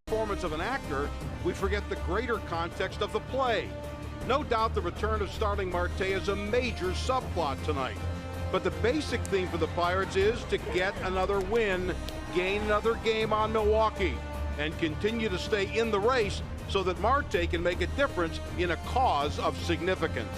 performance of an actor, we forget the greater context of the play. No doubt the return of Starling Marte is a major subplot tonight. But the basic theme for the Pirates is to get another win, gain another game on Milwaukee, and continue to stay in the race so that Marte can make a difference in a cause of significance.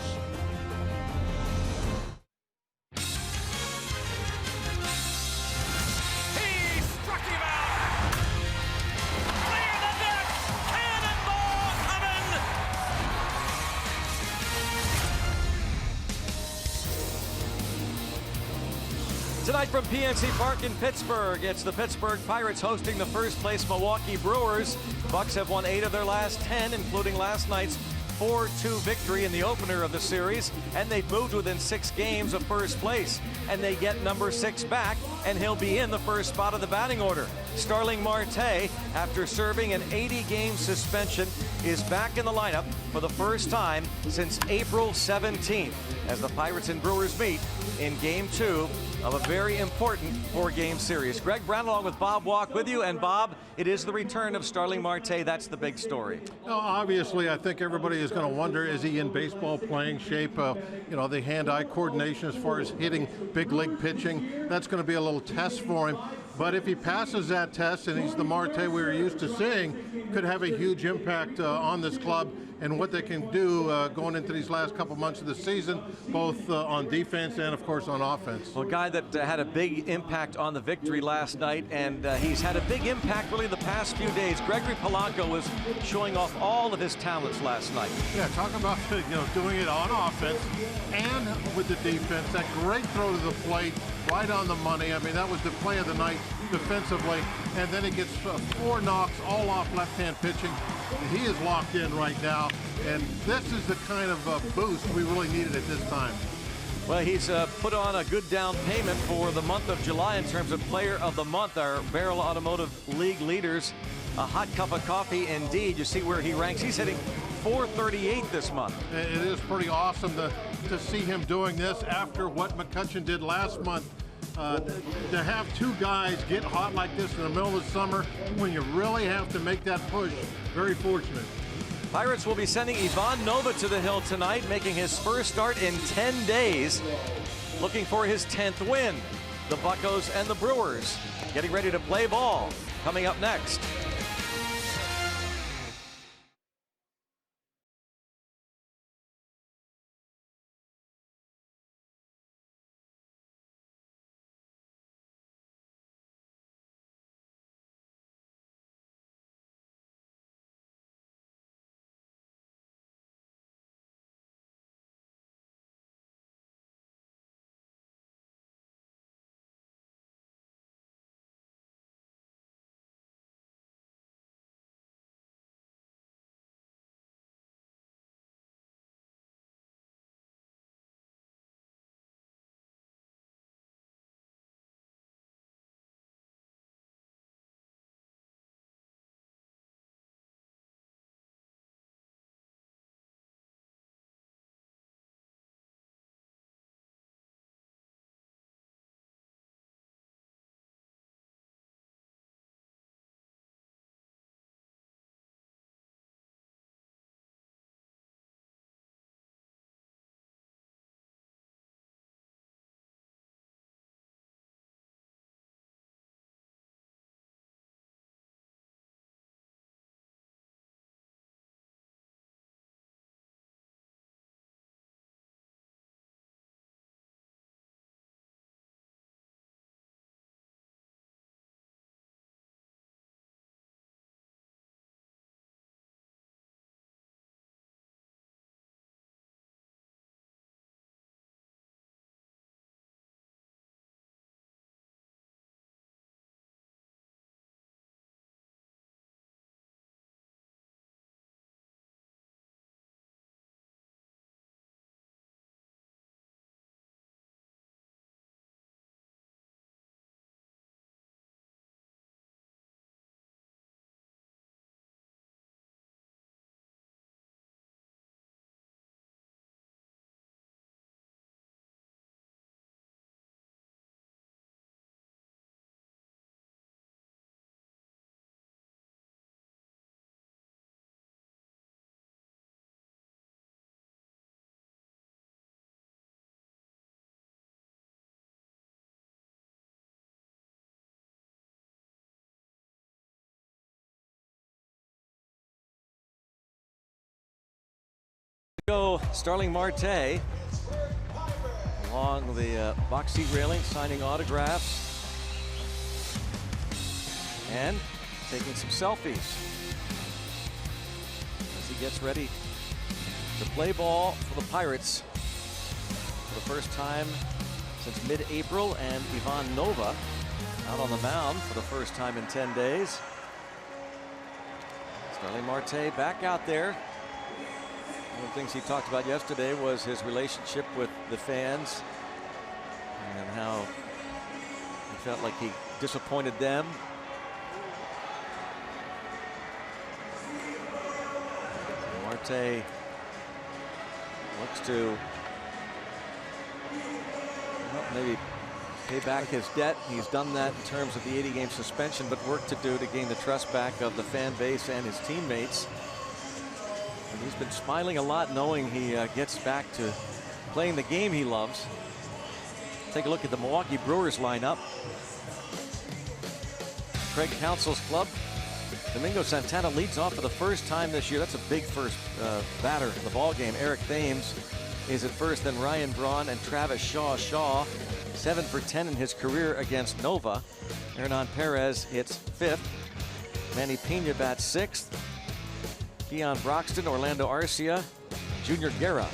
Tonight from PNC Park in Pittsburgh, it's the Pittsburgh Pirates hosting the first-place Milwaukee Brewers. Bucks have won 8 of their last 10, including last night's 4-2 victory in the opener of the series, and they've moved within 6 games of first place. And they get number 6 back, and he'll be in the first spot of the batting order. Starling Marte, after serving an 80-game suspension, is back in the lineup for the first time since April 17th, as the Pirates and Brewers meet in Game 2 of a very important 4-game series. Greg Brown along with Bob Walk with you. And Bob, it is the return of Starling Marte. That's the big story. Well, obviously, I think everybody is going to wonder, is he in baseball playing shape? The hand-eye coordination as far as hitting big league pitching, that's going to be a little test for him. But if he passes that test and he's the Marte we were used to seeing, could have a huge impact on this club and what they can do going into these last couple months of the season, both on defense and, of course, on offense. Well, a guy that had a big impact on the victory last night, and he's had a big impact really the past few days. Gregory Polanco was showing off all of his talents last night. Yeah, talking about doing it on offense and with the defense. That great throw to the plate, right on the money. I mean, that was the play of the night defensively. And then he gets 4 knocks, all off left-hand pitching. He is locked in right now, and this is the kind of boost we really needed at this time. Well, he's put on a good down payment for the month of July in terms of Player of the Month. Our Barrel Automotive League leaders, a hot cup of coffee indeed. You see where he ranks. He's hitting .438 this month. It is pretty awesome to see him doing this after what McCutchen did last month. To have 2 guys get hot like this in the middle of the summer when you really have to make that push, very fortunate. Pirates will be sending Ivan Nova to the hill tonight, making his first start in 10 days, looking for his 10th win. The Buccos and the Brewers getting ready to play ball. Coming up next. Go Starling Marte along the box seat railing, signing autographs and taking some selfies as he gets ready to play ball for the Pirates for the first time since mid-April, and Ivan Nova out on the mound for the first time in 10 days. Starling Marte back out there. One of the things he talked about yesterday was his relationship with the fans and how he felt like he disappointed them. Marte looks to maybe pay back his debt. He's done that in terms of the 80-game suspension, but work to do to gain the trust back of the fan base and his teammates. And he's been smiling a lot knowing he gets back to playing the game he loves. Take a look at the Milwaukee Brewers lineup. Craig Counsell's club. Domingo Santana leads off for the first time this year. That's a big first batter in the ball game. Eric Thames is at first, then Ryan Braun and Travis Shaw. Shaw 7 for 10 in his career against Nova. Hernan Perez hits 5th. Manny Pena bats 6th. Keon Broxton, Orlando Arcia, Junior Guerra.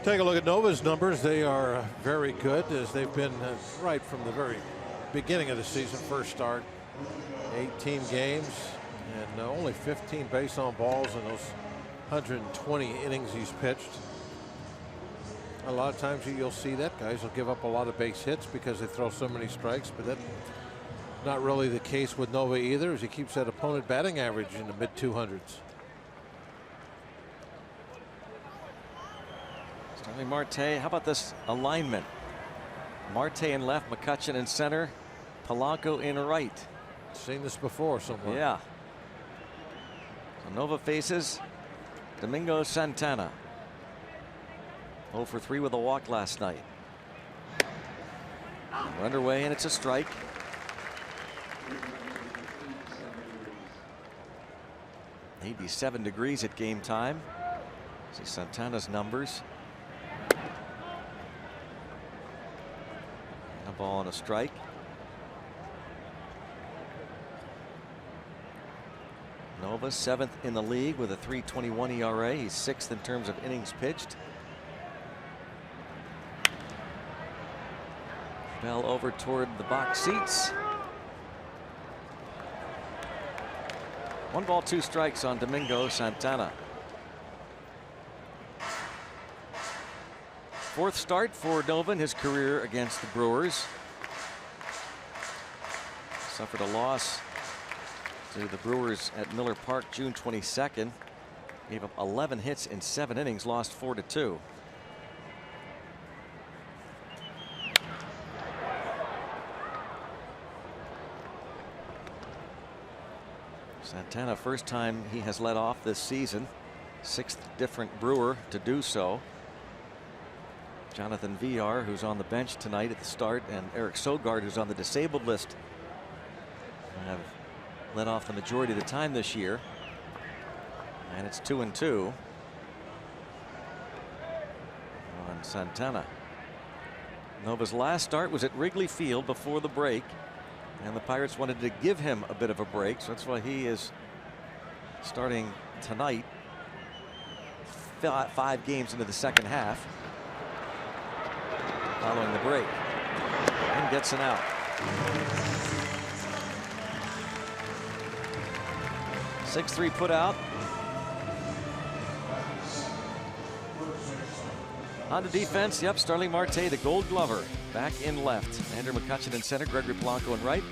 Take a look at Nova's numbers. They are very good, as they've been right from the very beginning of the season. First start, 18 games, and only 15 base on balls in those 120 innings he's pitched. A lot of times you'll see that guys will give up a lot of base hits because they throw so many strikes, but that's not really the case with Nova either, as he keeps that opponent batting average in the mid-200s. Starling Marte, how about this alignment? Marte in left, McCutchen in center, Polanco in right. Seen this before somewhere. Yeah. So Nova faces Domingo Santana. 0 for 3 with a walk last night. We're underway and it's a strike. $87 at game time. See Santana's numbers. A ball and a strike. Nova 7th in the league with a 3.21 ERA. He's 6th in terms of innings pitched. Bell over toward the box seats. 1 ball, 2 strikes on Domingo Santana. 4th start for Nova in his career against the Brewers. Suffered a loss to the Brewers at Miller Park June 22nd. Gave up 11 hits in 7 innings, lost 4-2. Santana, first time he has led off this season. 6th different Brewer to do so. Jonathan Villar, who's on the bench tonight at the start, and Eric Sogard, who's on the disabled list, have led off the majority of the time this year. And it's 2-2 on Santana. Nova's last start was at Wrigley Field before the break, and the Pirates wanted to give him a bit of a break, so that's why he is starting tonight, 5 games into the second half following the break, and gets an out. 6-3 put out. On to defense, yep, Starling Marte, the Gold Glover, back in left. Andrew McCutchen in center, Gregory Polanco in right.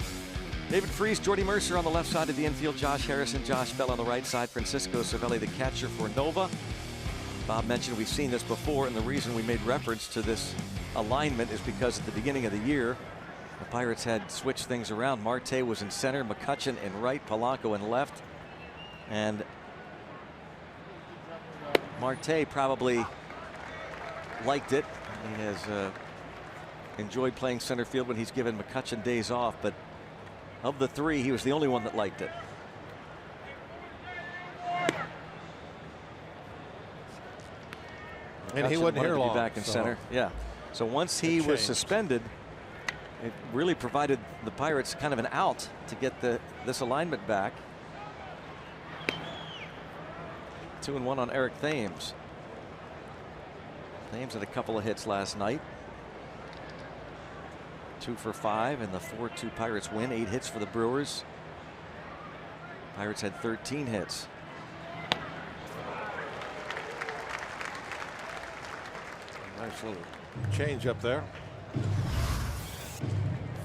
David Freese, Jordy Mercer on the left side of the infield, Josh Harrison, Josh Bell on the right side, Francisco Cervelli, the catcher for Nova. Bob mentioned we've seen this before, and the reason we made reference to this alignment is because at the beginning of the year, the Pirates had switched things around. Marte was in center, McCutchen in right, Polanco in left. And Marte probably liked it. He has enjoyed playing center field when he's given McCutchen days off, but Of the three, he was the only one that liked it. And he wouldn't hear long. Back in center. Yeah. So once he was suspended, it really provided the Pirates kind of an out to get this alignment back. 2-1 on Eric Thames. Thames had a couple of hits last night. 2 for 5 in the 4-2 Pirates win. 8 hits for the Brewers. Pirates had 13 hits. Nice little change up there.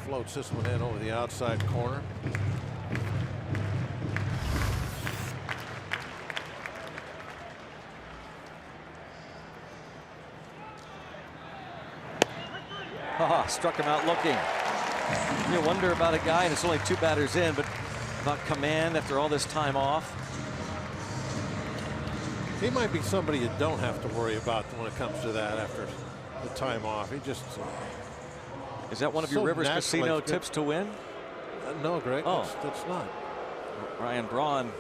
Floats this one in over the outside corner. Struck him out looking. You wonder about a guy, and it's only 2 batters in, but about command after all this time off. He might be somebody you don't have to worry about when it comes to that after the time off. He just. Is that one of your Rivers Casino tips to win? No, Greg. Oh. That's not. Ryan Braun.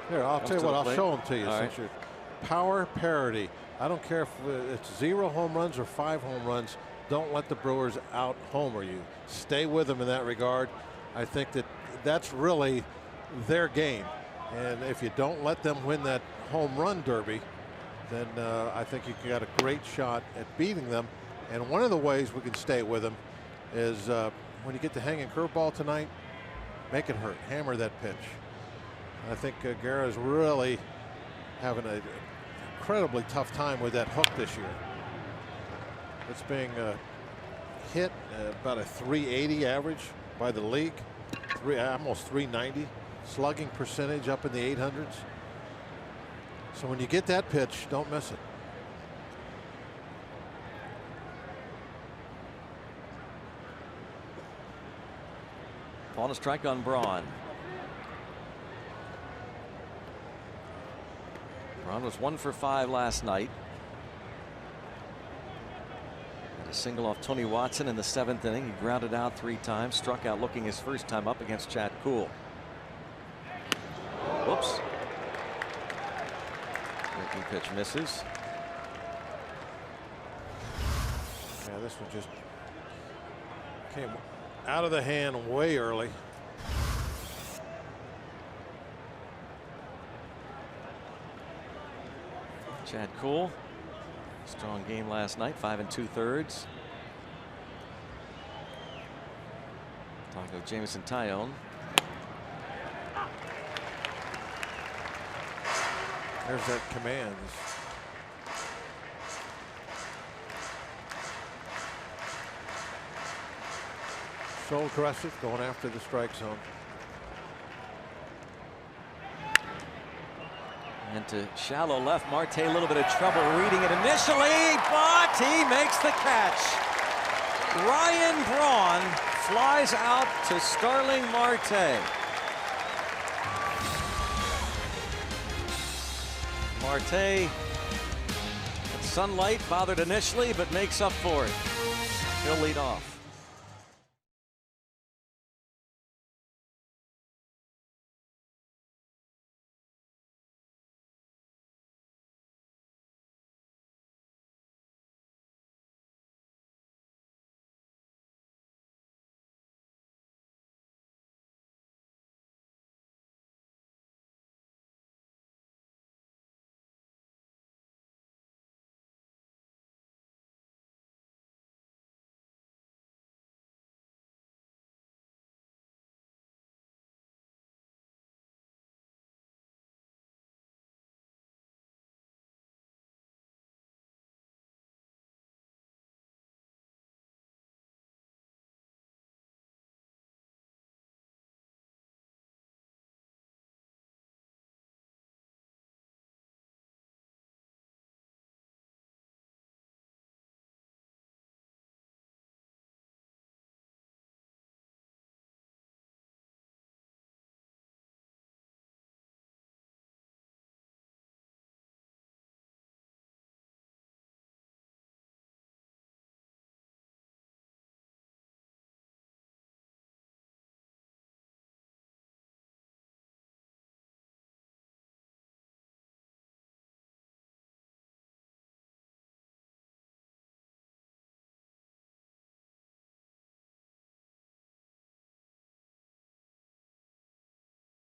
Here, I'll tell you what. I'll show them to you. All since you're power parity. I don't care if it's 0 home runs or 5 home runs. Don't let the Brewers out homer you. Stay with them in that regard. I think that's really their game. And if you don't let them win that home run derby, then I think you got a great shot at beating them. And one of the ways we can stay with them is when you get the hanging curveball tonight, make it hurt. Hammer that pitch. I think Guerra's really having an incredibly tough time with that hook this year. It's being hit about a 380 average by the league, almost 390. Slugging percentage up in the 800s. So when you get that pitch, don't miss it. On a strike on Braun. Braun was 1 for 5 last night. A single off Tony Watson in the 7th inning. He grounded out 3 times, struck out looking his first time up against Chad Kuhl. Whoops. Breaking pitch misses. Yeah, this one just came out of the hand way early. Chad Kuhl. Strong game last night, 5 2/3. Talking with Jameson Taillon. There's that command. So aggressive, going after the strike zone. And to shallow left, Marte a little bit of trouble reading it initially, but he makes the catch. Ryan Braun flies out to Starling Marte. Marte, sunlight bothered initially, but makes up for it. He'll lead off.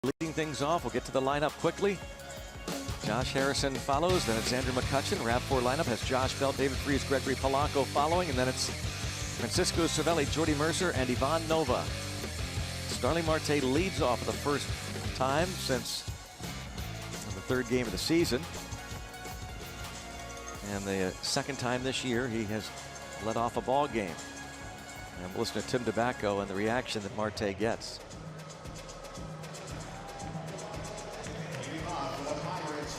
leading things off. We'll get to the lineup quickly. Josh Harrison follows, then it's Andrew McCutchen. RAV4 lineup has Josh Bell, David Freese, Gregory Polanco following, and then it's Francisco Cervelli, Jordy Mercer, and Ivan Nova. Starling Marte leads off for the first time since the third game of the season. And the second time this year he has led off a ball game. And we'll listen to Tim DeBacco and the reaction that Marte gets.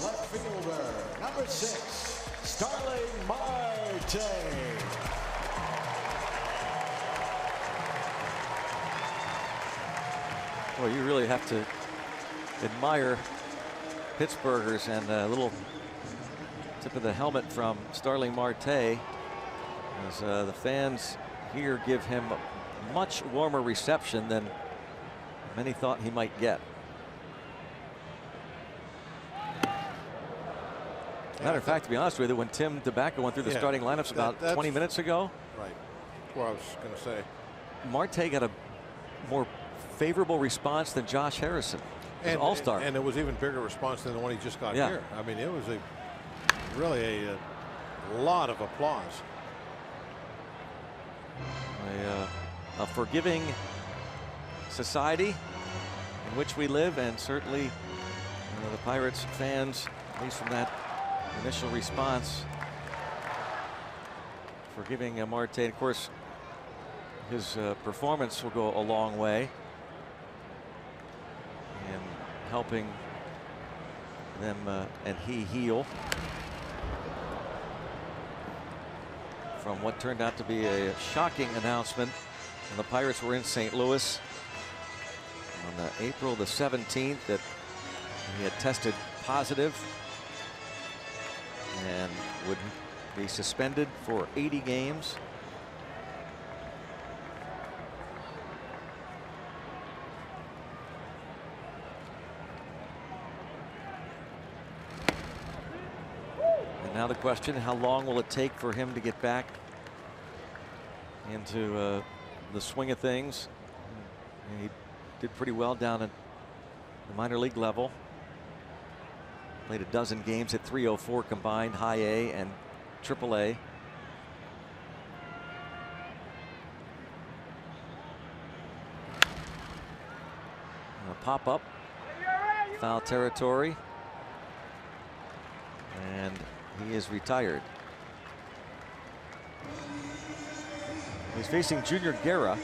Left fielder, number 6, Starling Marte. Well, you really have to admire Pittsburghers, and a little tip of the helmet from Starling Marte as the fans here give him a much warmer reception than many thought he might get. Matter of fact, to be honest with you, when Tim DeBacco went through the starting lineups about 20 minutes ago, Right. Well, I was going to say, Marte got a more favorable response than Josh Harrison, an all-star. And it was even bigger response than the one he just got here. I mean, it was really a lot of applause. A forgiving society in which we live, and certainly the Pirates fans, at least from that initial response, forgiving Marte. Of course, his performance will go a long way in helping them and he heal from what turned out to be a shocking announcement when the Pirates were in St. Louis on April the 17th that he had tested positive and would be suspended for 80 games. And now the question, how long will it take for him to get back into the swing of things? He did pretty well down at the minor league level. Played a dozen games at 304 combined, high A and triple A. A pop up, foul territory, and he is retired. He's facing Junior Guerra.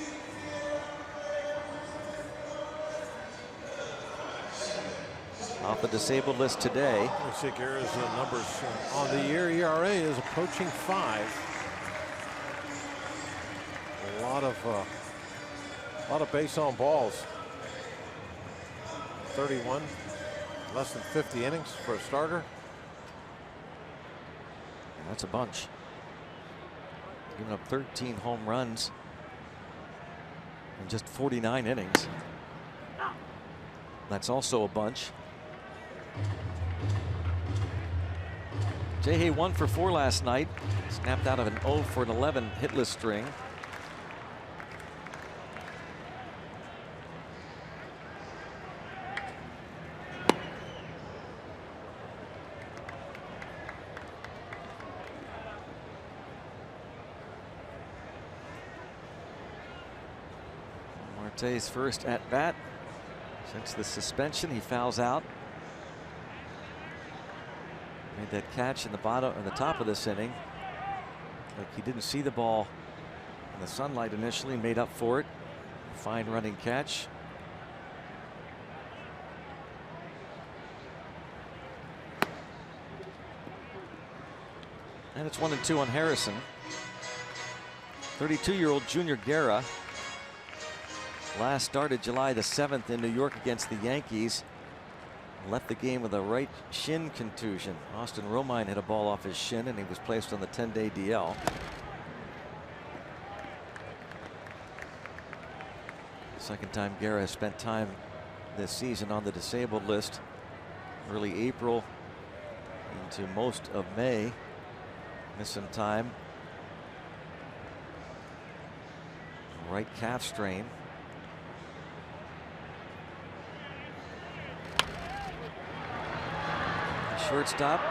Off the disabled list today. Let's see, Guerra's numbers on the year. ERA is approaching 5. A lot of base on balls. 31, less than 50 innings for a starter. That's a bunch. Giving up 13 home runs in just 49 innings. That's also a bunch. Jay 1 for 4 last night. Snapped out of an 0 for 11 hitless string. Marte's first at bat since the suspension. He fouls out. Made that catch in the bottom and the top of this inning. Like he didn't see the ball in the sunlight initially, made up for it. Fine running catch. And it's 1-2 on Harrison. 32-year-old Junior Guerra last started July the 7th in New York against the Yankees. Left the game with a right shin contusion. Austin Romine hit a ball off his shin and he was placed on the 10-day DL. Second time Guerra has spent time this season on the disabled list. Early April into most of May. Missed some time. Right calf strain. shortstop.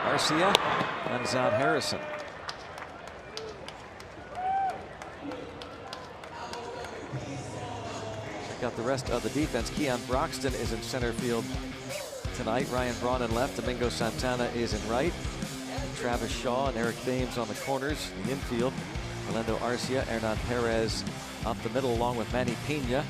Arcia runs out Harrison. Check out the rest of the defense. Keon Broxton is in center field tonight. Ryan Braun in left. Domingo Santana is in right. Travis Shaw and Eric Thames on the corners. The infield. Orlando Arcia, Hernan Perez up the middle along with Manny Pena.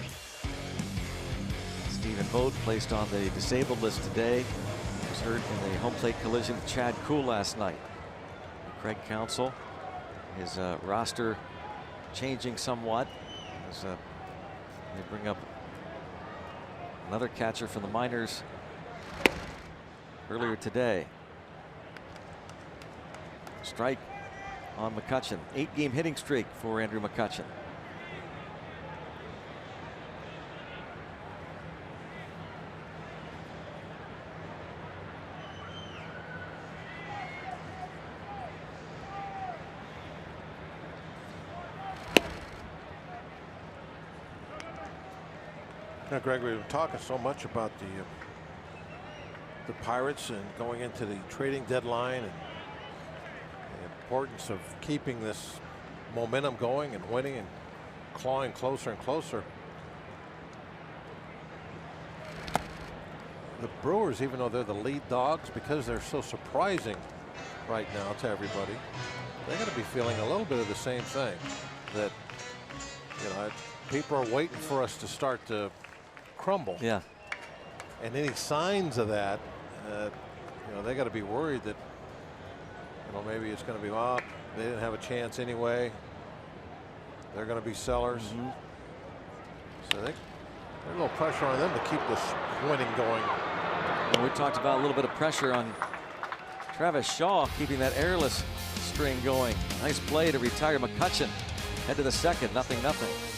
Stephen Vogt placed on the disabled list today. He was hurt in the home plate collision with Chad Kuhl last night. Craig Counsell, his roster changing somewhat as they bring up another catcher from the minors earlier today. Strike on McCutchen. 8-game hitting streak for Andrew McCutchen. Now, Greg, we've been talking so much about the Pirates and going into the trading deadline and the importance of keeping this momentum going and winning and clawing closer and closer. The Brewers, even though they're the lead dogs, because they're so surprising right now to everybody, they're going to be feeling a little bit of the same thing. That, you know, people are waiting for us to start to crumble. Yeah. And any signs of that, you know, they got to be worried that, you know, maybe it's going to be, well, they didn't have a chance anyway. They're going to be sellers. So there's a little pressure on them to keep this winning going. And we talked about a little bit of pressure on Travis Shaw keeping that airless string going. Nice play to retire McCutchen. Head to the second, 0-0.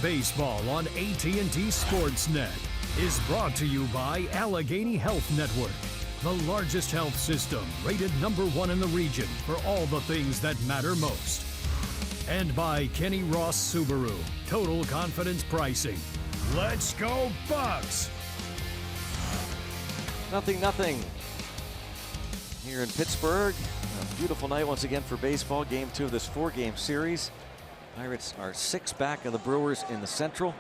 Baseball on AT&T Sportsnet is brought to you by Allegheny Health Network, the largest health system rated #1 in the region for all the things that matter most. And by Kenny Ross Subaru, total confidence pricing. Let's go Bucks! 0-0 here in Pittsburgh. A beautiful night once again for baseball. Game 2 of this 4-game series. Pirates are 6 back of the Brewers in the Central.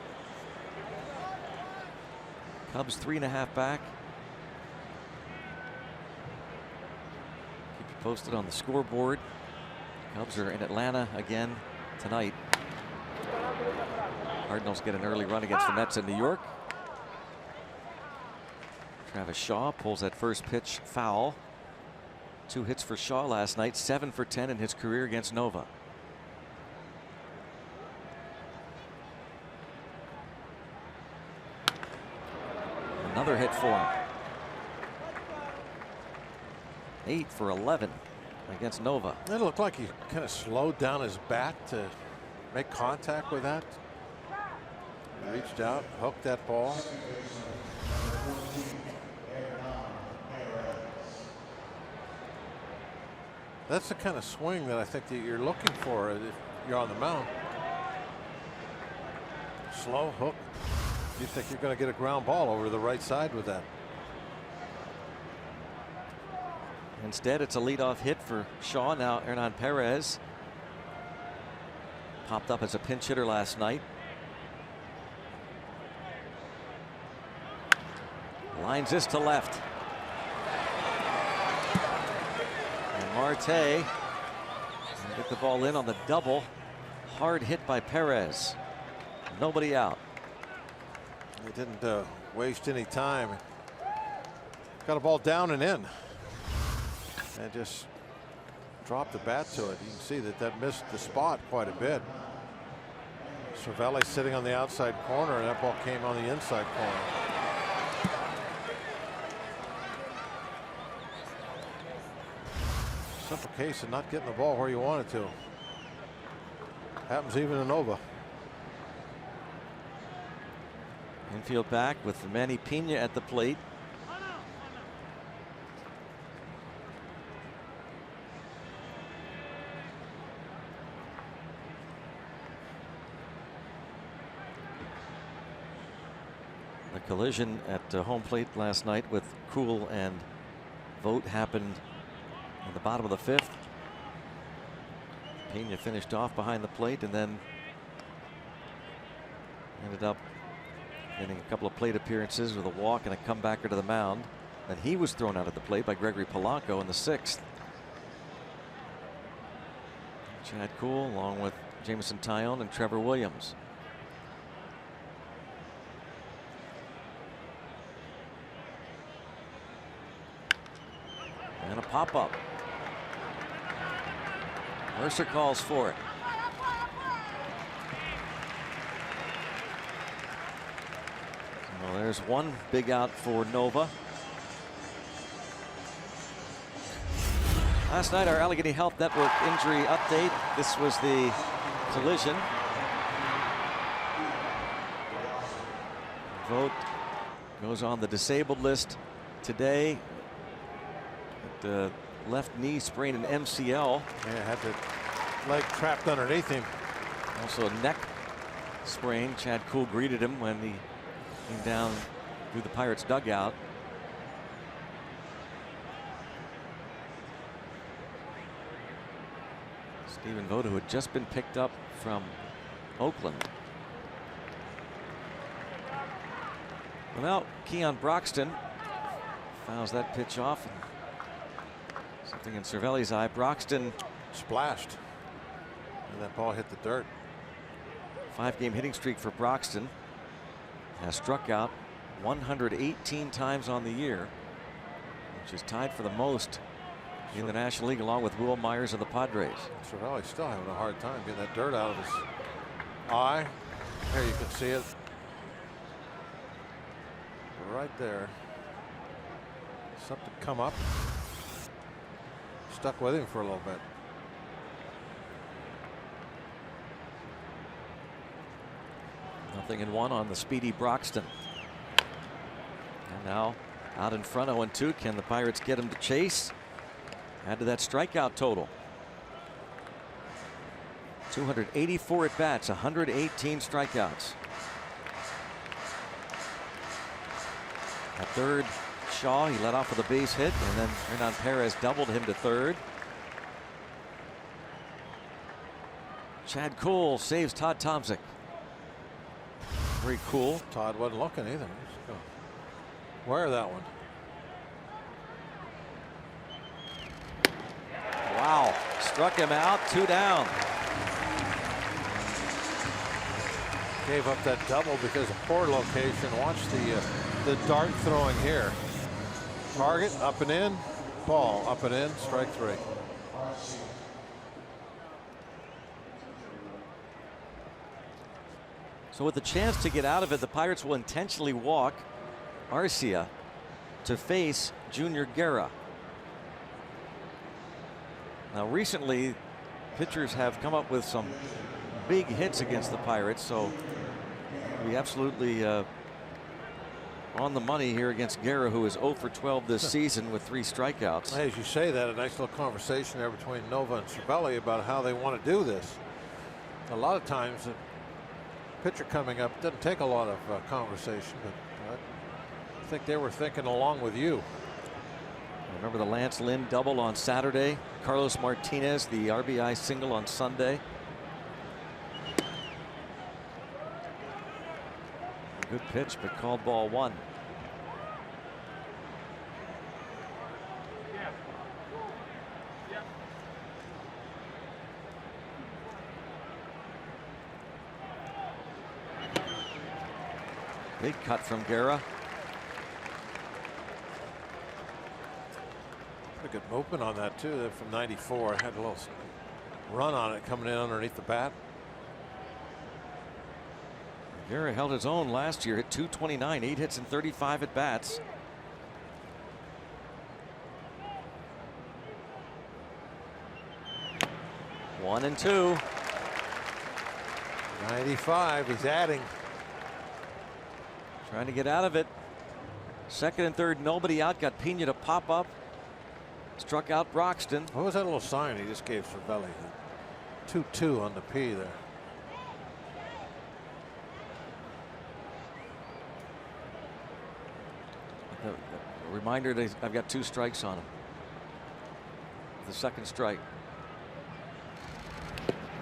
Cubs 3.5 back. Keep you posted on the scoreboard. Cubs are in Atlanta again tonight. Cardinals get an early run against the Mets in New York. Travis Shaw pulls that first pitch foul. 2 hits for Shaw last night, 7 for 10 in his career against Nova. Another hit for him. 8 for 11 against Nova. It looked like he kind of slowed down his bat to make contact with that. Reached out, hooked that ball. That's the kind of swing that I think that you're looking for if you're on the mound. Slow hook. You think you're going to get a ground ball over to the right side with that. Instead, it's a leadoff hit for Shaw. Now Hernan Perez popped up as a pinch hitter last night. Lines this to left. And Marte get the ball in on the double. Hard hit by Perez. Nobody out. He didn't waste any time. Got a ball down and in. And just dropped the bat to it. You can see that missed the spot quite a bit. Cervelli sitting on the outside corner, and that ball came on the inside corner. Simple case of not getting the ball where you want it to. Happens even in Nova. Infield back with Manny Pena at the plate. The collision at home plate last night with Kuhl and Vogt happened in the bottom of the 5th. Pena finished off behind the plate and then ended up getting a couple of plate appearances with a walk and a comebacker to the mound. And he was thrown out at the plate by Gregory Polanco in the 6th. Chad Kuhl along with Jameson Taillon and Trevor Williams. And a pop-up. Mercer calls for it. Well, there's one big out for Nova. Last night, our Allegheny Health Network injury update. This was the collision. Vogt goes on the disabled list today. The left knee sprained an MCL. Yeah, had the leg trapped underneath him. Also a neck sprain. Chad Kuhl greeted him when he came down through the Pirates dugout. Stephen Vogt, who had just been picked up from Oakland. Well, now Keon Broxton fouls that pitch off. Something in Cervelli's eye. Broxton splashed, and that ball hit the dirt. 5-game hitting streak for Broxton. Has struck out 118 times on the year, which is tied for the most in the National League, along with Will Myers of the Padres. Cervelli's still having a hard time getting that dirt out of his eye. Here you can see it right there. Something come up. Stuck with him for a little bit. Nothing in one on the speedy Broxton. And now out in front 0-2. Can the Pirates get him to chase? Add to that strikeout total. 284 at bats, 118 strikeouts. At third, Shaw, he led off with a base hit, and then Hernan Perez doubled him to third. Chad Kuhl saves Todd Tomczyk. Very cool. Todd wasn't looking either. Where that one? Wow, struck him out, 2 down. Gave up that double because of poor location. Watch the dart throwing here. Target up and in, ball up and in, strike 3. So with the chance to get out of it, the Pirates will intentionally walk Arcia to face Junior Guerra. Now recently, pitchers have come up with some big hits against the Pirates, so we absolutely on the money here against Guerra, who is 0 for 12 this season with 3 strikeouts. As you say that, a nice little conversation there between Nova and Cervelli about how they want to do this. A lot of times, a pitcher coming up doesn't take a lot of conversation, but I think they were thinking along with you. Remember the Lance Lynn double on Saturday, Carlos Martinez the RBI single on Sunday. Good pitch, but called ball 1. Big cut from Guerra. Pretty good movement on that too. That from 94 had a little run on it coming in underneath the bat. Guerra held his own last year at 229, 8 hits and 35 at bats. One and 2. 95. He's adding. Trying to get out of it. Second and third, nobody out. Got Pena to pop up. Struck out Broxton. What was that little sign he just gave Cervelli? 2-2 on the P there. A reminder that I've got 2 strikes on him. The second strike.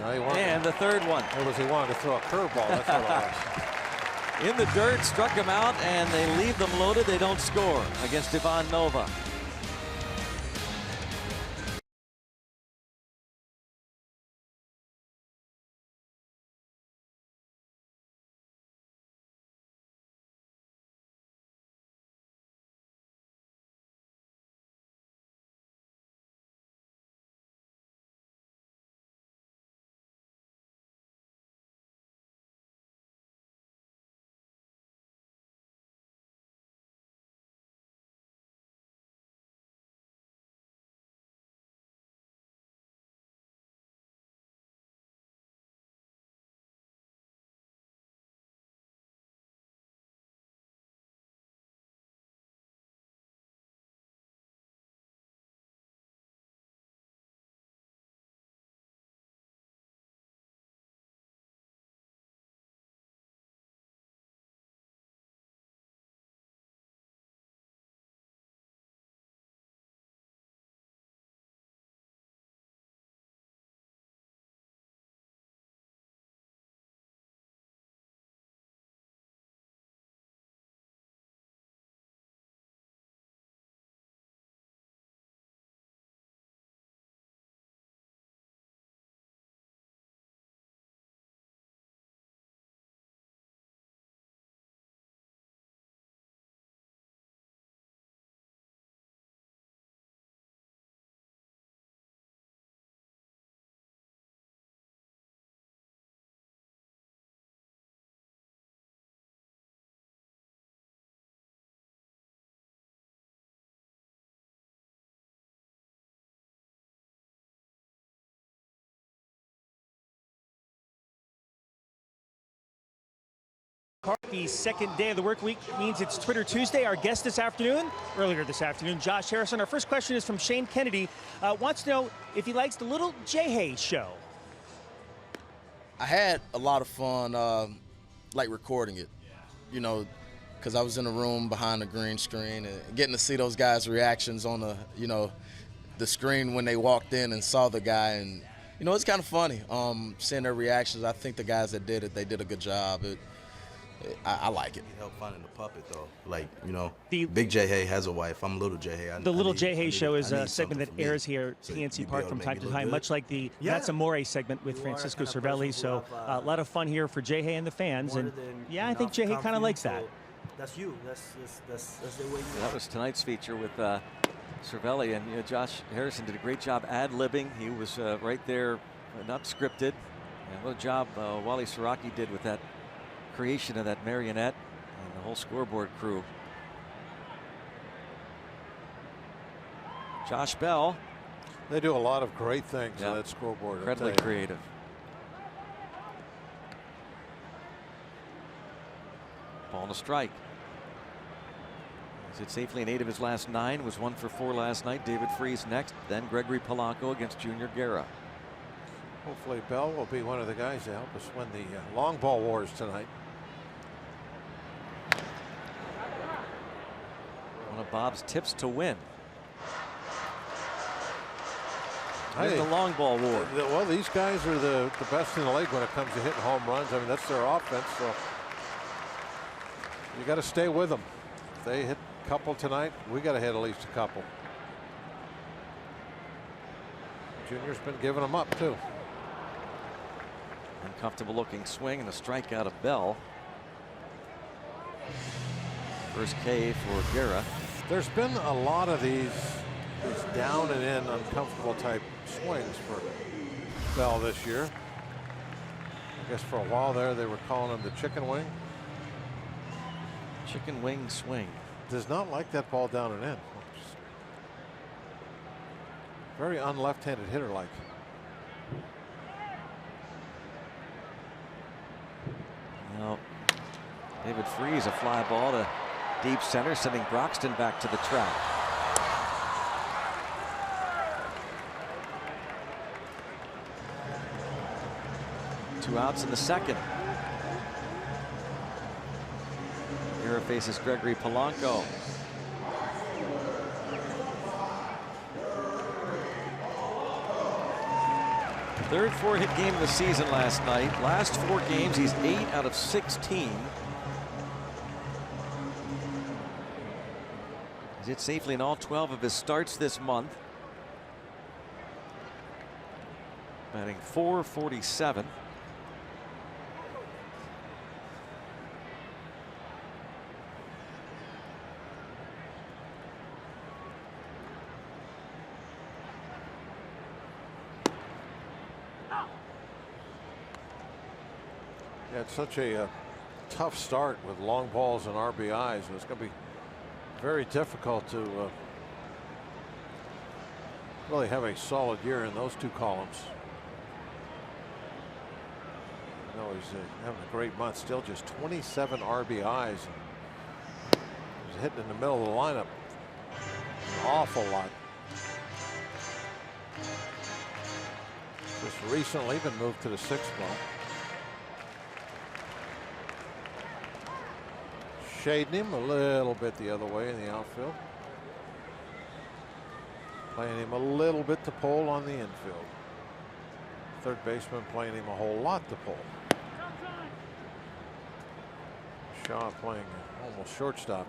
And the third one. What was he wanting to throw a curveball? That's what it was. In the dirt, struck him out, and they leave them loaded. They don't score against Ivan Nova. The second day of the work week means it's Twitter Tuesday. Our guest this afternoon, earlier this afternoon, Josh Harrison. Our first question is from Shane Kennedy. Wants to know if he likes the Little J. Hay show. I had a lot of fun, like recording it, you know, because I was in the room behind the green screen and getting to see those guys' reactions on the, you know, the screen when they walked in and saw the guy. And, you know, it's kind of funny seeing their reactions. I think the guys that did it, they did a good job. I like it. Help finding the puppet though, like, you know, Big J. Hay has a wife. I'm Little J. Hay. The Little J. Hay show is a segment that airs here at PNC Park from time to time, much like the That's Amore segment with Francisco Cervelli. So a lot of fun here for J. Hay and the fans, and yeah, I think J. Hay kind of likes that. That's you. That's the way you. That was tonight's feature with Cervelli, and you know, Josh Harrison did a great job ad-libbing. He was right there, not scripted. And what a job Wally Siraki did with that creation of that marionette and the whole scoreboard crew. Josh Bell. They do a lot of great things on that scoreboard. Incredibly creative. a strike. He's hit safely in 8 of his last 9. Was 1 for 4 last night. David Freese next. Then Gregory Polanco against Junior Guerra. Hopefully Bell will be one of the guys to help us win the long ball wars tonight. One of Bob's tips to win. Hey, the long ball war. Well, these guys are the best in the league when it comes to hitting home runs. I mean, that's their offense, so you got to stay with them. If they hit a couple tonight, we got to hit at least a couple. Junior's been giving them up too. Uncomfortable looking swing and a strikeout of Bell. First K for Guerra. There's been a lot of these down and in uncomfortable type swings for Bell this year. I guess for a while there they were calling him the chicken wing. Chicken wing swing. Does not like that ball down and in. Very un-left-handed hitter like. Now, David Freese, a fly ball to deep center, sending Broxton back to the track. Two outs in the second. Guerra faces Gregory Polanco. Third 4-hit game of the season last night. Last 4 games, he's 8 out of 16. He's hit safely in all 12 of his starts this month. Batting .447. Yeah, it's such a tough start with long balls and RBIs. It's going to be very difficult to really have a solid year in those 2 columns. No, he's having a great month. Still just 27 RBIs. He's hitting in the middle of the lineup an awful lot. Just recently been moved to the 6th spot. Shading him a little bit the other way in the outfield. Playing him a little bit to pole on the infield. Third baseman playing him a whole lot to pole. Shaw playing almost shortstop.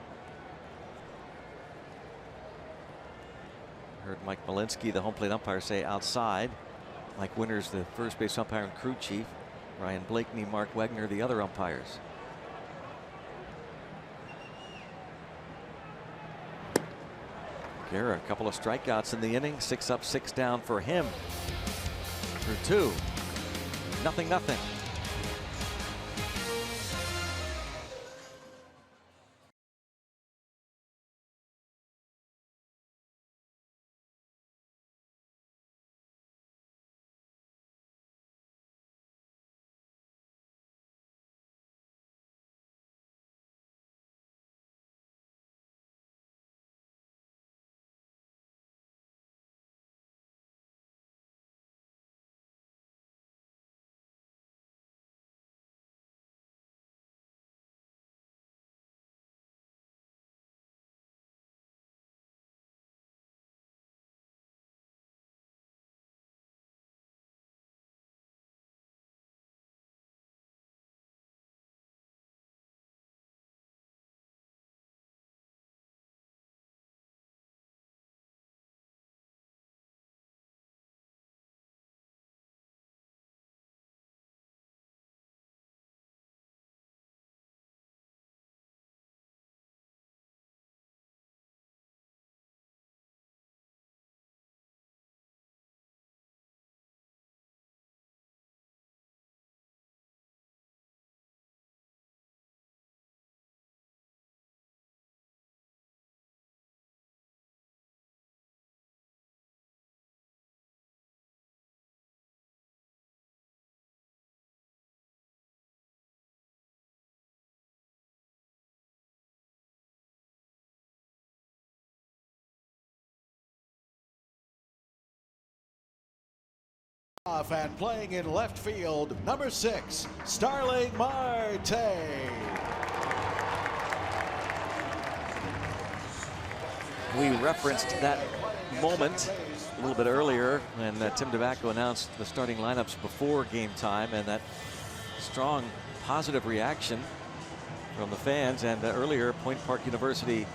Heard Mike Malinsky, the home plate umpire, say outside. Mike Winters, the first base umpire and crew chief. Ryan Blakeney, Mark Wegner, the other umpires. Guerra, a couple of strikeouts in the inning. 6 up, 6 down for him. Through 2. 0-0. Off and playing in left field, number 6, Starling Marte. We referenced that moment a little bit earlier when Tim DeBacco announced the starting lineups before game time, and that strong positive reaction from the fans, and earlier Point Park University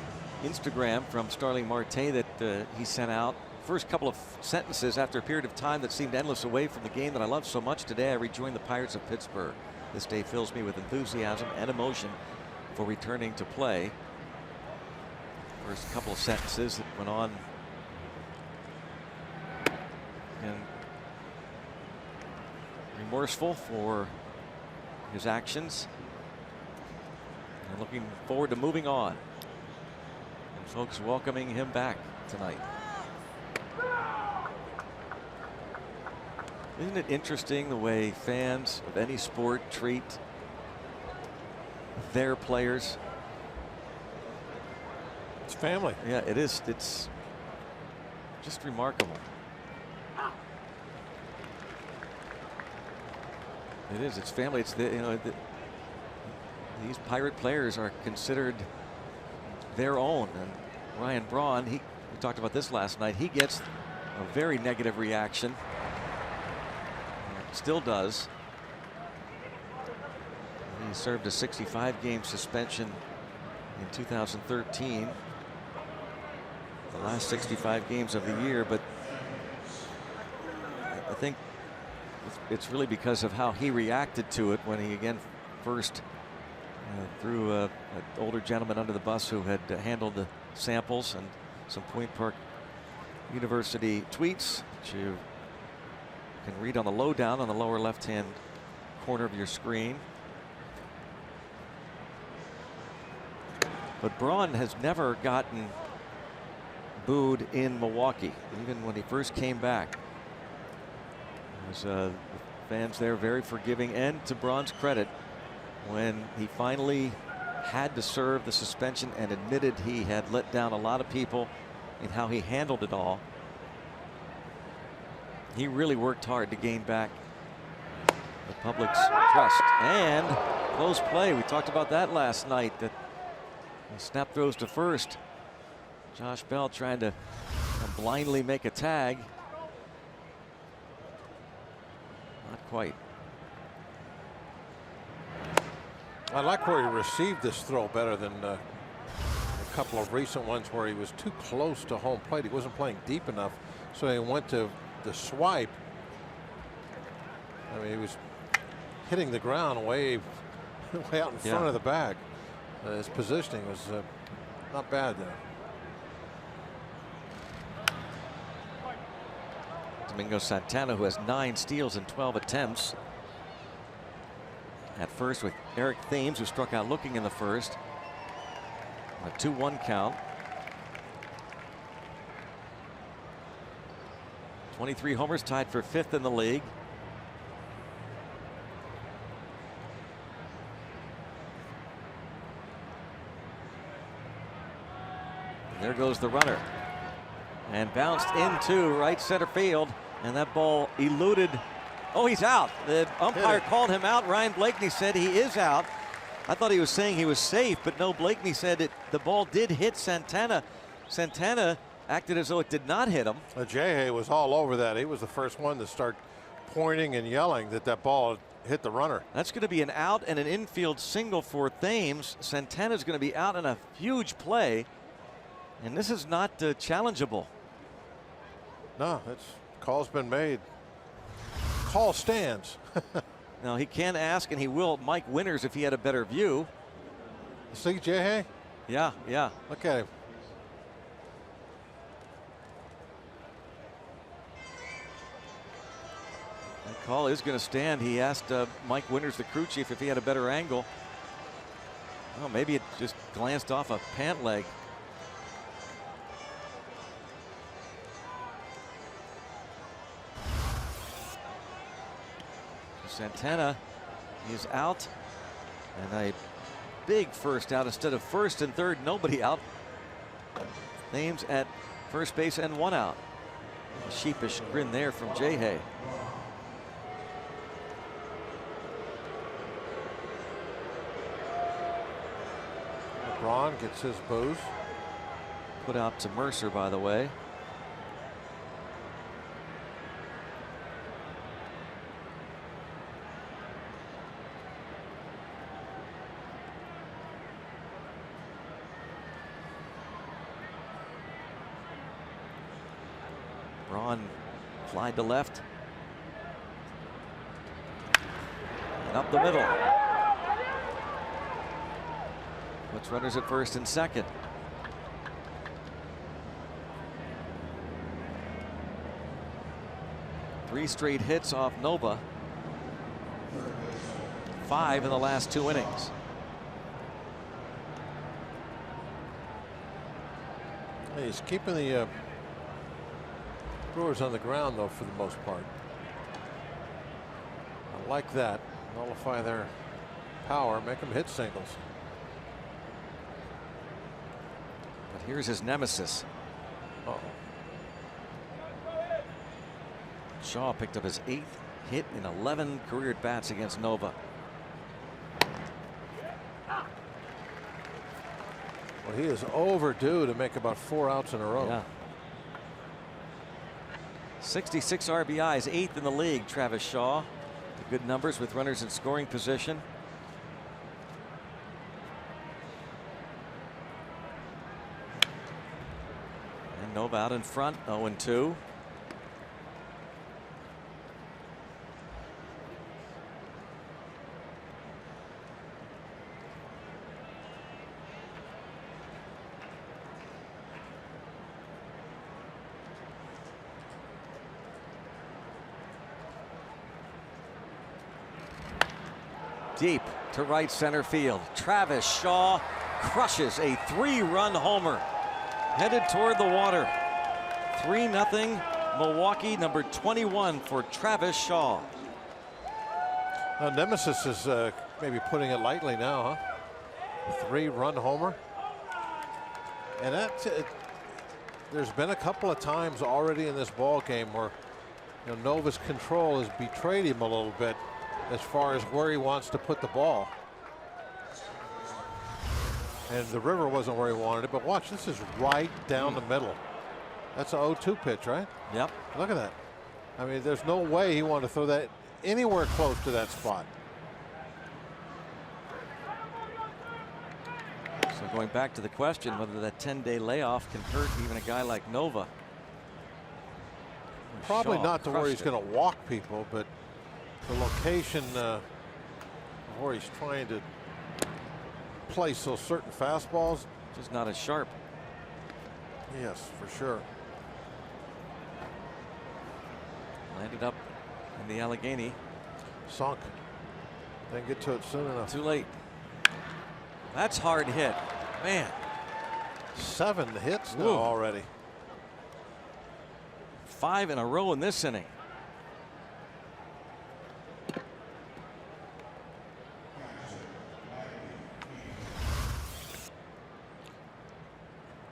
Instagram from Starling Marte that he sent out. First couple of sentences after a period of time that seemed endless away from the game that I love so much. Today I rejoin the Pirates of Pittsburgh. This day fills me with enthusiasm and emotion for returning to play. First couple of sentences that went on and remorseful for his actions and looking forward to moving on, and folks welcoming him back tonight. Isn't it interesting the way fans of any sport treat their players? It's family. Yeah, it is. It's just remarkable. It is. It's family. It's these Pirate players are considered their own. And Ryan Braun, we talked about this last night. He gets a very negative reaction. Still does. He served a 65-game suspension in 2013. The last 65 games of the year, but I think it's really because of how he reacted to it when he again first threw an older gentleman under the bus who had handled the samples, and some Point Park University tweets that you can read on the lowdown on the lower left-hand corner of your screen. But Braun has never gotten booed in Milwaukee, even when he first came back. There's fans there very forgiving, and to Braun's credit, when he finally had to serve the suspension and admitted he had let down a lot of people in how he handled it all, he really worked hard to gain back the public's trust. And close play. We talked about that last night. That snap throws to first. Josh Bell trying to blindly make a tag. Not quite. I like where he received this throw better than a couple of recent ones where he was too close to home plate. He wasn't playing deep enough, so he went to the swipe. I mean, he was hitting the ground way out in front of the bag. His positioning was not bad there. Domingo Santana, who has 9 steals in 12 attempts. At first with Eric Thames, who struck out looking in the first. A 2-1 count. 23 homers, tied for 5th in the league. And there goes the runner. And bounced into right center field. And that ball eluded. Oh, he's out. The umpire called him out. Ryan Blakeney said he is out. I thought he was saying he was safe, but no, Blakeney said the ball did hit Santana. Santana acted as though it did not hit him. Jay was all over that. He was the first one to start pointing and yelling that ball hit the runner. That's going to be an out and an infield single for Thames. Santana's going to be out in a huge play, and this is not challengeable. No, call's been made. Call stands. Now he can ask, and he will, Mike Winters if he had a better view. See Jay? Yeah. Look at him. That call is going to stand. He asked Mike Winters, the crew chief, if he had a better angle. Oh, maybe it just glanced off a pant leg. Santana is out, and a big first out instead of first and third. Nobody out. Thames at first base and 1 out. A sheepish grin there from Jay Hay. Braun gets his booze. Put out to Mercer, by the way. Braun flied to left. And up the middle. Puts runners at first and second. Three straight hits off Nova. 5 in the last 2 innings. He's keeping the Brewers on the ground, though, for the most part. I like that. Nullify their power, make them hit singles. But here's his nemesis. Uh-oh. Shaw picked up his 8th hit in 11 career at bats against Nova. Well, he is overdue to make about 4 outs in a row. Yeah. 66 RBIs, 8th in the league, Travis Shaw. The good numbers with runners in scoring position. And Nova out in front, 0-2. Deep to right center field. Travis Shaw crushes a 3-run homer. Headed toward the water. 3-0 Milwaukee, number 21 for Travis Shaw. Nemesis is maybe putting it lightly now, huh? 3-run homer. And that's it. There's been a couple of times already in this ball game where Nova's control has betrayed him a little bit as far as where he wants to put the ball. And the river wasn't where he wanted it, but watch, this is right down the middle. That's an 0-2 pitch, right? Yep. Look at that. I mean, there's no way he wanted to throw that anywhere close to that spot. So going back to the question whether that 10-day layoff can hurt even a guy like Nova. Probably Shaw not to where he's crushed going to walk people, but the location where he's trying to place those certain fastballs. Just not as sharp. Yes, for sure. Landed up in the Allegheny. Sunk. Didn't get to it soon enough. Too late. That's hard hit. Man. 7 hits now already. 5 in a row in this inning.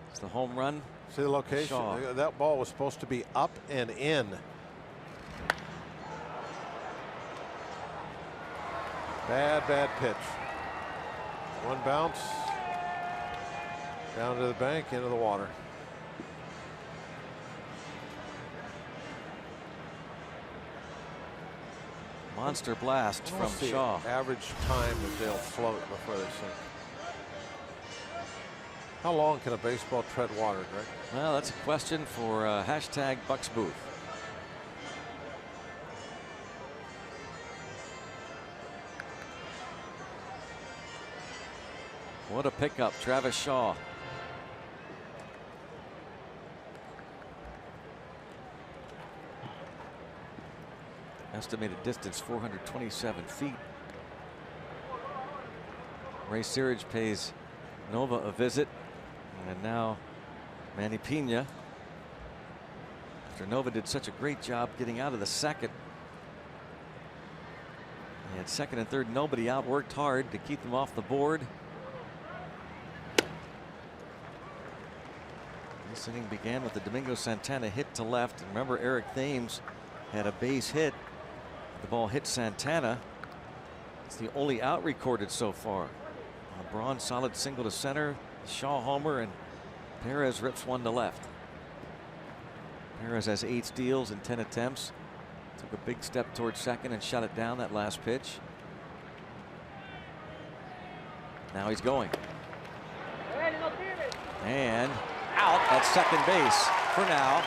It's the home run. See the location? Shaw. That ball was supposed to be up and in. Bad pitch. One bounce. Down to the bank, into the water. Monster blast from Shaw. Average time that they'll float before they sink. How long can a baseball tread water, Greg? Well, that's a question for hashtag Bucks Booth. What a pickup, Travis Shaw. Estimated distance 427 feet. Ray Searage pays Nova a visit. And now Manny Pena. After Nova did such a great job getting out of the second. He had second and third, nobody out, worked hard to keep them off the board. This inning began with the Domingo Santana hit to left. And remember, Eric Thames had a base hit. The ball hit Santana. It's the only out recorded so far. Braun solid single to center. Shaw homer, and Perez rips one to left. Perez has 8 steals in 10 attempts. Took a big step towards second and shut it down that last pitch. Now he's going. And out at second base for now.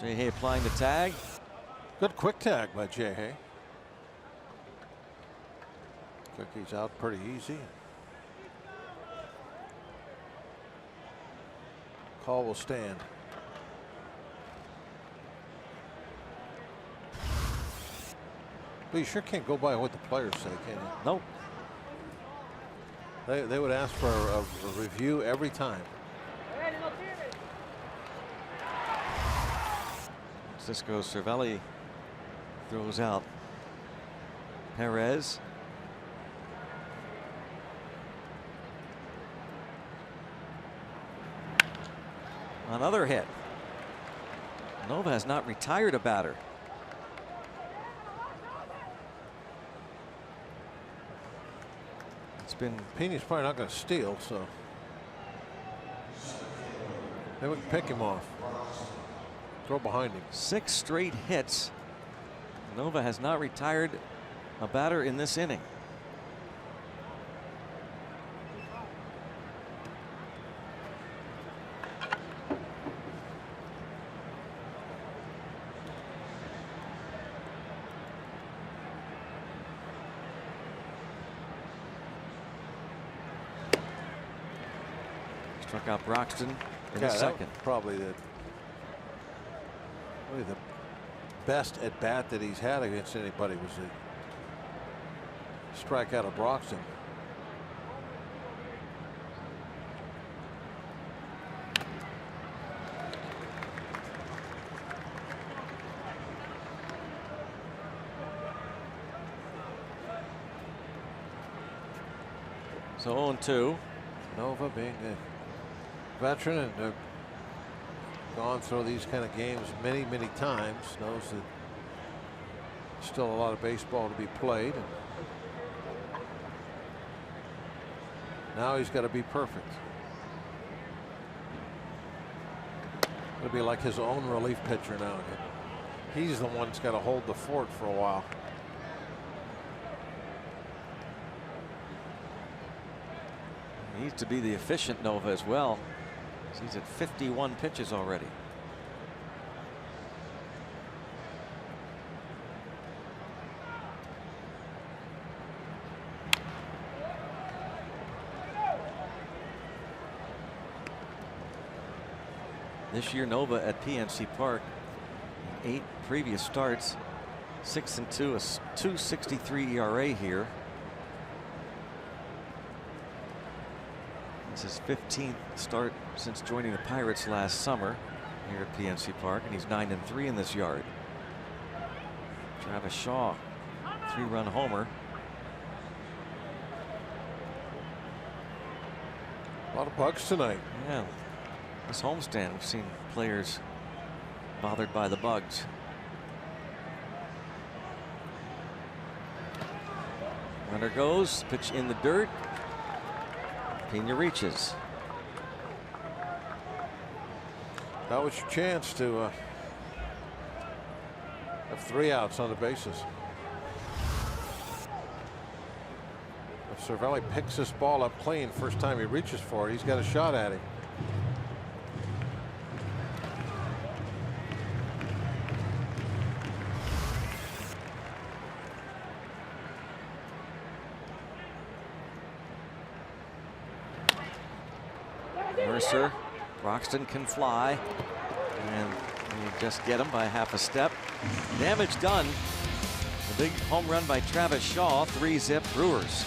Jay Hay applying the tag. Good quick tag by Jay Hay. He's out pretty easy. Call will stand. But you sure can't go by what the players say, can you? Nope. They would ask for a review every time. Cisco Cervelli throws out Perez. Another hit. Nova has not retired a batter. It's been. Pena's probably not going to steal, so they would pick him off. Throw behind him. 6 straight hits. Nova has not retired a batter in this inning. Struck out Broxton in the second. Probably the best at bat that he's had against anybody was the strikeout of Broxton. So 0-2. Nova being a veteran and gone through these kind of games many times, knows that still a lot of baseball to be played. And now he's got to be perfect. It'll be like his own relief pitcher now. He's the one that's got to hold the fort for a while. He needs to be the efficient Nova as well. He's at 51 pitches already. This year Nova at PNC Park, 8 previous starts, 6-2, a .263 ERA here. This is his 15th start since joining the Pirates last summer here at PNC Park, and he's 9-3 in this yard. Travis Shaw, 3-run homer. A lot of bugs tonight. Yeah, this homestand we've seen players bothered by the bugs. Runner goes, pitch in the dirt. Pena reaches. That was your chance to have 3 outs on the bases. If Cervelli picks this ball up clean first time he reaches for it, he's got a shot at him. Mercer, Broxton can fly, and you just get him by half a step. Damage done. The big home run by Travis Shaw, 3-zip Brewers.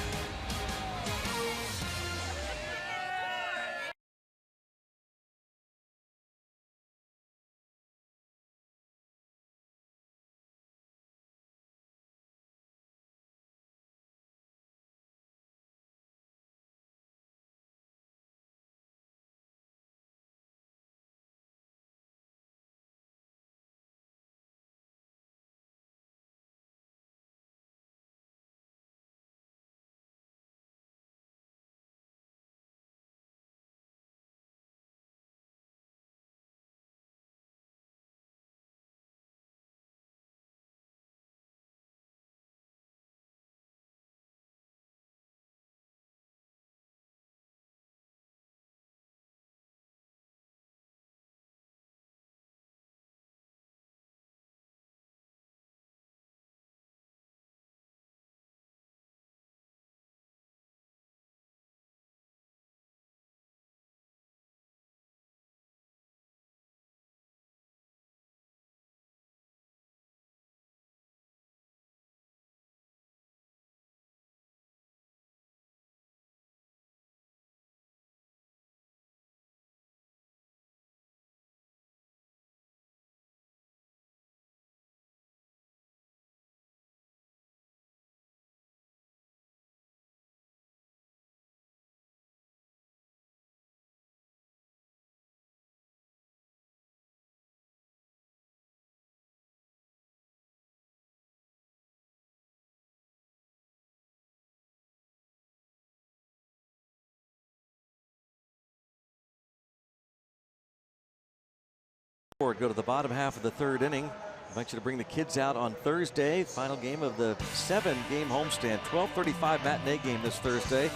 Go to the bottom half of the third inning. I invite you to bring the kids out on Thursday. Final game of the 7-game homestand. 12:35 matinee game this Thursday.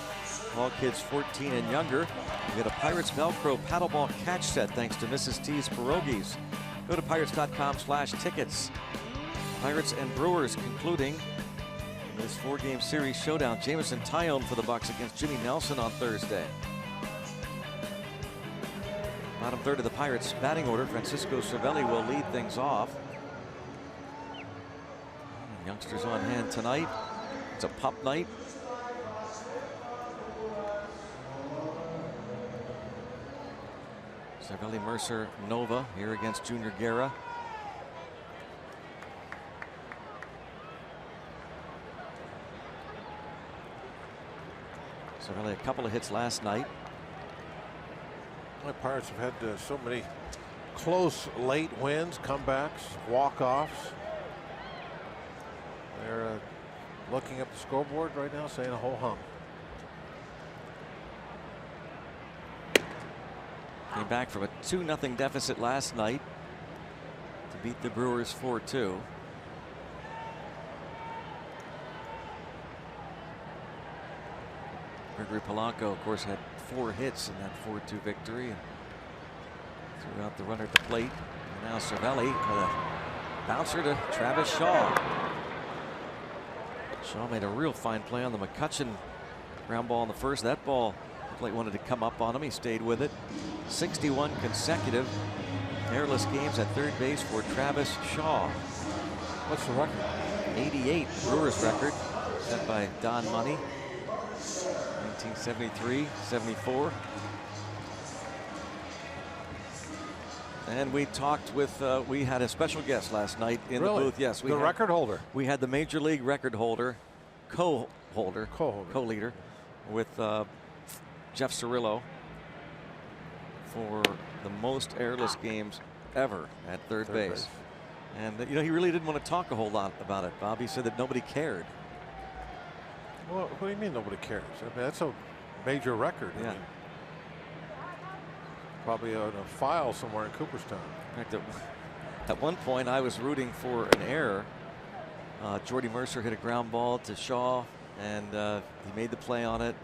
All kids 14 and younger. We get a Pirates Velcro paddleball catch set thanks to Mrs. T's Pierogies. Go to pirates.com/tickets. Pirates and Brewers concluding this 4-game series showdown. Jameson Tyone for the Bucks against Jimmy Nelson on Thursday. Bottom third of the Pirates batting order. Francisco Cervelli will lead things off. Youngsters on hand tonight. It's a pup night. Cervelli, Mercer, Nova here against Junior Guerra. Cervelli a couple of hits last night. The Pirates have had so many close late wins, comebacks, walk-offs. They're looking at the scoreboard right now saying a whole hum. Came back from a 2-0 deficit last night to beat the Brewers 4-2. Gregory Polanco, of course, had 4 hits in that 4-2 victory and threw out the runner at the plate. And now Cervelli with a bouncer to Travis Shaw. Shaw made a real fine play on the McCutchen ground ball in the first. That ball looked like wanted to come up on him. He stayed with it. 61 consecutive airless games at third base for Travis Shaw. What's the record? 88, Brewers record set by Don Money. 1973-74. And we talked with, we had a special guest last night in the booth. Yes, we the record holder. We had the Major League record holder, co-leader with Jeff Cirillo for the most airless games ever at third base. And you know, he really didn't want to talk a whole lot about it, Bob. He said that nobody cared. Well, what do you mean nobody cares? I mean, that's a major record. Yeah. I mean, probably on a file somewhere in Cooperstown. In fact, at one point I was rooting for an error. Jordy Mercer hit a ground ball to Shaw, and he made the play on it.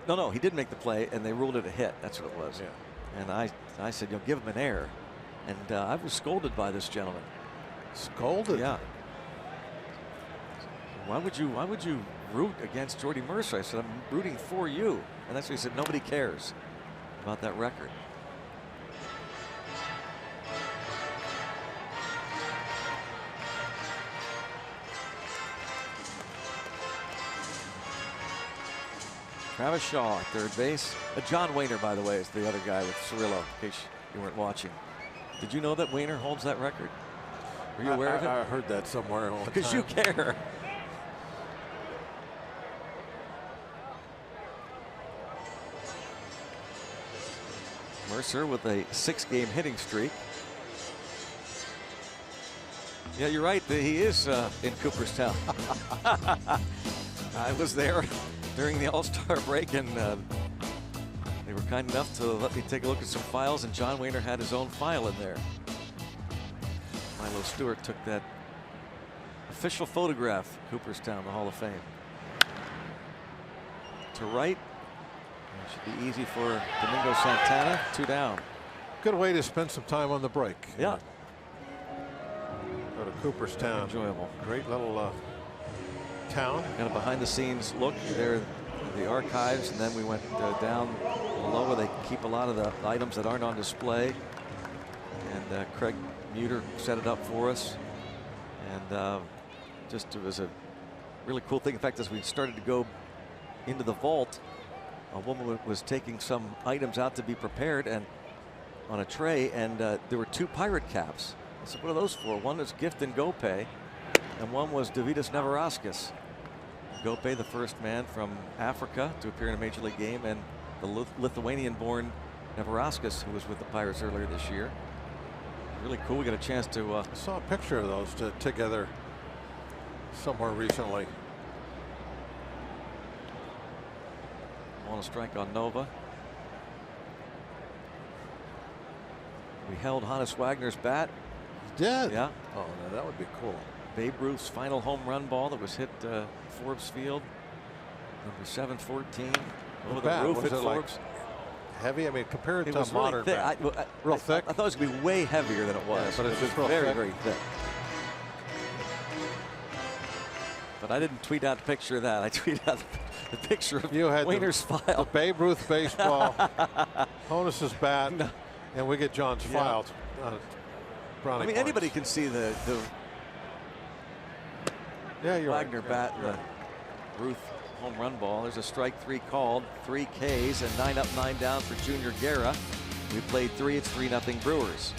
No, he did make the play, and they ruled it a hit. That's what it was. Yeah. And I said, you know, give him an error. And I was scolded by this gentleman. Scolded? Yeah. Why would you root against Jordy Mercer? I said, I'm rooting for you. And that's what he said. Nobody cares about that record. Travis Shaw at third base. John Wehner, by the way, is the other guy with Cirillo, in case you weren't watching. Did you know that Wehner holds that record? Were you aware of it? I heard that somewhere. Because you care. Mercer with a 6-game hitting streak. Yeah, you're right. He is in Cooperstown. I was there during the All-Star break, and they were kind enough to let me take a look at some files, and John Wehner had his own file in there. Milo Stewart took that official photograph, Cooperstown, the Hall of Fame. To right. It should be easy for Domingo Santana. 2 down. Good way to spend some time on the break. Yeah. Go to Cooperstown. Enjoyable. Great little town. Got a behind-the-scenes look there, the archives, and then we went down below where they keep a lot of the items that aren't on display. And Craig Muter set it up for us, and just it was a really cool thing. In fact, as we started to go into the vault, a woman was taking some items out to be prepared and on a tray, and there were 2 pirate caps. I said, what are those for? One is Gifton Gope, and one was Davidas Neverauskas. Gope, the first man from Africa to appear in a major league game, and the Lithuanian-born Neverauskas, who was with the Pirates earlier this year. Really cool. We got a chance to. I saw a picture of those together somewhere recently. Want to strike on Nova. We held Honus Wagner's bat. You did? Yeah. Oh, no, that would be cool. Babe Ruth's final home run ball that was hit Forbes Field. Number 714. Over the roof at Forbes. Heavy? I mean, compared to a Really modern thick. bat. Real thick? I thought it was going to be way heavier than it was. Yeah, but it's just very, thick. very thick. But I didn't tweet out the picture of that. I tweeted out the picture of Wayner's file. The Babe Ruth baseball, Honus's bat, and we get John's file. I mean, anybody can see the Wagner bat and the Ruth home run ball. There's a strike 3 called, 3 Ks, and 9 up, 9 down for Junior Guerra. We played 3. It's 3-0 Brewers.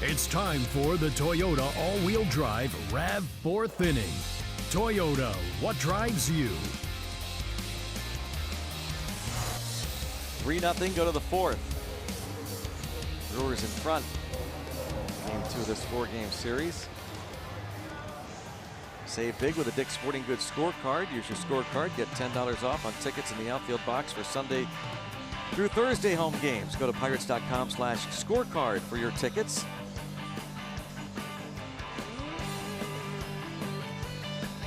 It's time for the Toyota all-wheel drive RAV4th inning. Toyota, what drives you? 3-0, go to the 4th. Brewers in front. Game 2 of this 4-game series. Save big with a Dick's Sporting Goods scorecard. Use your scorecard, get $10 off on tickets in the outfield box for Sunday through Thursday home games. Go to pirates.com/scorecard for your tickets.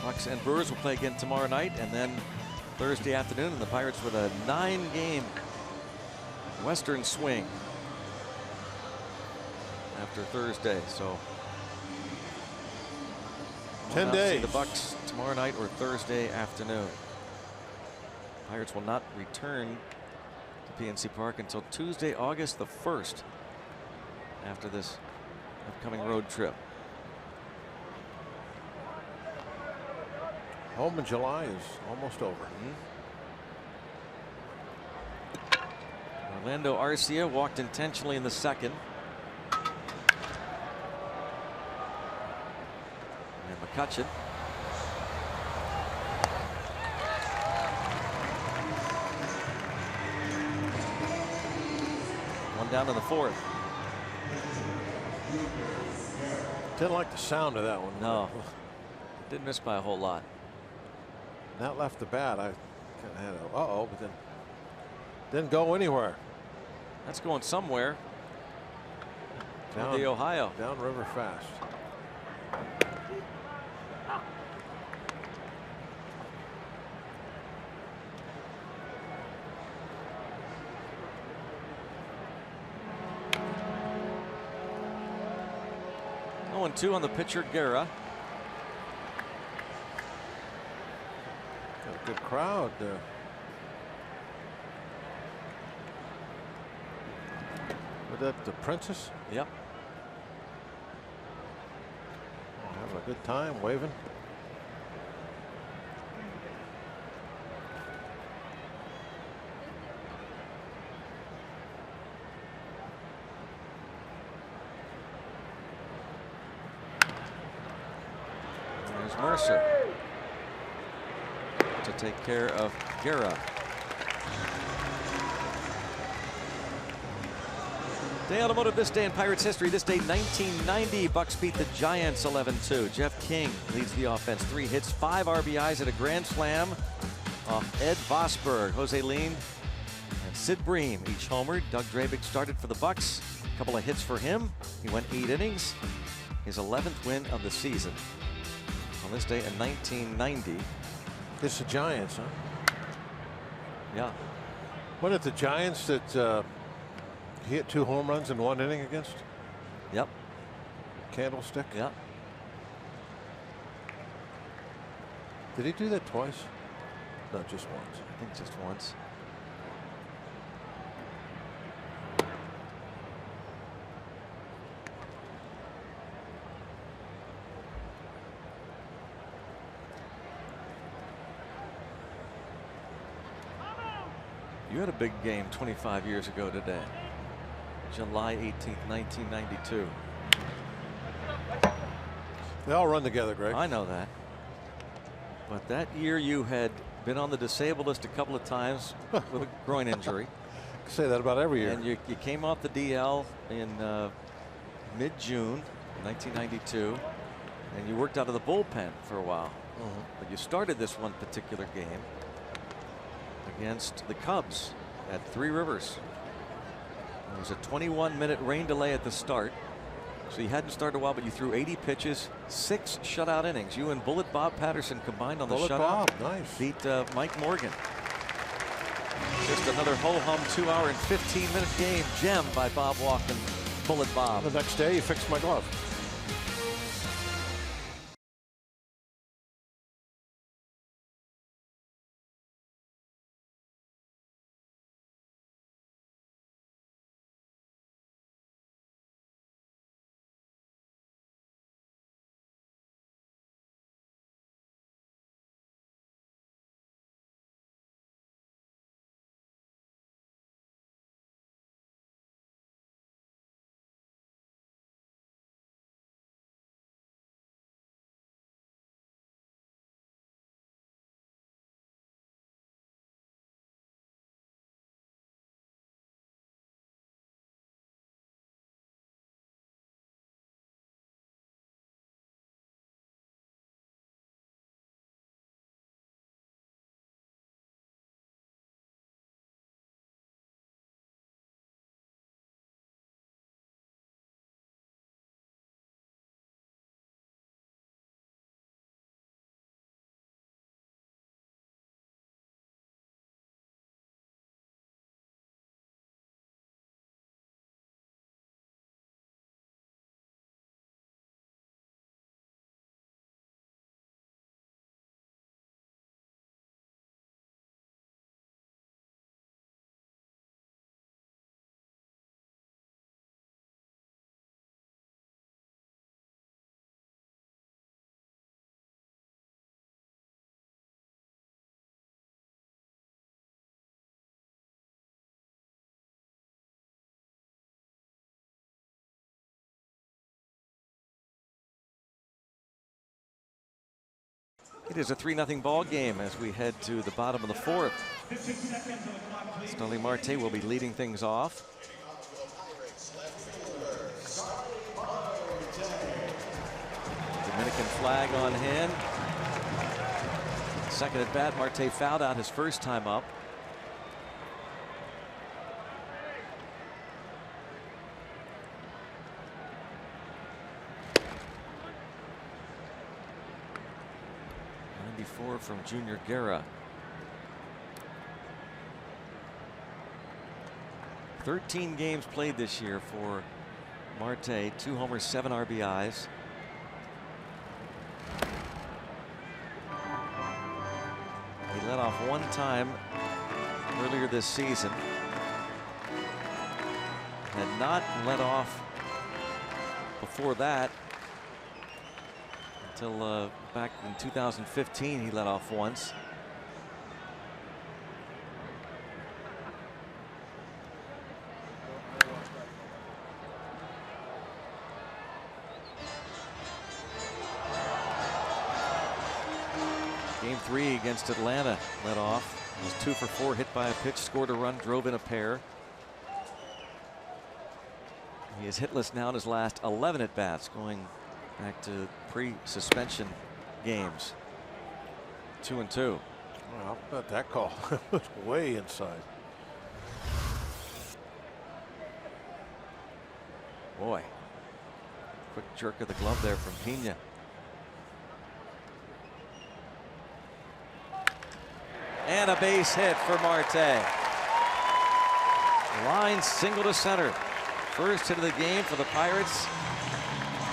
Bucks and Brewers will play again tomorrow night, and then Thursday afternoon, and the Pirates with a 9-game Western swing after Thursday. So 10 days. See the Bucks tomorrow night or Thursday afternoon. Pirates will not return to PNC Park until Tuesday, August the 1st, after this upcoming road trip. Home in July is almost over. Orlando Arcia walked intentionally in the second. And McCutcheon. One down to the 4th. Didn't like the sound of that one. No. Didn't miss by a whole lot. That left the bat. I kind of had a uh-oh, but then didn't go anywhere. That's going somewhere. Down the Ohio. Downriver fast. Oh, 0-2 on the pitcher, Guerra. Got a good crowd there. Was that the Princess? Yep. Having a good time, waving. There's Mercer to take care of Guerra. Day Automotive this day in Pirates history. This day 1990. Bucks beat the Giants 11-2. Jeff King leads the offense. 3 hits, 5 RBIs at a grand slam off Ed Vosberg. Jose Lean and Sid Bream each homered. Doug Drabick started for the Bucks. A couple of hits for him. He went 8 innings. His 11th win of the season. On this day in 1990. It's the Giants, huh? Yeah. What if the Giants that he hit 2 home runs in 1 inning against? Yep. Candlestick? Yep. Did he do that twice? No, just once. I think just once. You had a big game 25 years ago today. July 18th, 1992. They all run together, Greg. I know that. But that year you had been on the disabled list a couple of times with a groin injury. Say that about every year. And you came off the DL in mid-June 1992. And you worked out of the bullpen for a while. But you started this one particular game against the Cubs at Three Rivers. There was a 21-minute rain delay at the start. So you hadn't started a while, but you threw 80 pitches, 6 shutout innings. You and Bullet Bob Patterson combined on the shutout. Bob, nice. Beat Mike Morgan. Just another ho-hum 2-hour and 15-minute game. Gem by Bob Walken, Bullet Bob. The next day, he fixed my glove. It is a 3-0 ball game as we head to the bottom of the 4th. Starling Marte will be leading things off. Dominican flag on hand. Second at bat, Marte fouled out his first time up. From Junior Guerra. 13 games played this year for Marte. 2 homers, 7 RBIs. He led off 1 time earlier this season. Had not led off before that until back in 2015. He led off once. Game 3 against Atlanta led off. Was 2 for 4, hit by a pitch, scored a run, drove in a pair. He is hitless now in his last 11 at bats, going back to pre-suspension games. 2-2. Well, how about that call? It was way inside. Boy, quick jerk of the glove there from Pena. And a base hit for Marte. Line single to center. First hit of the game for the Pirates.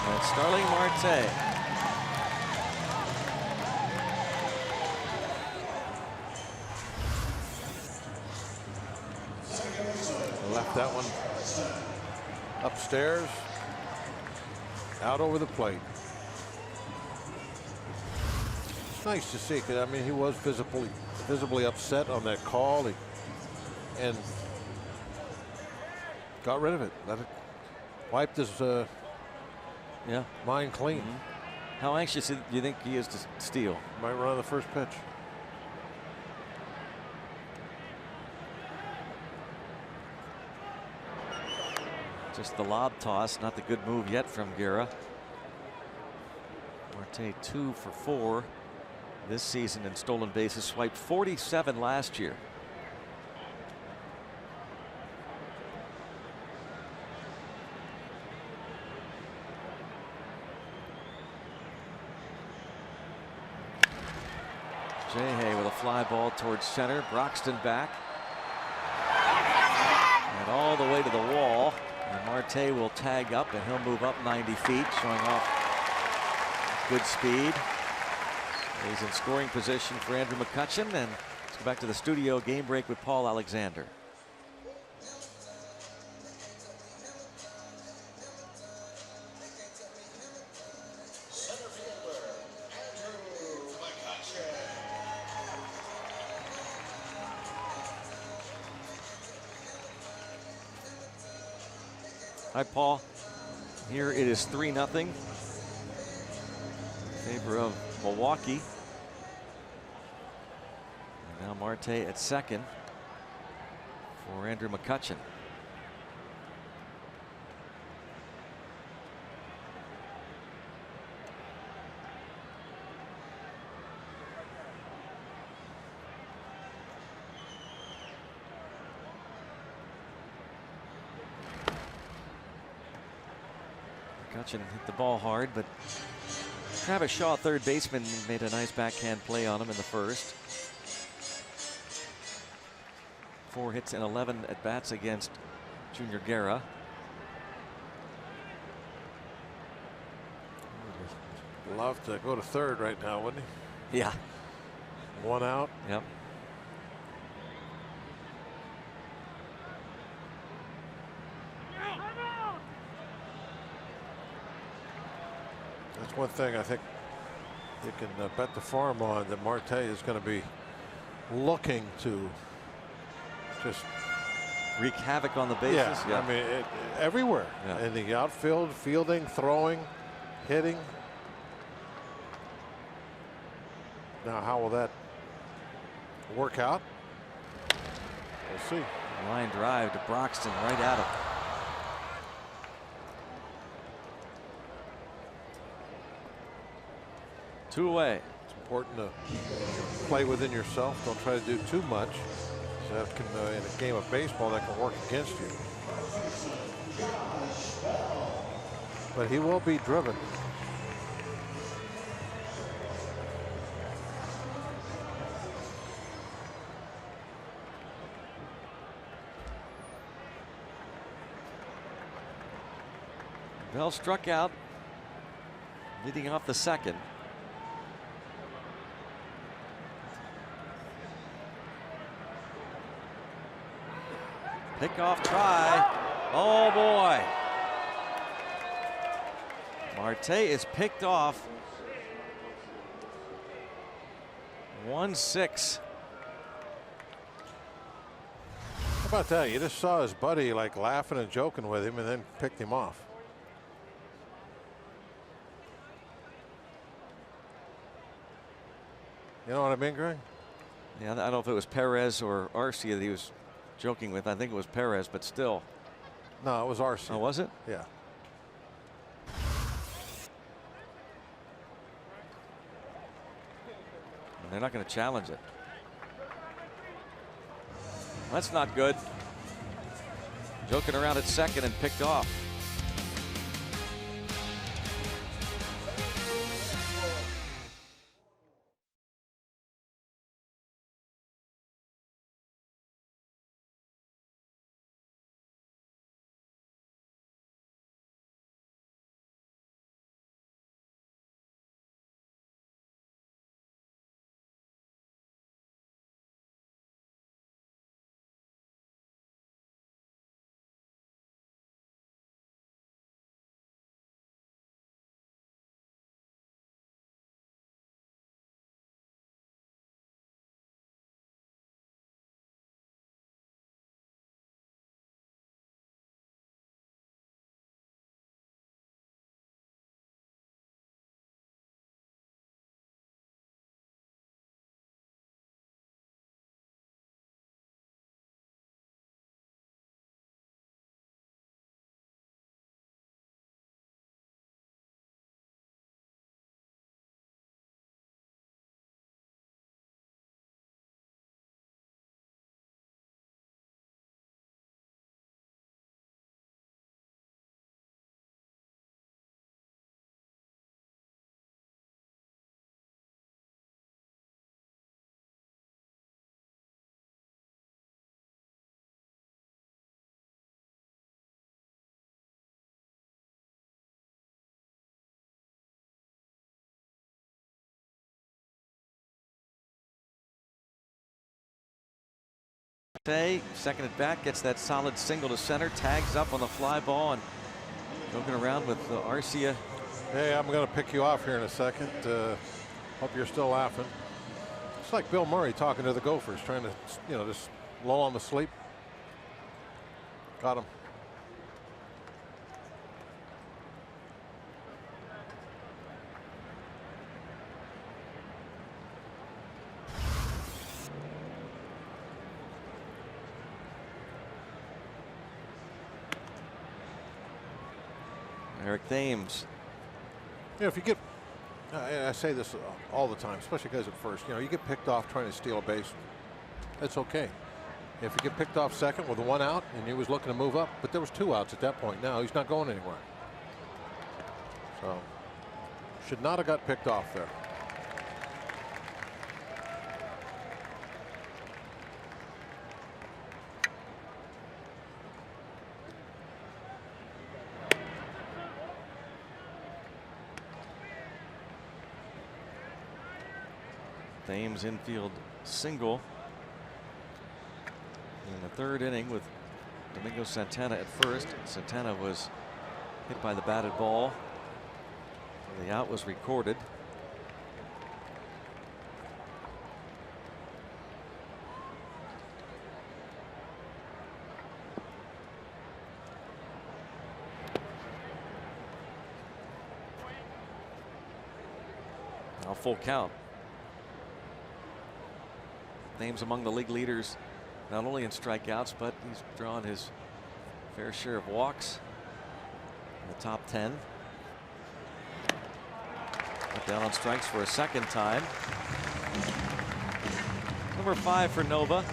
And Starling Marte. Left that one upstairs, out over the plate. It's nice to see, because I mean, he was visibly upset on that call, and got rid of it. Let it wiped his mind clean. How anxious do you think he is to steal? Might run on the first pitch. Just the lob toss, not the good move yet from Guerra. Marte 2 for 4 this season in stolen bases, swiped 47 last year. J-Hay with a fly ball towards center. Broxton back. And all the way to the wall. And Marte will tag up, and he'll move up 90 feet, showing off good speed. He's in scoring position for Andrew McCutchen. And let's go back to the studio. Game break with Paul Alexander. Hi, Paul. Here it is 3-0 in favor of Milwaukee. And now Marte at second for Andrew McCutchen. McCutchen hit the ball hard, but Travis Shaw, third baseman, made a nice backhand play on him in the first. 4 hits and 11 at bats against Junior Guerra. Love to go to third right now, wouldn't he? Yeah. 1 out. Yep. That's one thing I think you can bet the farm on, that Marte is going to be looking to just wreak havoc on the bases. Yeah. I mean, everywhere. Yeah. In the outfield, fielding, throwing, hitting. Now, how will that work out? We'll see. Line drive to Broxton, right at him. Two away. It's important to play within yourself. Don't try to do too much. That can, in a game of baseball, that can work against you. But he will be driven. Bell struck out, leading off the second. Pickoff try. Oh boy. Marte is picked off. 1-6. How about that? You just saw his buddy like laughing and joking with him, and then picked him off. You know what I mean, Greg? Yeah, I don't know if it was Perez or Arcia that he was joking with. I think it was Perez, but still. No, it was Arcia. Oh, was it? Yeah. And they're not going to challenge it. That's not good. Joking around at second and picked off. Second at bat, gets that solid single to center, tags up on the fly ball, and joking around with Arcia. Hey, I'm going to pick you off here in a second. Hope you're still laughing. It's like Bill Murray talking to the Gophers, trying to, just lull them to sleep. Got him. Eric Thames. If you get, I say this all the time, especially guys at first, you get picked off trying to steal a base. It's okay. If you get picked off second with 1 out and he was looking to move up, but there was 2 outs at that point. Now he's not going anywhere. So should not have got picked off there. Thames infield single in the 3rd inning with Domingo Santana at first. Santana was hit by the batted ball. The out was recorded. Now full count. Thames among the league leaders, not only in strikeouts, but he's drawn his fair share of walks in the top 10. Put down on strikes for a second time. Number 5 for Nova.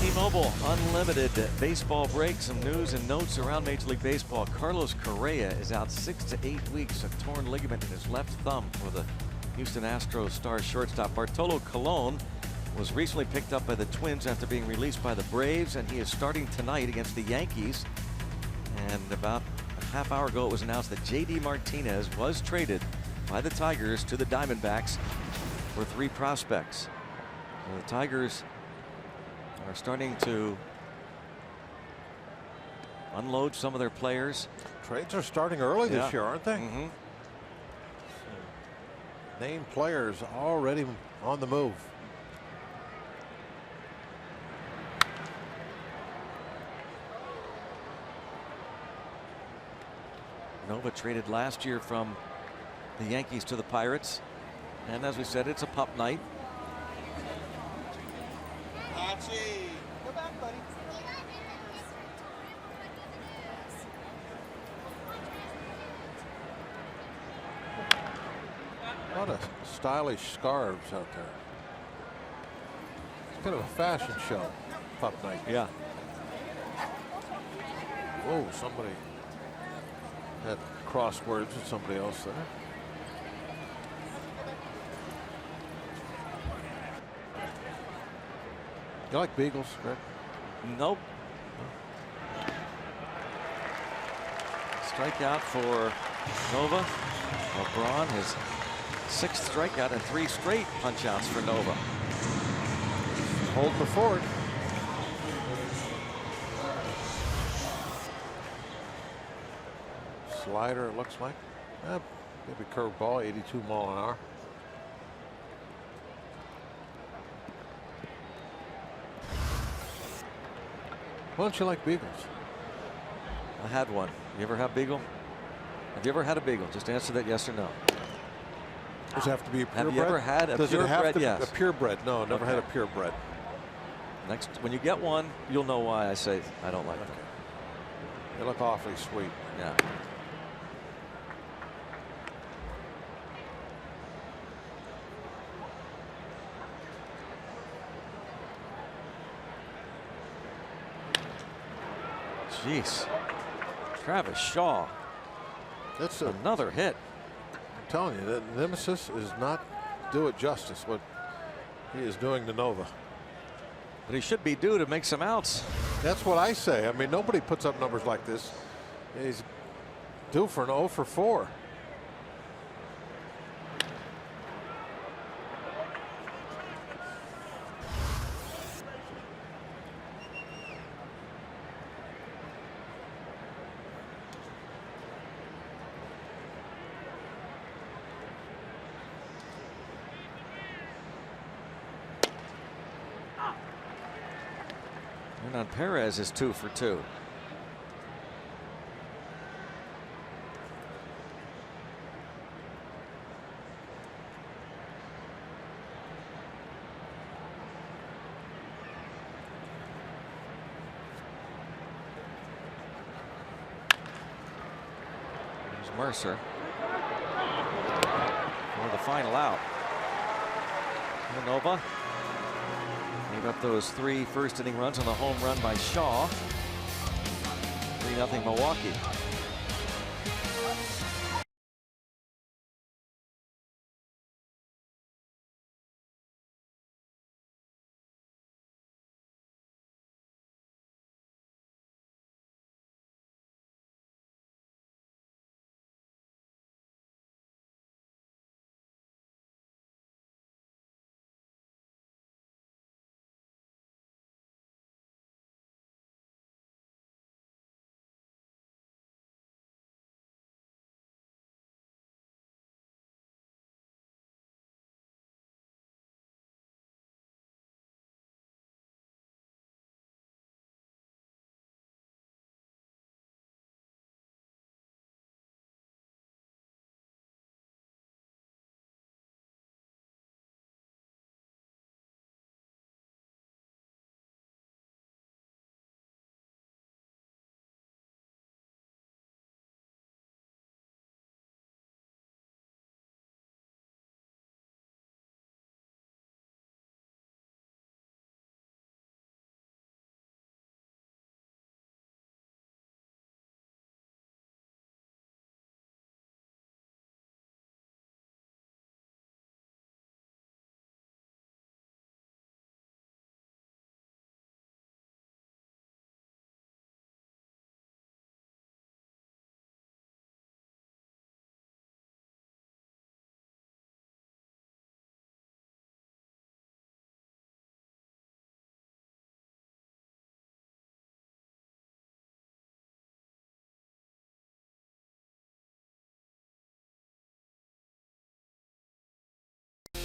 T-Mobile Unlimited baseball break. Some news and notes around Major League Baseball. Carlos Correa is out 6 to 8 weeks, a torn ligament in his left thumb for the Houston Astros star shortstop. Bartolo Colon was recently picked up by the Twins after being released by the Braves, and he is starting tonight against the Yankees. And about a half hour ago, it was announced that J.D. Martinez was traded by the Tigers to the Diamondbacks for 3 prospects. And the Tigers are starting to unload some of their players. Trades are starting early this year, aren't they? Mm-hmm. Named players already on the move. Nova traded last year from the Yankees to the Pirates. And as we said, it's a pup night. Go back, buddy. A lot of stylish scarves out there. It's kind of a fashion show, pup night. Yeah. Whoa, somebody had crosswords with somebody else there. You like beagles, Greg? Nope. Strikeout for Nova. LeBron, his 6th strikeout and 3 straight punch-outs for Nova. Hold the fort. Slider, it looks like. Maybe curveball, 82 mile an hour. Why don't you like beagles? I had one. You ever have beagle? Have you ever had a beagle? Just answer that yes or no. Does it have to be a purebred? Have you ever had a Does it have purebred? to Yes. be a purebred? No, never had a purebred. Next, when you get one, you'll know why I say I don't like them. They look awfully sweet. Yeah. Jeez. Travis Shaw. That's another hit. I'm telling you, that nemesis is not do it justice what he is doing to Nova. But he should be due to make some outs. That's what I say. I mean, nobody puts up numbers like this. He's due for an 0 for 4. And on Perez is 2 for 2. There's Mercer for the final out. Nova gave up those 3 first-inning runs on the home run by Shaw. 3-0 Milwaukee.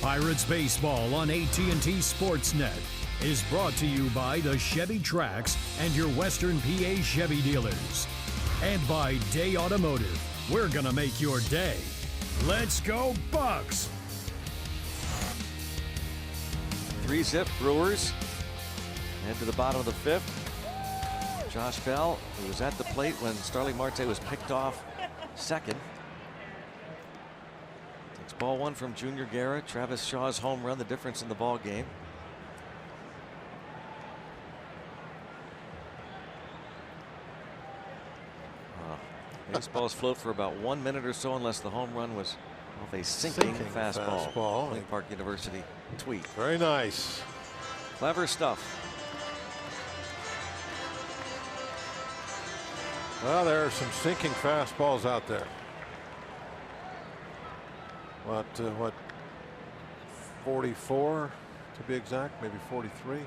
Pirates Baseball on AT&T Sportsnet is brought to you by the Chevy Trax and your Western PA Chevy dealers. And by Day Automotive. We're going to make your day. Let's go Bucks! 3-zip Brewers. Head to the bottom of the 5th. Josh Bell, who was at the plate when Starling Marte was picked off second. Takes ball 1 from Junior Guerra. Travis Shaw's home run, the difference in the ball game. Baseballs float for about 1 minute or so unless the home run was off a sinking fastball. Lake Park University tweet. Very nice. Clever stuff. Well, there are some sinking fastballs out there. What, 44 to be exact, maybe 43.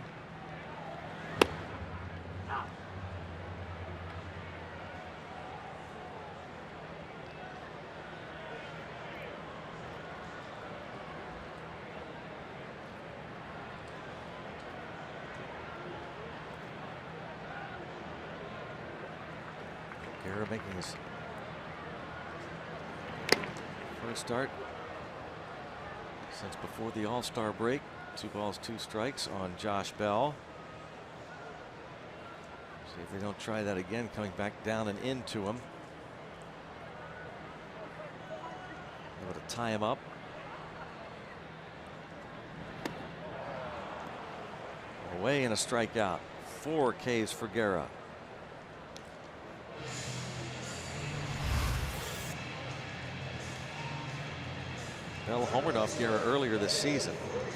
Guerra making his first start since before the All-Star break. 2 balls, 2 strikes on Josh Bell. See if they don't try that again, coming back down and into him. Able to tie him up. Away and a strikeout. 4 Ks for Guerra. Bell homered off Guerra earlier this season.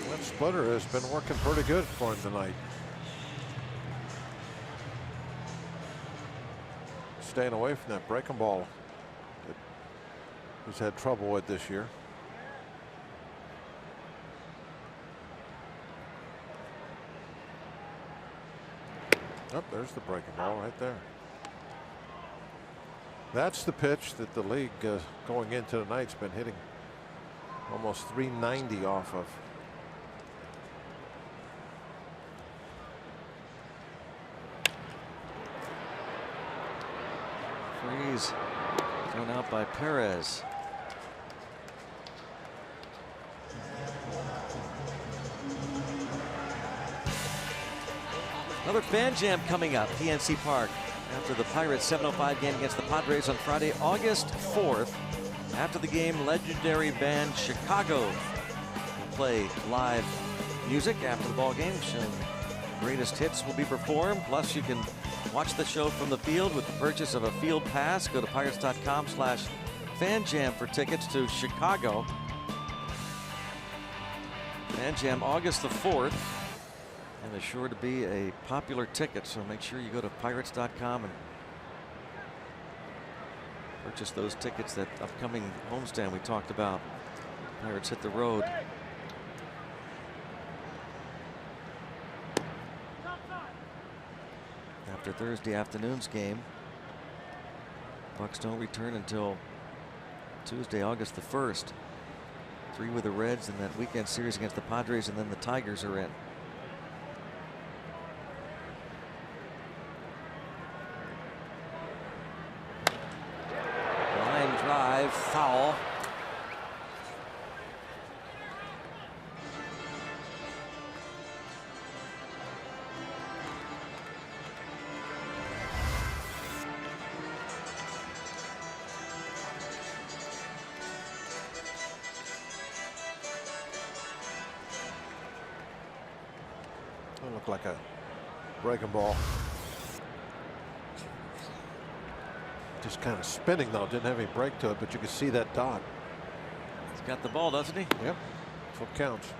That splitter has been working pretty good for him tonight. Staying away from that breaking ball that he's had trouble with this year. Oh, there's the breaking ball right there. That's the pitch that the league going into tonight's been hitting almost 390 off of. Freeze thrown out by Perez. Another fan jam coming up, PNC Park, after the Pirates 7:05 game against the Padres on Friday, August 4th. After the game, legendary band Chicago will play live music after the ball game. Some greatest hits will be performed. Plus, you can watch the show from the field with the purchase of a field pass. Go to pirates.com/fanjam for tickets to Chicago. Fan Jam August the 4th. And they're sure to be a popular ticket, so make sure you go to pirates.com and purchase those tickets. That upcoming homestand we talked about. Pirates hit the road. After Thursday afternoon's game, Bucks don't return until Tuesday, August the 1st. 3 with the Reds in that weekend series against the Padres, and then the Tigers are in. Drive, foul. It looked like a breaking ball. Just kind of spinning though, didn't have any break to it, but you could see that dot. He's got the ball, doesn't he? Yep, that's what counts.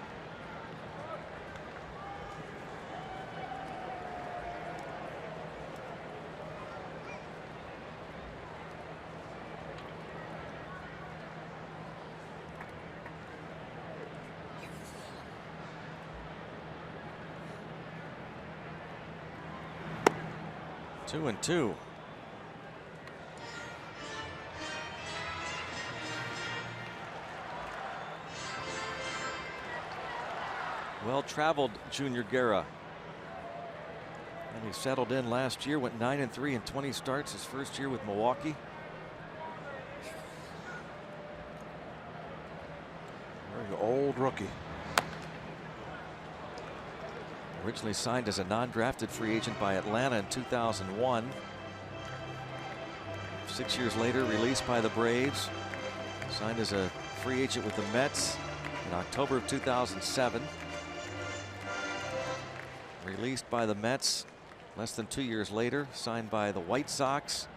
Two and two. Well-traveled Junior Guerra. And he settled in last year, went 9-3 in 20 starts his first year with Milwaukee. Very old rookie. Originally signed as a non-drafted free agent by Atlanta in 2001. 6 years later, released by the Braves. Signed as a free agent with the Mets in October of 2007. Released by the Mets less than 2 years later. Signed by the White Sox.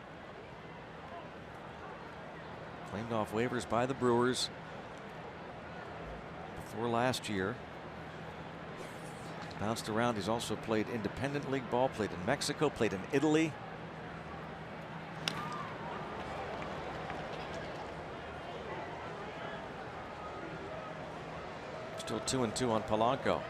Claimed off waivers by the Brewers before last year. Bounced around. He's also played independent league ball, played in Mexico, played in Italy. Still 2-2 on Polanco.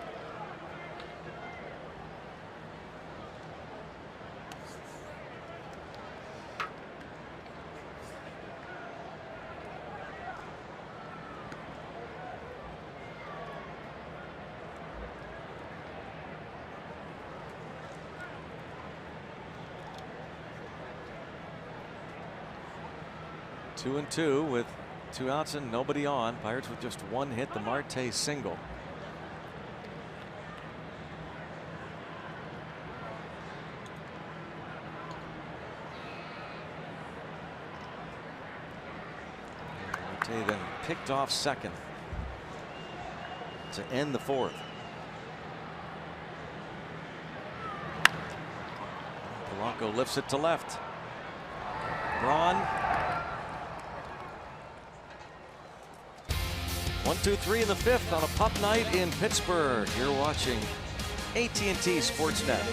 Two and two with 2 outs and nobody on. Pirates with just 1 hit, the Marte single. Marte then picked off second to end the 4th. Polanco lifts it to left. Braun. 1-2-3 in the 5th on a pup night in Pittsburgh. You're watching AT&T Sportsnet.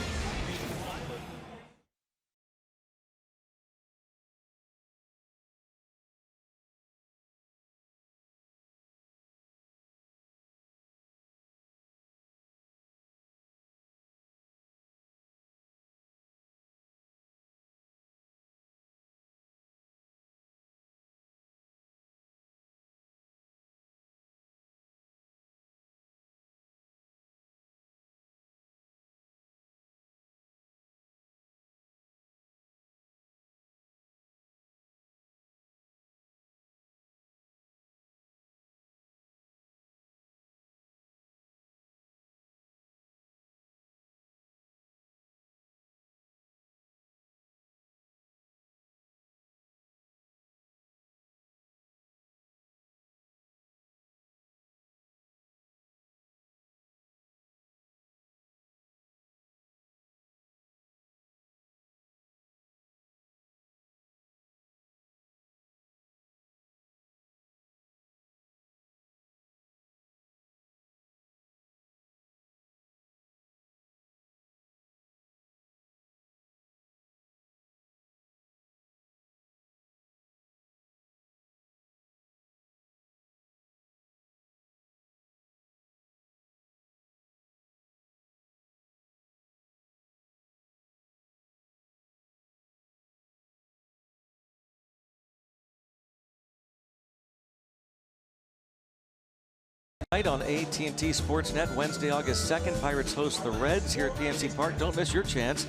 Tonight on AT&T Sportsnet, Wednesday, August 2nd, Pirates host the Reds here at PNC Park. Don't miss your chance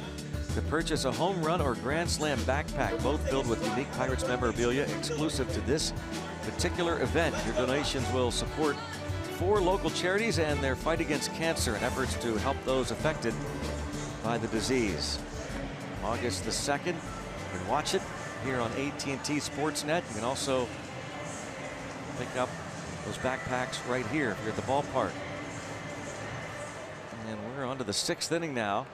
to purchase a home run or grand slam backpack, both filled with unique Pirates memorabilia exclusive to this particular event. Your donations will support 4 local charities and their fight against cancer and efforts to help those affected by the disease. August the 2nd, you can watch it here on AT&T Sportsnet. You can also pick up those backpacks right here if you're at the ballpark. And we're on to the 6th inning now.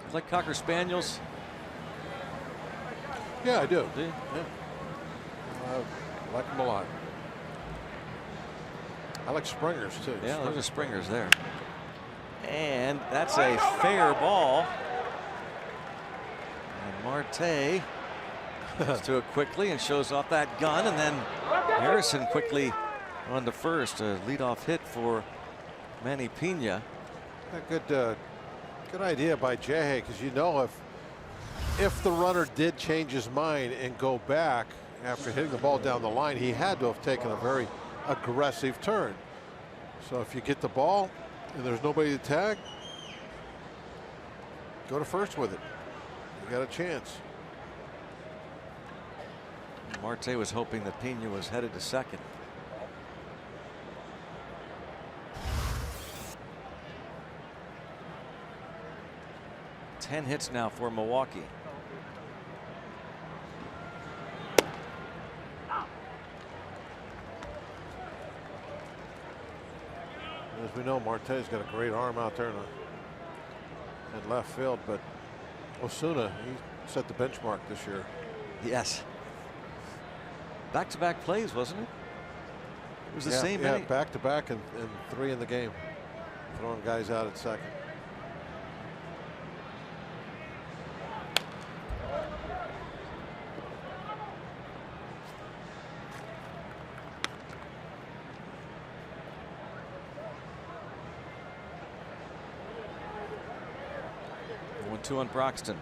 You like Cocker Spaniels? Yeah, I do. Do you? Yeah. I like them a lot. I like Springers too. Yeah, there's a Springers there. And that's a fair ball. And Marte gets to it quickly and shows off that gun, and then Harrison quickly on to first. A leadoff hit for Manny Pena. Good idea by Jay, because you know if the runner did change his mind and go back after hitting the ball down the line, he had to have taken a very aggressive turn. So if you get the ball and there's nobody to tag, go to first with it. You got a chance. Marte was hoping that Pena was headed to second. 10 hits now for Milwaukee. As we know, Marte's got a great arm out there in left field, but Osuna, he set the benchmark this year. Yes. Back-to-back plays, wasn't it? It was the same. Yeah, back-to-back and 3 in the game. Throwing guys out at second. Two on Broxton.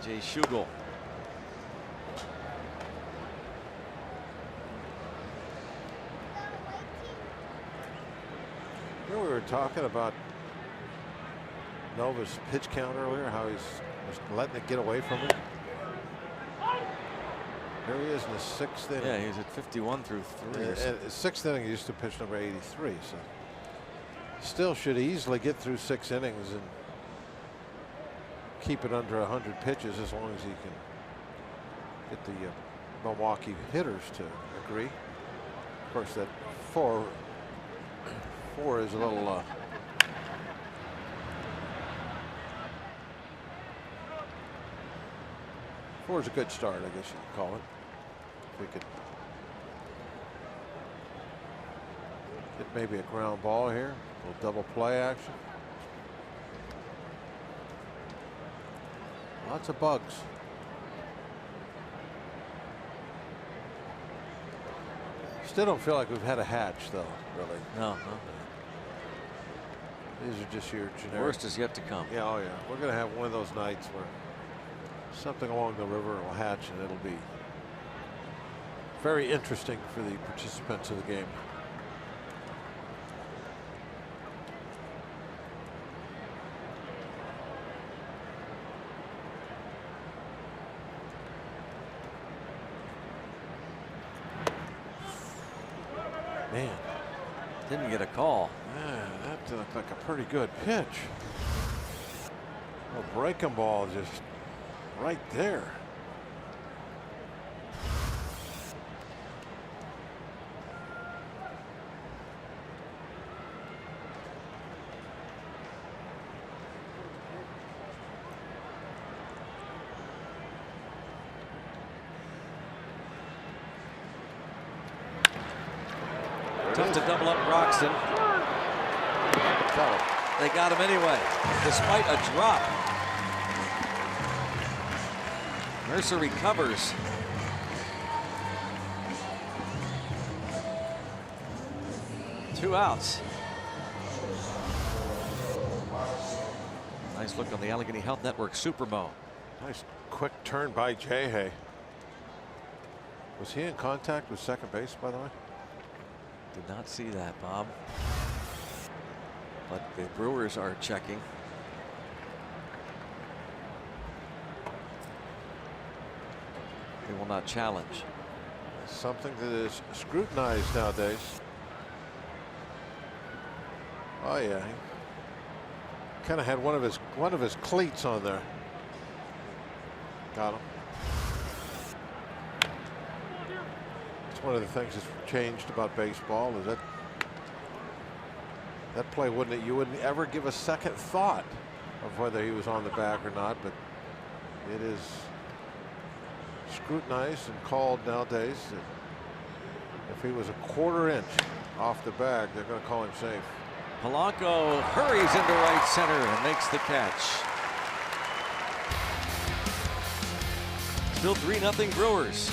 A.J. Schugel. We were talking about Nova's pitch count earlier, how he's just letting it get away from him. Here he is in the 6th inning. Yeah, he's at 51 through 3. And 6th inning, he used to pitch number 83. So still should easily get through 6 innings and keep it under 100 pitches as long as he can get the Milwaukee hitters to agree. Of course, that four is a little four is a good start, I guess you could call it. If we could get maybe a ground ball here. A little double play action. Lots of bugs. Still don't feel like we've had a hatch, though, really. No. These are just your generic. Worst is yet to come. Yeah, oh yeah. We're going to have one of those nights where something along the river will hatch, and it'll be very interesting for the participants of the game. Man, didn't get a call. Yeah, that looked like a pretty good pitch. A breaking ball just right there. Tough to double up Broxton. They got him anyway, despite a drop. Mercer recovers. Two outs. Nice look on the Allegheny Health Network Supermo. Nice quick turn by Jay. Was he in contact with second base, by the way? Did not see that, Bob. But the Brewers are checking. They will not challenge. Something that is scrutinized nowadays. Oh yeah, he kind of had one of his cleats on there. Got him. It's one of the things that's changed about baseball is that play you wouldn't ever give a second thought of whether he was on the bag or not, but it is scrutinized and called nowadays. If he was a quarter inch off the bag, they're going to call him safe. Polanco hurries into right center and makes the catch. Still 3-0 Brewers.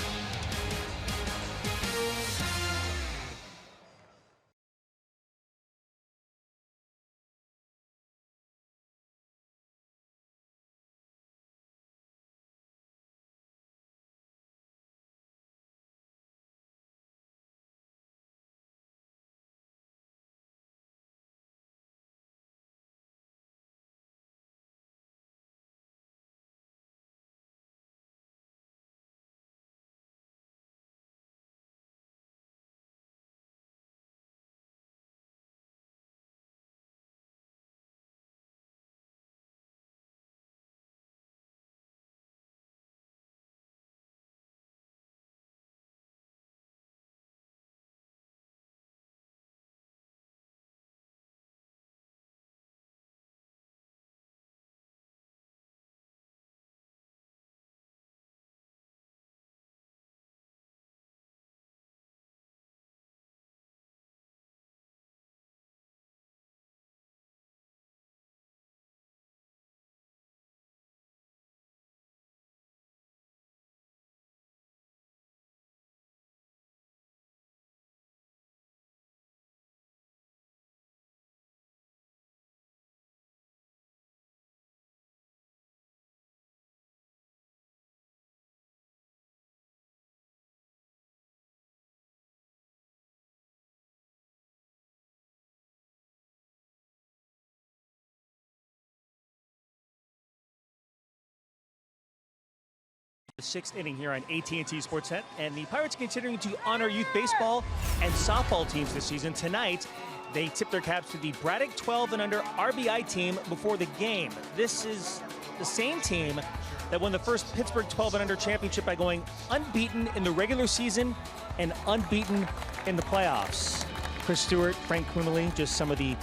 The 6th inning here on AT&T Sportsnet, and the Pirates are continuing to honor youth baseball and softball teams this season. Tonight, they tip their caps to the Braddock 12 and under RBI team before the game. This is the same team that won the first Pittsburgh 12 and under championship by going unbeaten in the regular season and unbeaten in the playoffs. Chris Stewart, Frank Quimley, just some of the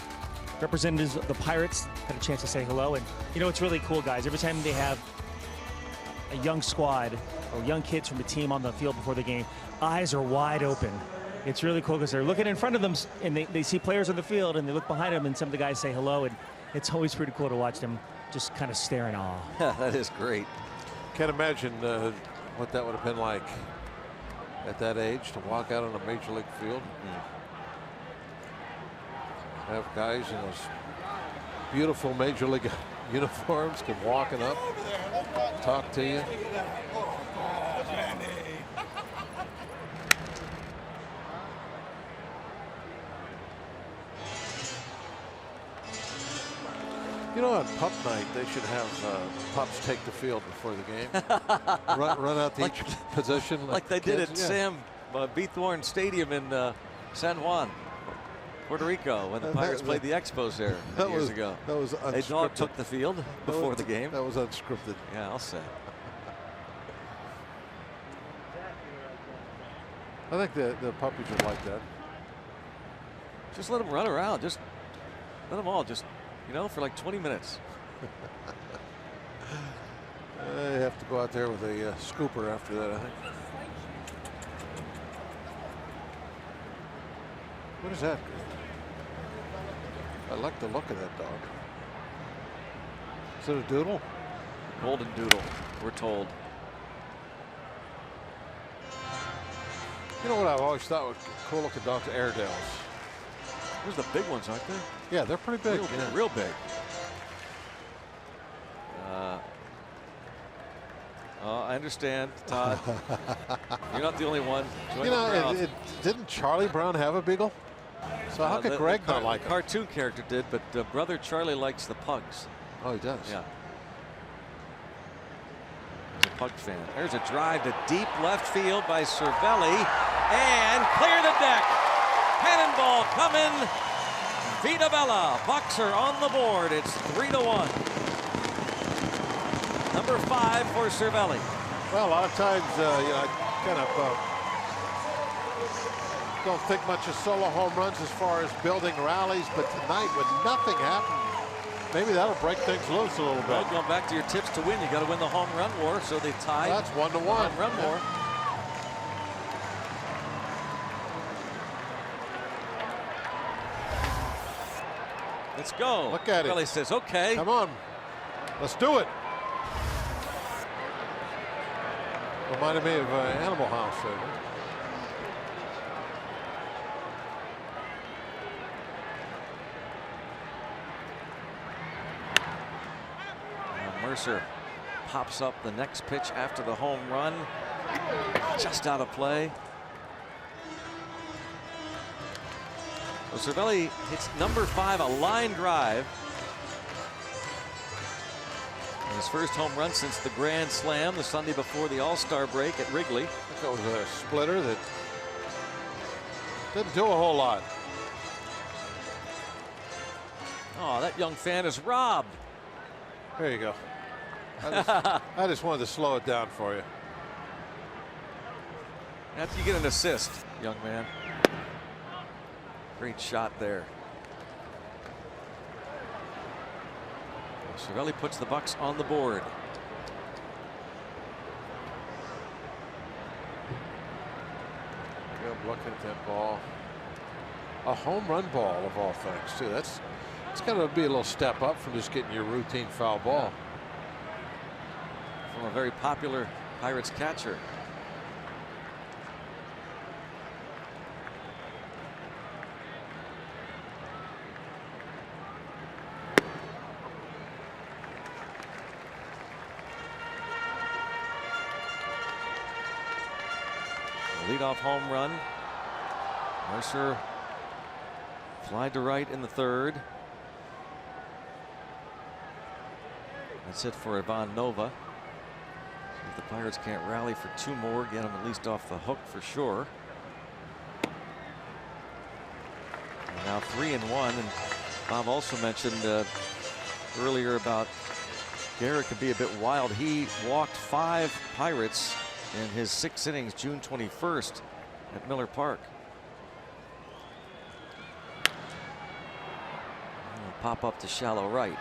representatives of the Pirates had a chance to say hello. And you know, it's really cool, guys. Every time they have a young squad or young kids from the team on the field before the game, eyes are wide open. It's really cool because they're looking in front of them and they see players on the field, and they look behind them and some of the guys say hello, and it's always pretty cool to watch them just kind of stare in awe. That is great. Can't imagine what that would have been like at that age to walk out on a major league field. Have guys in those beautiful major league uniforms come walking up, talk to you. You know, on pup night, they should have pups take the field before the game. run out to each position. Like they did at Sam B. Thorne Stadium in San Juan, Puerto Rico, when the Pirates played the Expos there years ago. That was unscripted. They all took the field before the game. That was unscripted. Yeah, I'll say. I think the puppies would like that. Just let them run around. Just let them all just, you know, for like 20 minutes. They have to go out there with a scooper after that, I think. What is that? I like the look of that dog. Is it a doodle? Golden doodle, we're told. You know what I've always thought were cool looking dogs? Airedales. Those are the big ones, aren't they? Yeah, they're pretty big. Real big. I understand, Todd. You're not the only one. You know, didn't Charlie Brown have a beagle? So how could Greg not like it? The cartoon character did, but brother Charlie likes the pugs. Oh, he does? Yeah. He's a pug fan. There's a drive to deep left field by Cervelli, and clear the deck. Cannonball coming. Vita Bella. Bucks are on the board. It's 3-1. Number 5 for Cervelli. Well, a lot of times, you know, I kind of don't think much of solo home runs as far as building rallies, but tonight, when nothing happened, maybe that'll break things loose a little bit. Well, going back to your tips to win, you got to win the home run war, so they tied. Well, that's 1-1. Home run war. Let's go. Look at it. Cervelli says, okay. Come on. Let's do it. Reminded me of Animal House. Mercer pops up the next pitch after the home run. Just out of play. So Cervelli hits number 5, a line drive. His first home run since the Grand Slam the Sunday before the All-Star break at Wrigley. I think that was a splitter that didn't do a whole lot. Oh, that young fan is robbed. There you go. I just wanted to slow it down for you. After you get an assist, young man. Great shot there. Cervelli puts the Bucks on the board. I'm looking at that ball. A home run ball of all things, too. It's got to be a little step up from just getting your routine foul ball. From a very popular Pirates catcher. Leadoff home run. Mercer fly to right in the 3rd. That's it for Ivan Nova. If the Pirates can't rally for 2 more, get them at least off the hook for sure. And now 3-1, and Bob also mentioned earlier about Garrett could be a bit wild. He walked 5 Pirates in his 6 innings June 21st at Miller Park. Pop up to shallow right.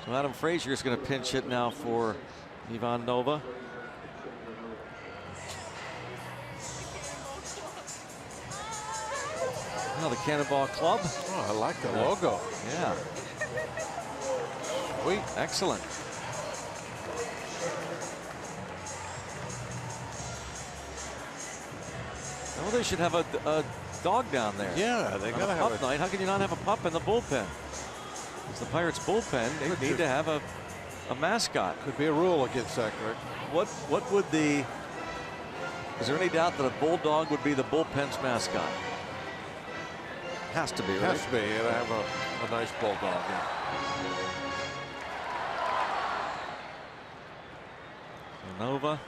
So Adam Frazier is going to pinch hit now for Ivan Nova. Now the Cannonball Club. Oh, I like the logo. Yeah. Sweet. Excellent. Well, they should have a dog down there. Yeah, they gotta have pup night. How can you not have a pup in the bullpen? It's the Pirates bullpen. They need to have a mascot. Could be a rule against that, Greg. What would the? Is there any doubt that a bulldog would be the bullpen's mascot? Has to be, right? Has to be. And I have a nice bulldog. Yeah. Nova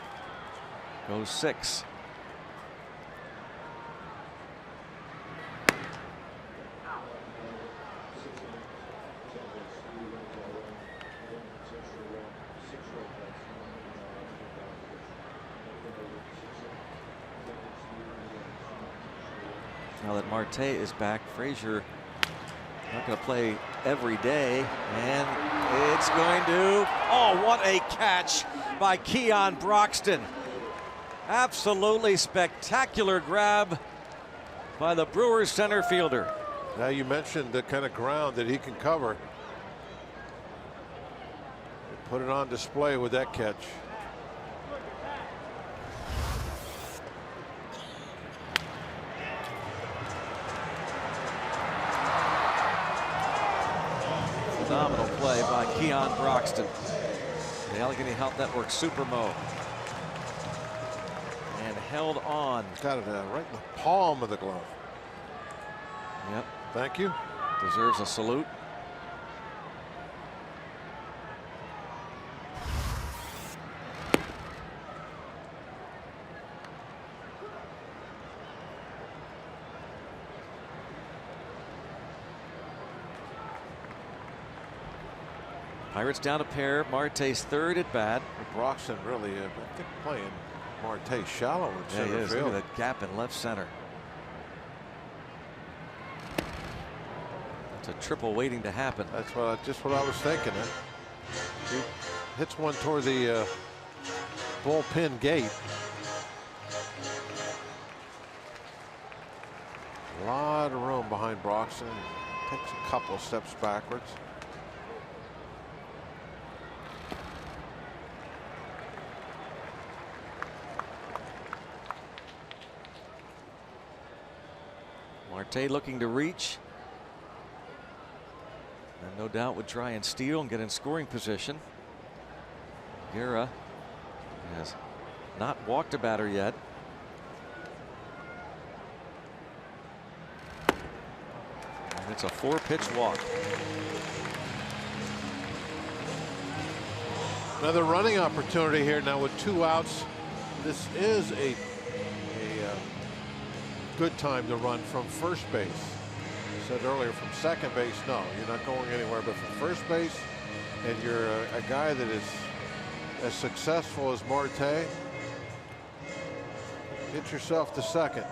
goes 6. Now that Marte is back, Frazier not going to play every day, and it's going to. Oh, what a catch by Keon Broxton! Absolutely spectacular grab by the Brewers center fielder. Now you mentioned the kind of ground that he can cover. Put it on display with that catch. Phenomenal play by Keon Broxton. The Allegheny Health Network Super Mo. And held on. Got it right in the palm of the glove. Yep. Thank you. Deserves a salute. Pirates down a pair. Marte's third at bat. Broxton really, I think, playing Marte shallow in center field. Look at that gap in left center. It's a triple waiting to happen. That's just what I was thinking. He hits one toward the bullpen gate. A lot of room behind Broxton. Takes a couple of steps backwards. Marte looking to reach. And no doubt would try and steal and get in scoring position. Guerra has not walked a batter yet. And it's a 4-pitch walk. Another running opportunity here now with 2 outs. This is a good time to run from first base. I said earlier, from second base, no, you're not going anywhere, but from first base, and you're a guy that is as successful as Marte, get yourself to second.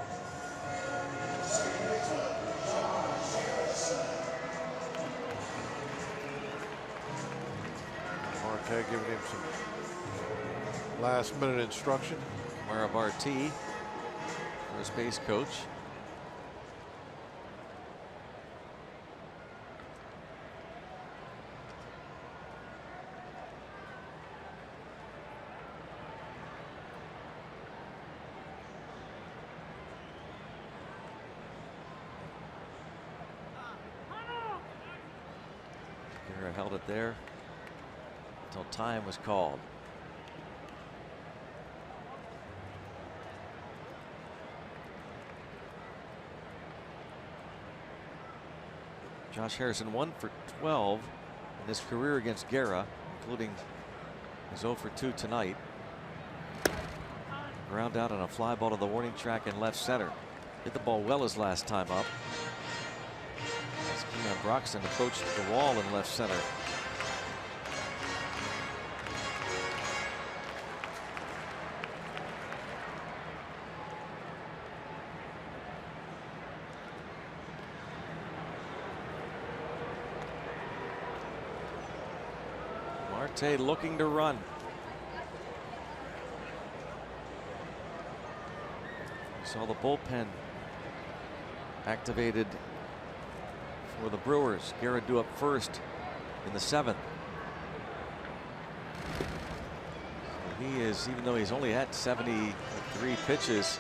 Marte giving him some last minute instruction. Marabarti, first base coach. Guerra held it there until time was called. Josh Harrison 1 for 12 in his career against Guerra, including his 0 for 2 tonight. Ground out on a fly ball to the warning track in left center. Hit the ball well his last time up. As Keon Broxton approached the wall in left center. Marte looking to run. Saw the bullpen activated for the Brewers. Guerra due up first in the 7th. He is, even though he's only had 73 pitches,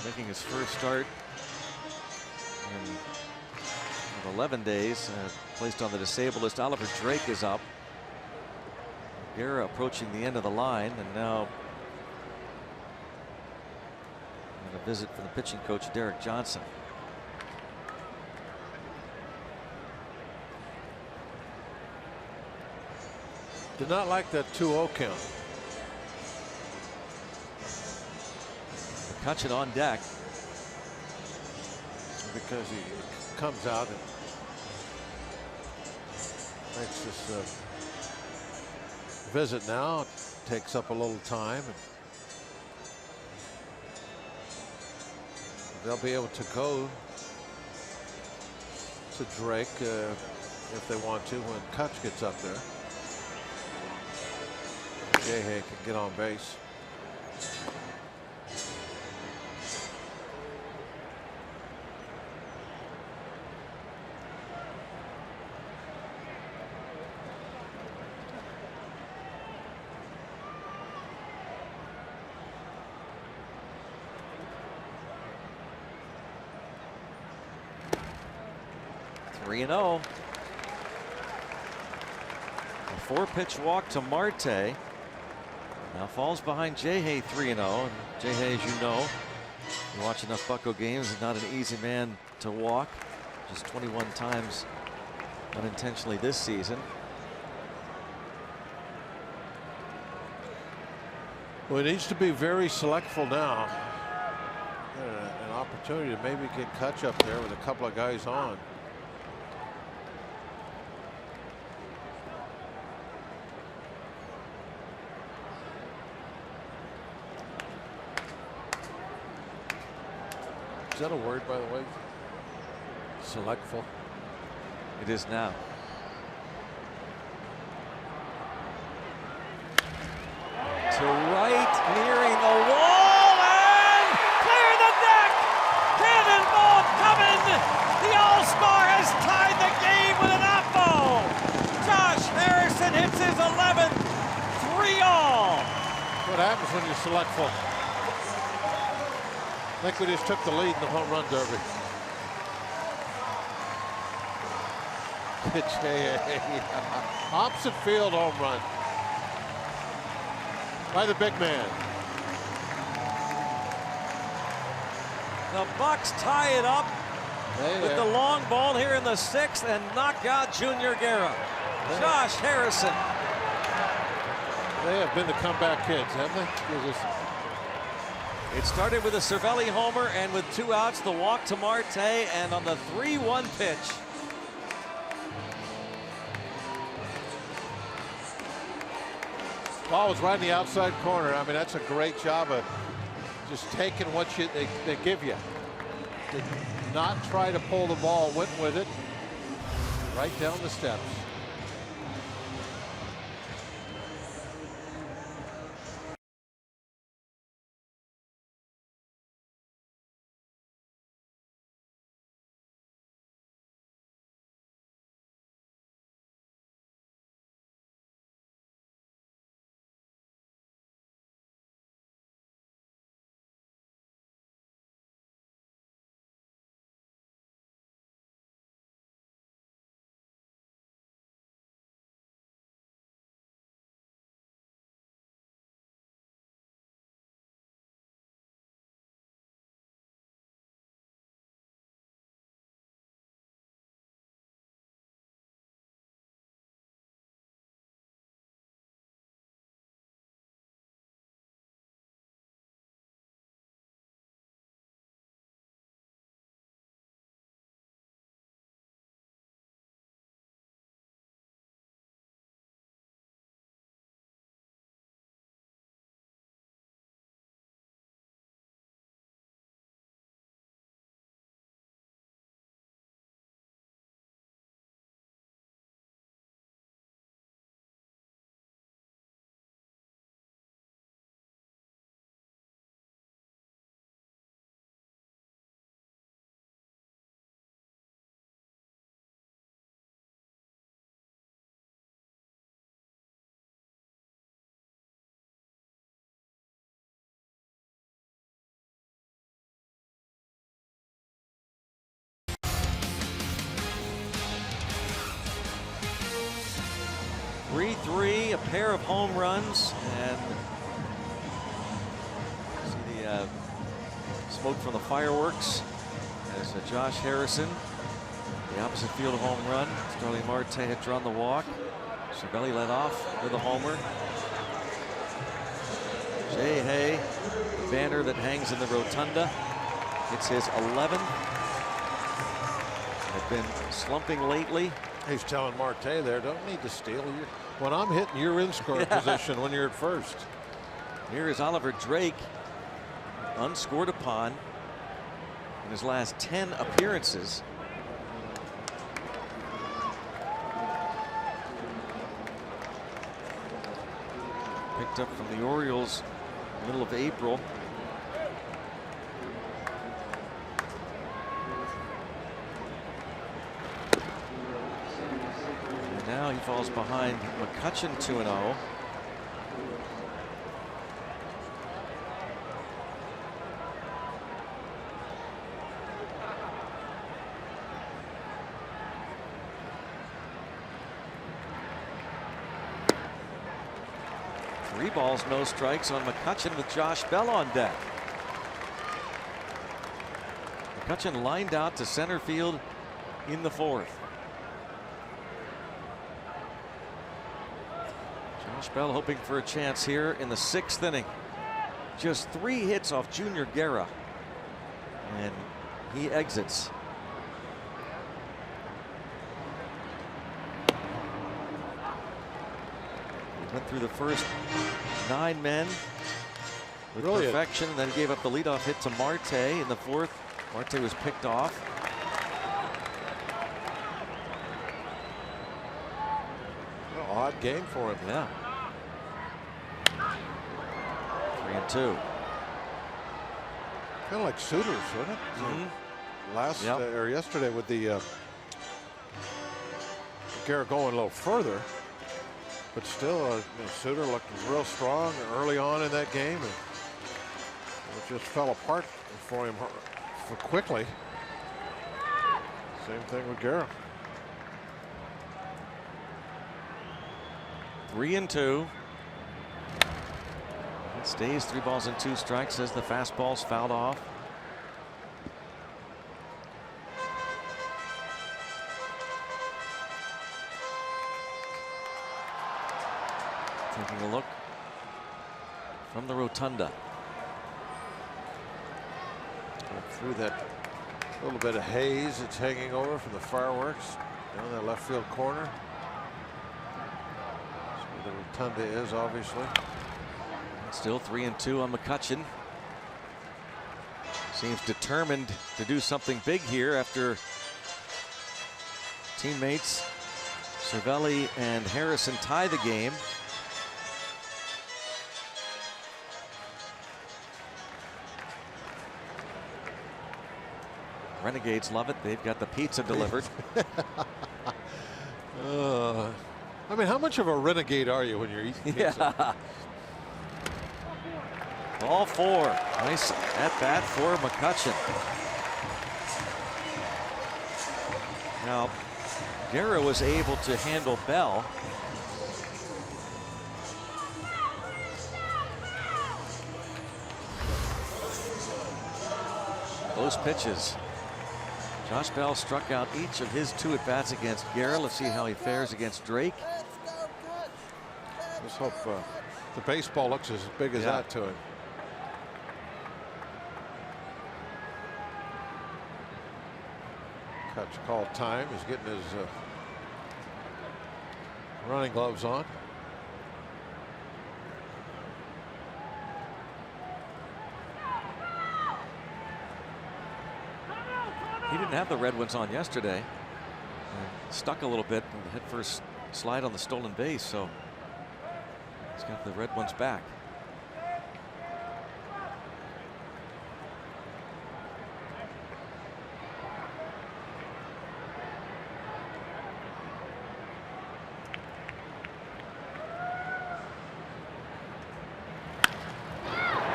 making his first start in 11 days, placed on the disabled list. Oliver Drake is up. Guerra approaching the end of the line, and now a visit from the pitching coach Derek Johnson. Did not like that 2-0 count. McCutcheon on deck. Because he comes out and makes this visit now. It takes up a little time. And they'll be able to go to Drake if they want to when Kutch gets up there. Jay can get on base. A 4-pitch walk to Marte. Now falls behind Jay 3-0. And Jay, as you know, you watch enough Bucco games, is not an easy man to walk. Just 21 times unintentionally this season. Well, he needs to be very selectful now. An opportunity to maybe get Kutch up there with a couple of guys on. Is that a word, by the way? Selectful. It is now. To right, nearing the wall, and clear the deck! Cannonball coming! The All-Star has tied the game with an oppo! Josh Harrison hits his 11th, 3-all! What happens when you're selectful? I think we just took the lead in the home run derby. Opposite field home run by the big man. The Bucks tie it up with the long ball here in the 6th and knock out Junior Guerra. Josh Harrison. They have been the comeback kids, haven't they? It started with a Cervelli homer, and with 2 outs, the walk to Marte, and on the 3-1 pitch. Ball was right in the outside corner. I mean, that's a great job of just taking what they give you. Did not try to pull the ball, went with it right down the steps. 3, a pair of home runs, and see the smoke from the fireworks as Josh Harrison, the opposite field home run. Starling Marte had drawn the walk. Cervelli led off with a homer. Jay Hay, the banner that hangs in the rotunda. It's his 11th. They've been slumping lately. He's telling Marte there, don't need to steal. When I'm hitting, you're in scoring position when you're at first. Here is Oliver Drake, unscored upon in his last 10 appearances. Picked up from the Orioles middle of April. And now he falls behind McCutchen 2-0. Three balls, no strikes on McCutchen with Josh Bell on deck. McCutchen lined out to center field in the 4th. Josh Bell hoping for a chance here in the 6th inning. Just 3 hits off Junior Guerra, and he exits. Went through the first 9 men with perfection, and then gave up the leadoff hit to Marte in the 4th. Marte was picked off. Well, odd game for him. Yeah. 3-2. Kind of like Suitors, wasn't it? Last or yesterday with the Guerra going a little further. But still, Suter looked real strong early on in that game, and it just fell apart for him quickly. Same thing with Guerra. 3-2. It stays 3 balls and 2 strikes as the fastball's fouled off. Taking a look from the rotunda. Through that little bit of haze that's hanging over from the fireworks down that left field corner. That's where the rotunda is, obviously. Still 3-2 on McCutchen. Seems determined to do something big here after teammates Cervelli and Harrison tie the game. Renegades love it. They've got the pizza delivered. I mean, how much of a renegade are you when you're eating pizza? Yeah. Ball 4. Nice at bat for McCutchen. Now, Guerra was able to handle Bell. Close pitches. Josh Bell struck out each of his 2 at-bats against Guerra. Let's see how he fares against Drake. Let's hope the baseball looks as big as that to him. Catch called time. He's getting his running gloves on. He didn't have the red ones on yesterday. Stuck a little bit in the head first slide on the stolen base, so he's got the red ones back.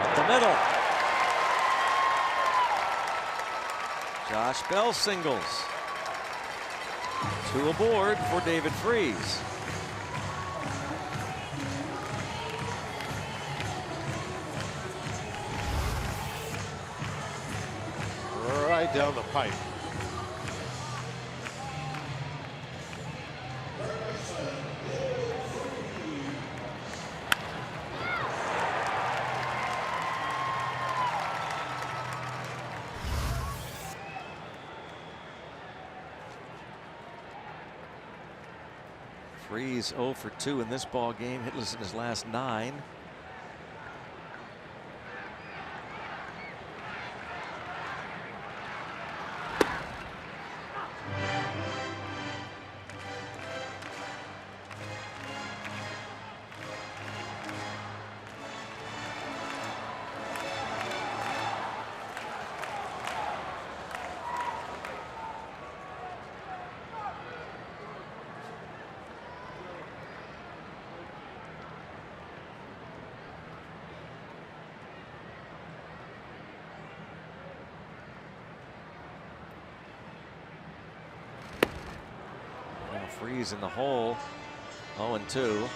Up the middle. Josh Bell singles. 2 aboard for David Freese. down the pipe. Freese 0 for 2 in this ball game, hitless in his last 9. Freese in the hole, 0-2.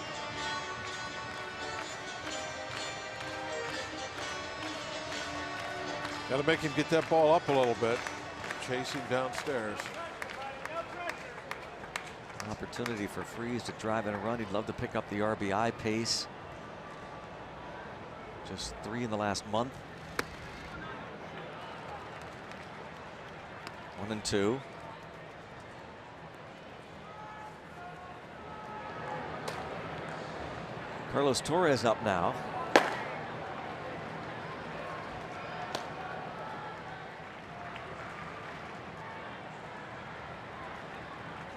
Got to make him get that ball up a little bit. Chase him downstairs. An opportunity for Freese to drive in a run. He'd love to pick up the RBI pace. Just 3 in the last month. 1-2. Carlos Torres up now.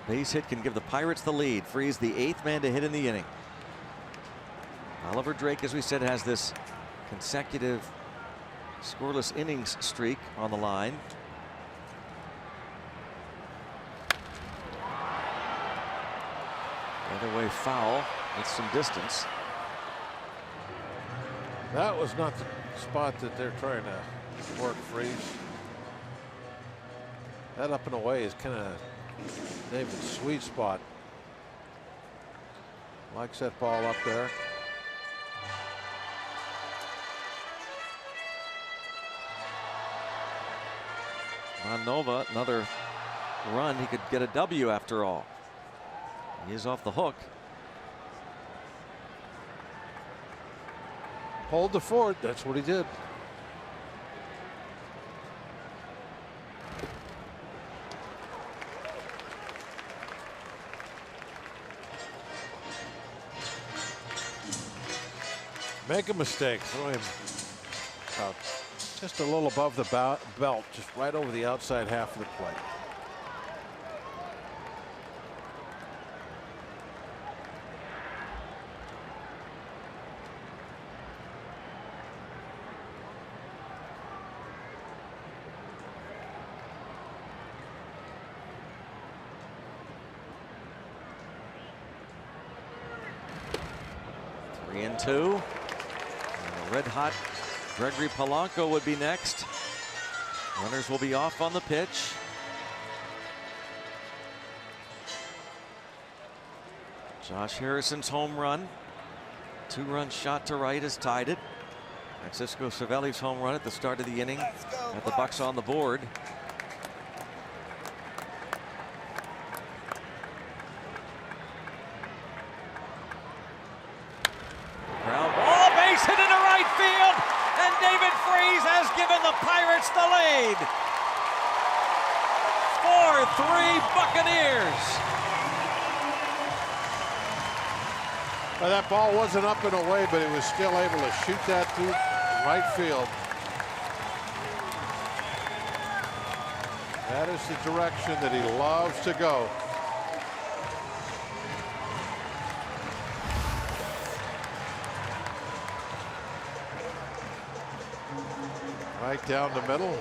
Base hit can give the Pirates the lead. Freese the 8th man to hit in the inning. Oliver Drake, as we said, has this consecutive scoreless innings streak on the line. The other way foul with some distance. That was not the spot that they're trying to work Freese. That up and away is kind of David's sweet spot. Likes that ball up there. Nova, another run. He could get a W after all. He is off the hook. Hold the fort. That's what he did. Make a mistake. Throw him out just a little above the belt, just right over the outside half of the plate. And 2. And a red hot Gregory Polanco would be next. Runners will be off on the pitch. Josh Harrison's home run. 2-run shot to right has tied it. Francisco Cervelli's home run at the start of the inning got the Bucks on the board. Given the Pirates the lead. 4-3 Buccaneers. Well, that ball wasn't up and away, but he was still able to shoot that through right field. That is the direction that he loves to go. Right down the middle.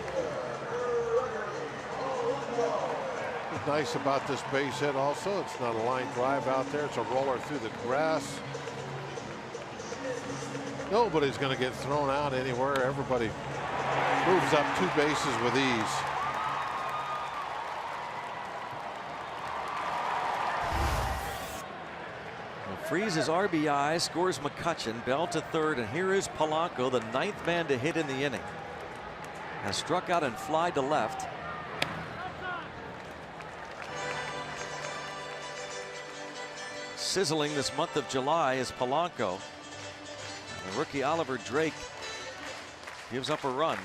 What's nice about this base hit also, it's not a line drive out there, it's a roller through the grass. Nobody's going to get thrown out anywhere. Everybody moves up 2 bases with ease. Freese's RBI, scores McCutchen, Bell to 3rd, and here is Polanco, the 9th man to hit in the inning. Has struck out and fly to left. sizzling this month of July is Polanco. And the rookie Oliver Drake gives up a run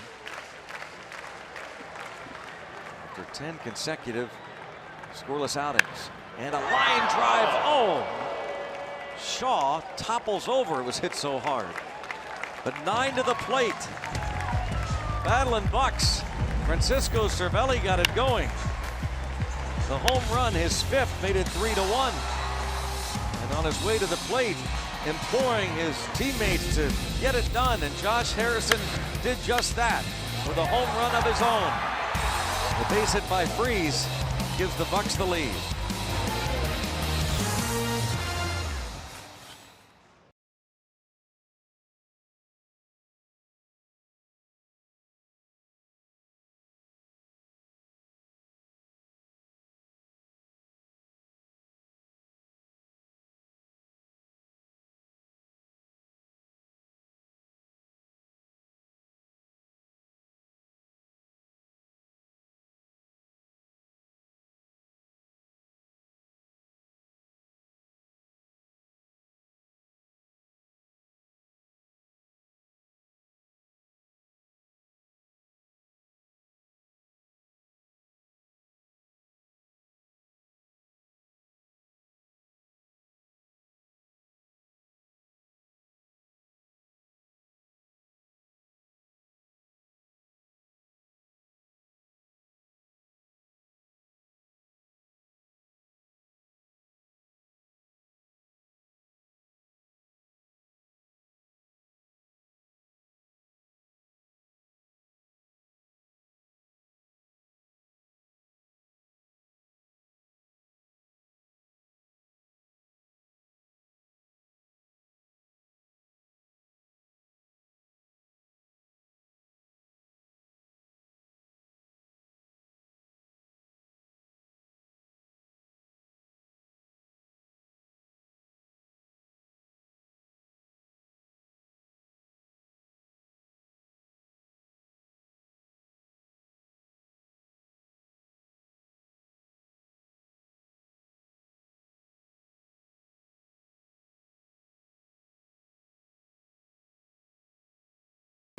after 10 consecutive scoreless outings. And a line drive. Oh! Shaw topples over. It was hit so hard. But 9 to the plate. Battling Bucks. Francisco Cervelli got it going. The home run, his 5th, made it 3-1. And on his way to the plate, imploring his teammates to get it done. And Josh Harrison did just that with a home run of his own. The base hit by Freese gives the Bucks the lead.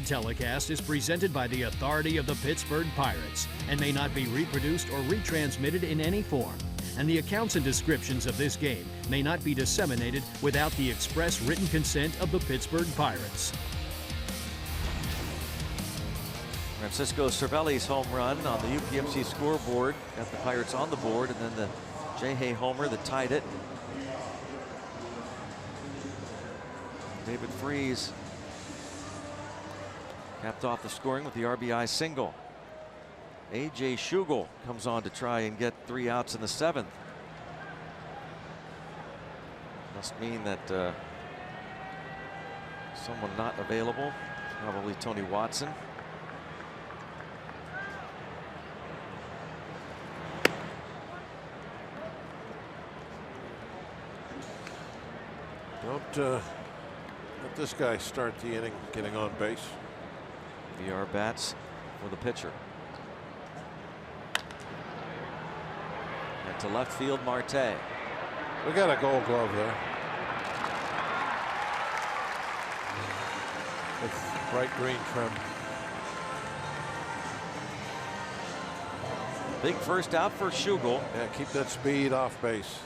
Telecast is presented by the authority of the Pittsburgh Pirates and may not be reproduced or retransmitted in any form. And the accounts and descriptions of this game may not be disseminated without the express written consent of the Pittsburgh Pirates. Francisco Cervelli's home run on the UPMC scoreboard got the Pirates on the board, and then the J-Hay homer that tied it. David Freese capped off the scoring with the RBI single. A.J. Schugel comes on to try and get 3 outs in the 7th. Must mean that someone not available, probably Tony Watson. Don't let this guy start the inning getting on base. VR bats for the pitcher. And to left field, Marte. We got a Gold Glove there. With bright green trim. Big first out for Schugel. Yeah, keep that speed off base.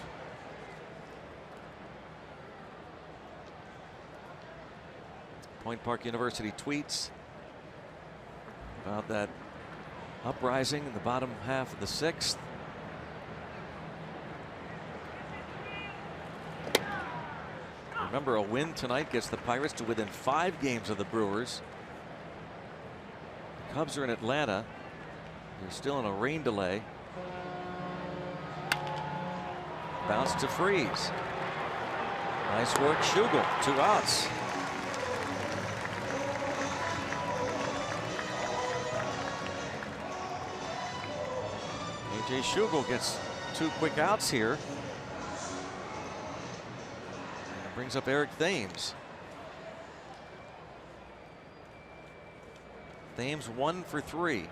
Point Park University tweets about that uprising in the bottom half of the 6th. Remember, a win tonight gets the Pirates to within 5 games of the Brewers. The Cubs are in Atlanta. They're still in a rain delay. Bounce to Freese. Nice work, Schugel. 2 outs. A.J. Schugel gets 2 quick outs here. And it brings up Eric Thames. Thames 1 for 3.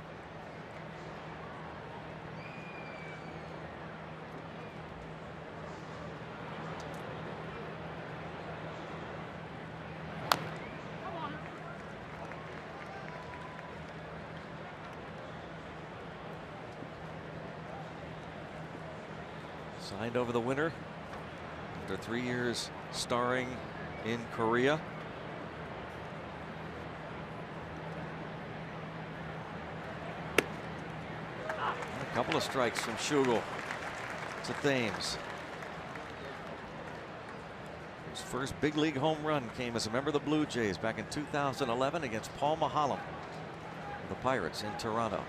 Signed over the winter after 3 years starring in Korea. A couple of strikes from Schugel to Thames. His first big league home run came as a member of the Blue Jays back in 2011 against Paul Maholm, the Pirates in Toronto.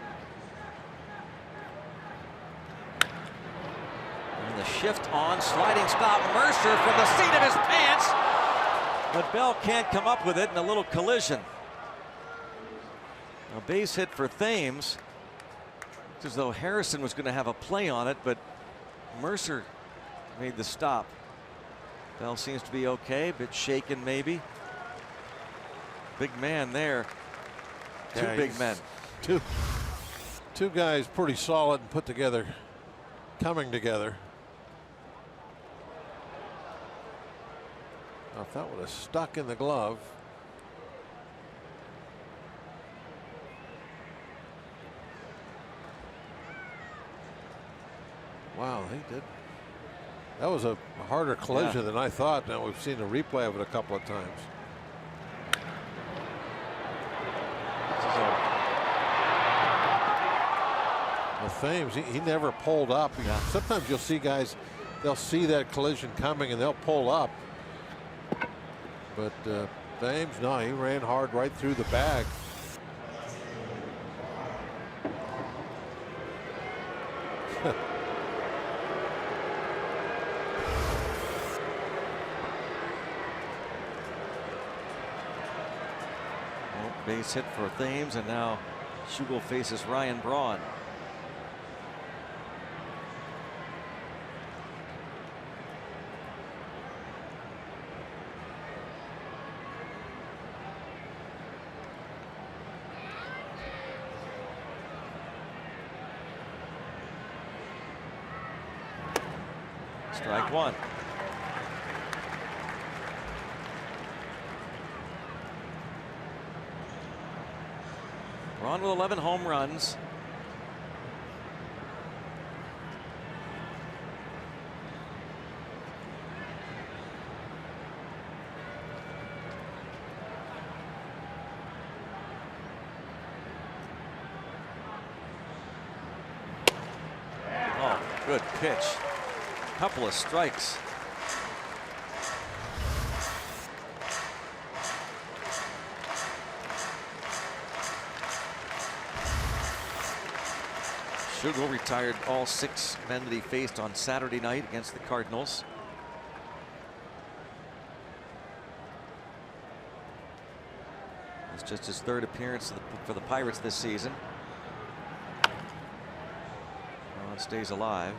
And the shift on, sliding stop, Mercer from the seat of his pants, but Bell can't come up with it in a little collision. A base hit for Thames. It's as though Harrison was going to have a play on it, but Mercer made the stop. Bell seems to be okay, a bit shaken maybe. Big man there. Two big men. Two guys pretty solid and put together, coming together. Now, if that would have stuck in the glove. Wow, he did. That was a harder collision than I thought. Now we've seen a replay of it a couple of times. Well, Thames, he never pulled up. Sometimes you'll see guys, they'll see that collision coming and they'll pull up. But Thames, no, he ran hard right through the bag. Base hit for Thames, and now Schugel faces Ryan Braun. Strike one. Braun with 11 home runs. Oh, good pitch. Couple of strikes. Schugel retired all 6 men that he faced on Saturday night against the Cardinals. It's just his 3rd appearance for the Pirates this season. Braun stays alive.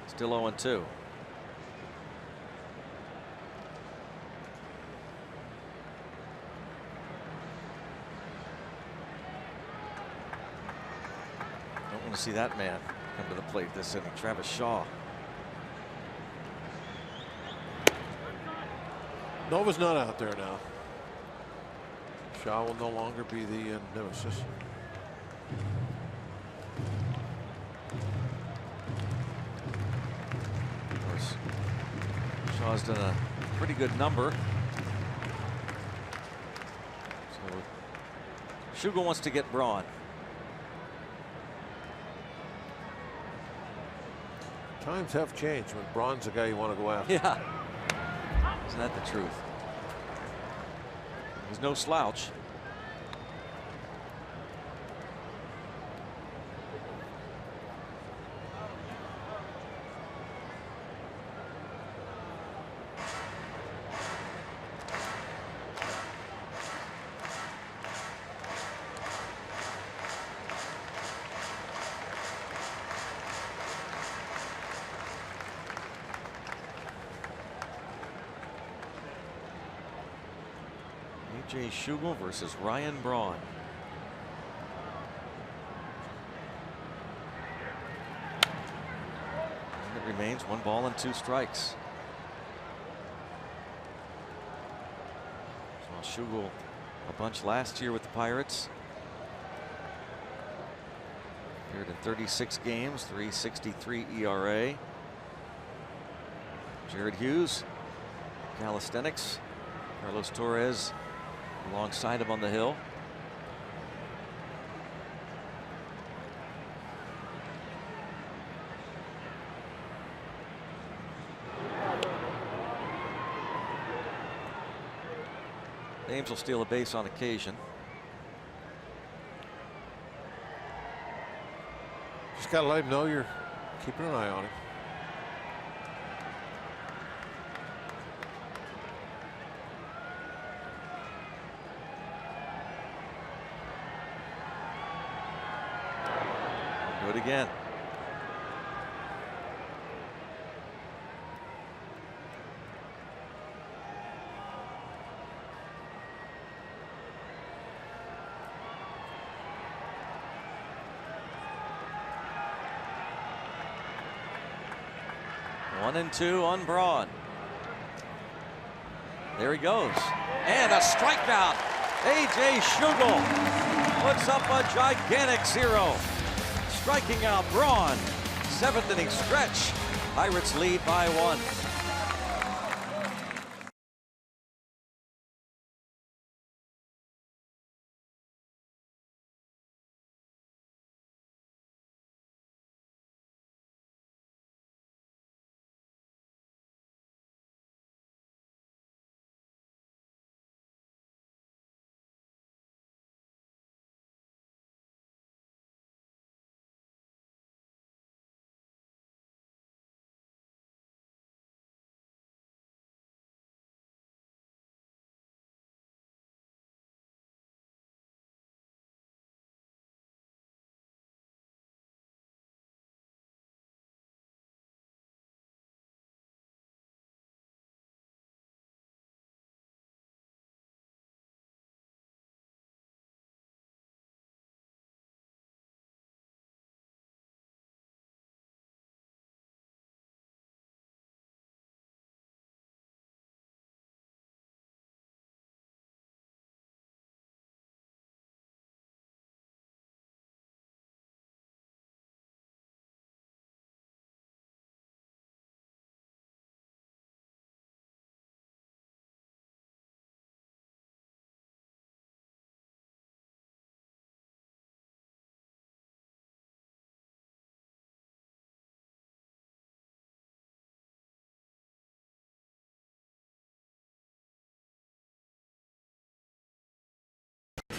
Still 0-2. Don't want to see that man come to the plate this inning. Travis Shaw. Nova's not out there now. Shaw will no longer be the nemesis. Shaw's done a pretty good number. So Schugel wants to get Braun. Times have changed when Braun's the guy you want to go after. Yeah. Isn't that the truth? He's no slouch. Schugel versus Ryan Braun. And it remains 1 ball and 2 strikes. Schugel a bunch last year with the Pirates. Appeared in 36 games, 3.63 ERA. Jared Hughes, calisthenics. Carlos Torres alongside him on the hill. Ames will steal a base on occasion. Just got to let him know you're keeping an eye on him. Do it again. One and two on Braun. There he goes. And a strikeout. A.J. Schugel puts up a gigantic 0. Striking out Braun. 7th inning stretch. Pirates lead by 1.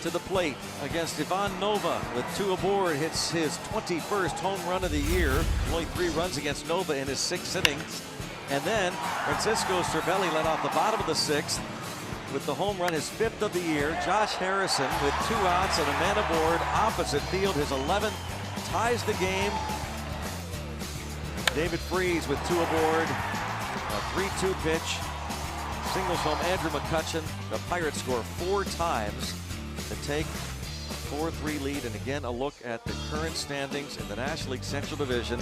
To the plate against Ivan Nova with 2 aboard, hits his 21st home run of the year. Only 3 runs against Nova in his 6 innings. And then Francisco Cervelli led off the bottom of the 6th with the home run, his 5th of the year. Josh Harrison with 2 outs and a man aboard opposite field, his 11th, ties the game. David Freese with 2 aboard, a 3-2 pitch. Singles home Andrew McCutchen. The Pirates score 4 times to take a 4-3 lead. And again, a look at the current standings in the National League Central Division.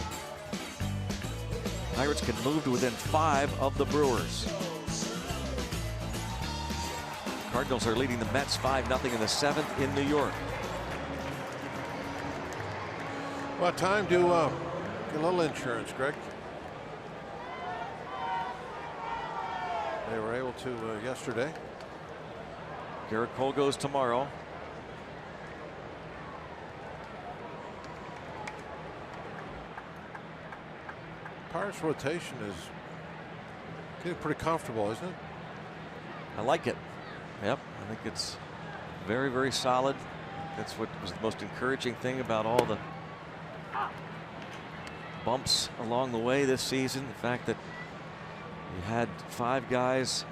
Pirates can move to within 5 of the Brewers. Cardinals are leading the Mets 5-0 in the 7th in New York. Well, time to get a little insurance, Greg. They were able to yesterday. Garrett Cole goes tomorrow. Pirates rotation is getting pretty comfortable, isn't it? I like it. Yep, I think it's very, very solid. That's what was the most encouraging thing about all the bumps along the way this season. The fact that you had 5 guys,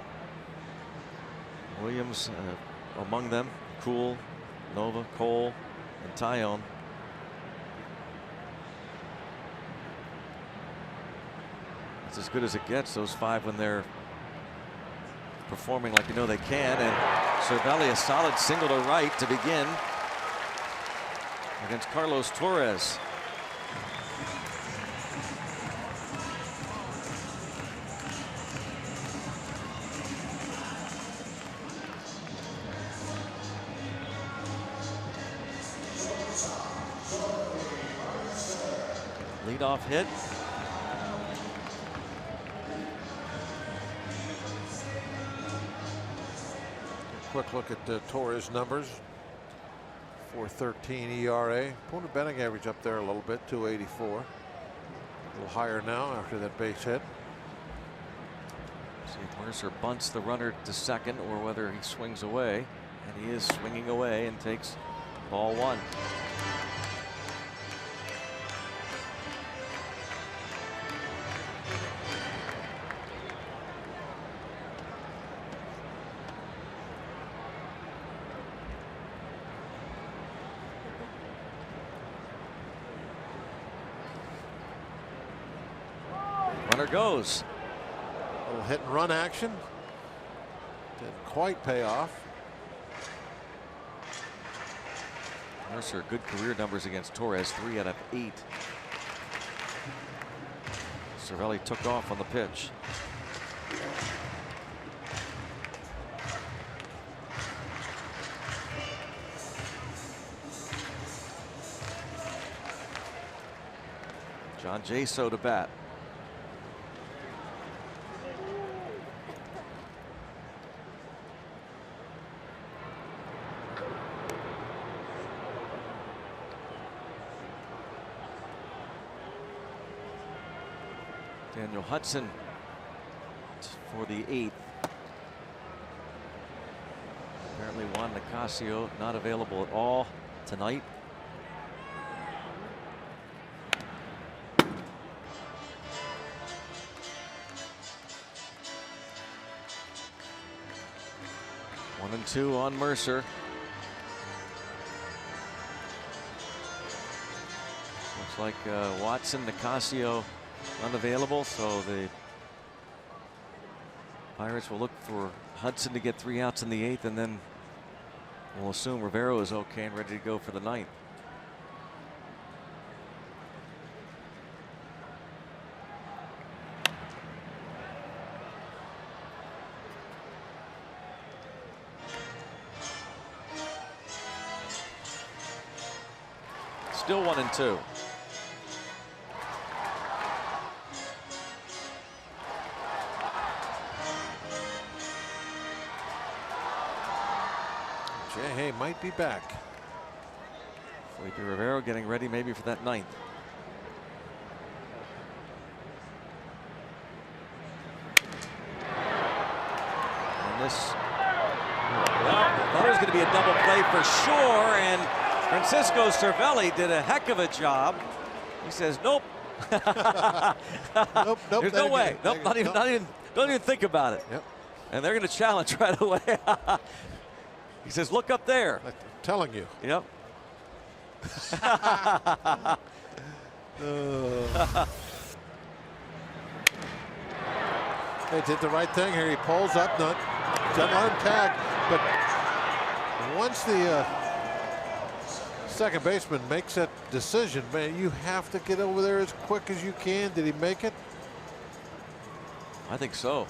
Williams among them, Kuhl, Nova, Cole, and Tyone. It's as good as it gets, those 5, when they're performing like you know they can. And Cervelli, a solid single to right to begin against Carlos Torres. Leadoff hit. Quick look at Torres' numbers. 4.13 ERA. Opponent batting average up there a little bit, 284. A little higher now after that base hit. See if Mercer bunts the runner to second or whether he swings away. And he is swinging away and takes ball one. Runner goes. A little hit and run action. Didn't quite pay off. Mercer, good career numbers against Torres, 3 out of 8. Cervelli took off on the pitch. John Jaso to bat. Daniel Hudson for the 8th. Apparently Juan Nicasio not available at all tonight. One and two on Mercer. Looks like Watson, Nicasio unavailable, so the Pirates will look for Hudson to get 3 outs in the 8th, and then we'll assume Rivero is okay and ready to go for the 9th. Still 1 and 2. Jay might be back. Felipe Rivero getting ready maybe for that 9th. And this, I thought it was going to be a double play for sure, and Francisco Cervelli did a heck of a job. He says, nope. Nope. There's no way. Nope, not even, don't even think about it. Yep. And they're going to challenge right away. He says, look up there. I'm telling you. Yep. They did the right thing here. He pulls up, doesn't let him tag, but once the second baseman makes that decision, man, you have to get over there as quick as you can. Did he make it? I think so.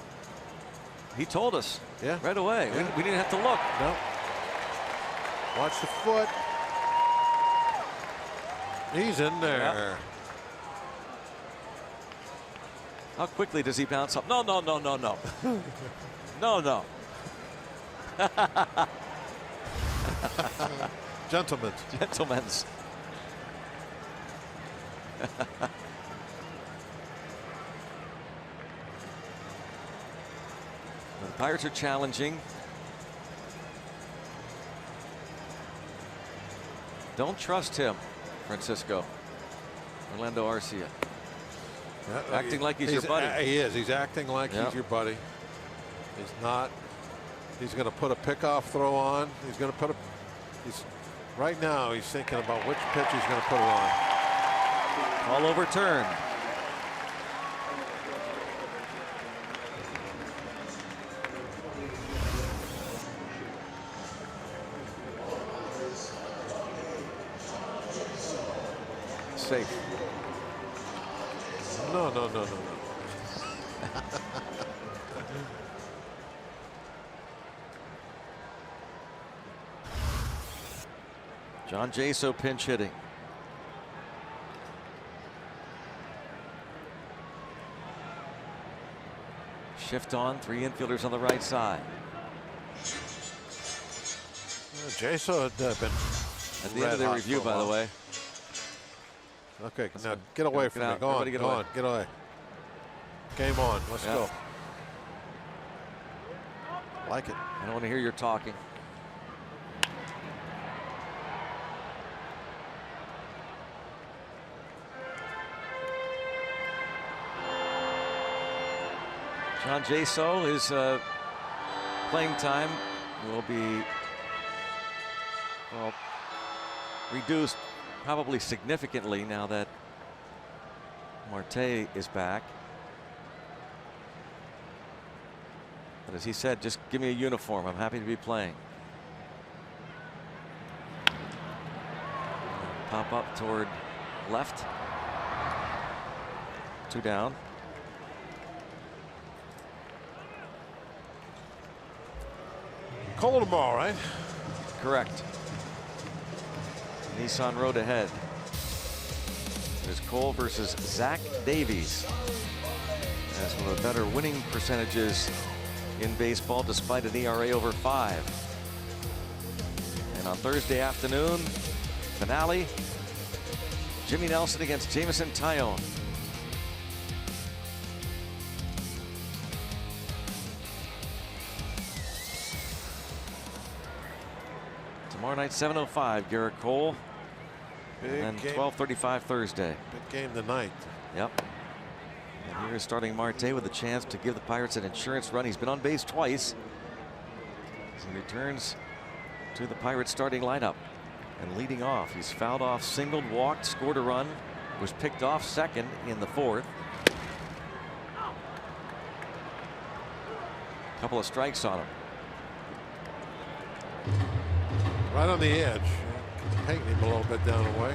He told us right away. Yeah. We didn't have to look. No. Watch the foot. He's in there. Yep. How quickly does he bounce up? No. No. Gentlemen's. The Pirates are challenging. Don't trust him, Francisco. Orlando Arcia. Acting like he's your buddy. He is. He's acting like he's your buddy. He's not. He's going to put a pickoff throw on. He's going to put a. Right now, he's thinking about which pitch he's going to put it on. All overturned. Safe. No. John Jaso pinch hitting. Shift on, 3 infielders on the right side. Jaso had been at the end of the review, by the way. Okay, now get away from me. Go on, get go away. on, get away. Game on. Let's go. Like it. I don't want to hear your talking. John Jaso, his playing time will be, well, reduced probably significantly now that Marte is back. But as he said, just give me a uniform. I'm happy to be playing. Pop up toward left. 2 down. Cole tomorrow, right? Correct. Nissan Road ahead. It is Cole versus Zach Davies. As one of the better winning percentages in baseball, despite an ERA over 5. And on Thursday afternoon, finale, Jimmy Nelson against Jameson Taillon. Tomorrow night, 7:05, Garrett Cole. Big and game. 12:35 Thursday. Big game tonight. Yep. And here is starting Marte with a chance to give the Pirates an insurance run. He's been on base twice. As he returns to the Pirates starting lineup. And leading off, he's fouled off, singled, walked, scored a run, was picked off second in the 4th. Couple of strikes on him. Right on the edge. Painting him a little bit down the way.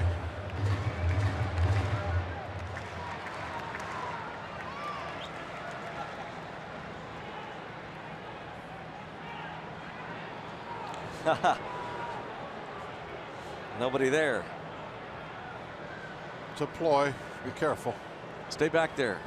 Nobody there. It's a ploy. Be careful. Stay back there.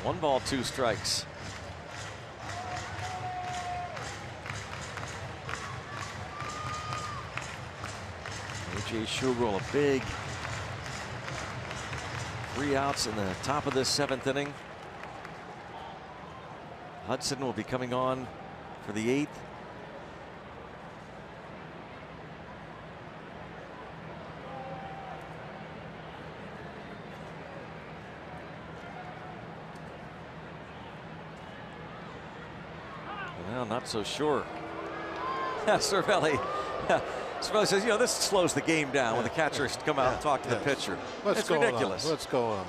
One ball, 2 strikes. A.J. Schugel, a big 3 outs in the top of this 7th inning. Hudson will be coming on for the 8th. Well, not so sure. Cervelli. Cervelli says, you know, this slows the game down when the catchers come out and talk to the pitcher. It's ridiculous. What's going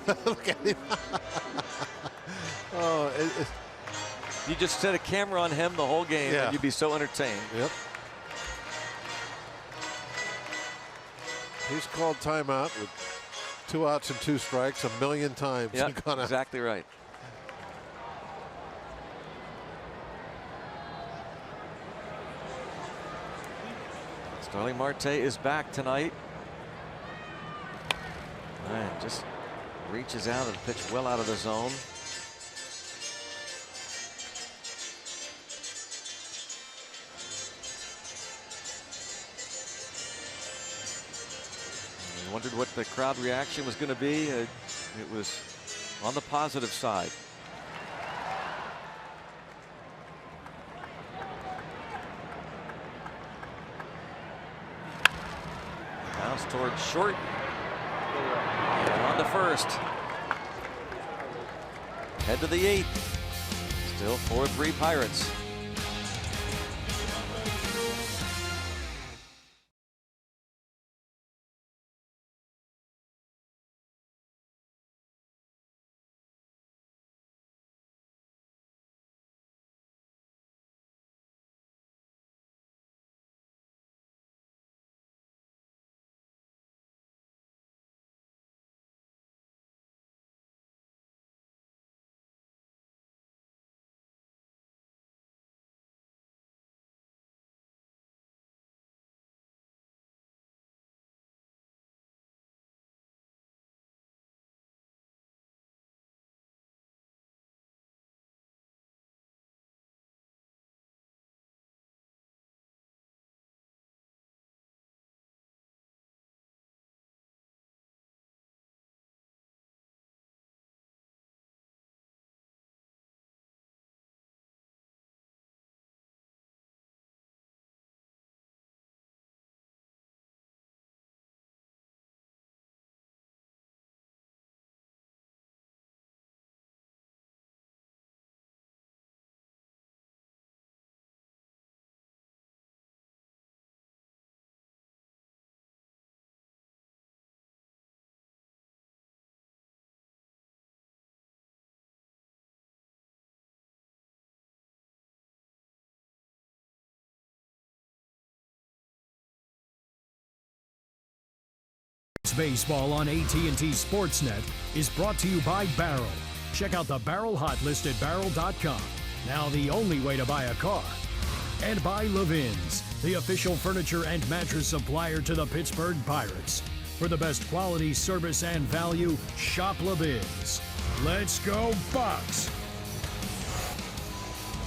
on? Look at him. Oh, you just set a camera on him the whole game, and you'd be so entertained. Yep. He's called timeout with 2 outs and 2 strikes a million times. Yep, exactly right. Starling Marte is back tonight. And just reaches out and pitch well out of the zone. I wondered what the crowd reaction was going to be. It was on the positive side. Bounce towards short. And on to first. Head to the 8th. Still 4-3 Pirates. baseball on AT&T Sportsnet is brought to you by Barrel. Check out the Barrel Hot list at barrel.com. Now the only way to buy a car. And by Levin's, the official furniture and mattress supplier to the Pittsburgh Pirates. For the best quality, service, and value, shop Levin's. Let's go Bucks!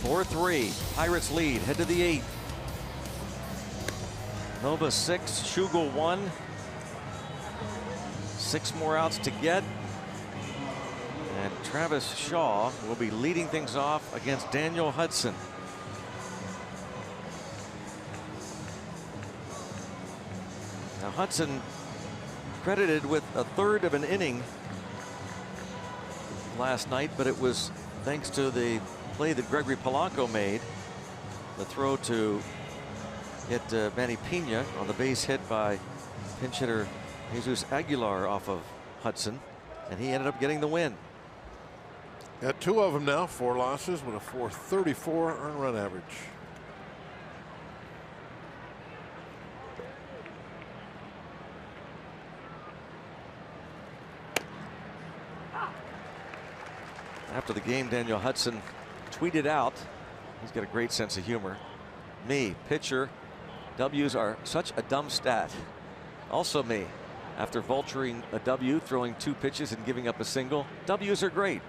4-3. Pirates lead. Head to the 8th. Nova 6, Schugel 1. 6 more outs to get. And Travis Shaw will be leading things off against Daniel Hudson. Now Hudson credited with a third of an inning last night, but it was thanks to the play that Gregory Polanco made. The throw to hit Manny Pena on the base hit by pinch hitter Jesus Aguilar off of Hudson, and he ended up getting the win. Got 2 of them now, 4 losses with a .434 earned run average. After the game, Daniel Hudson tweeted out, he's got a great sense of humor. Me, pitcher, W's are such a dumb stat. Also me, after vulturing a W, throwing 2 pitches and giving up a single, W's are great.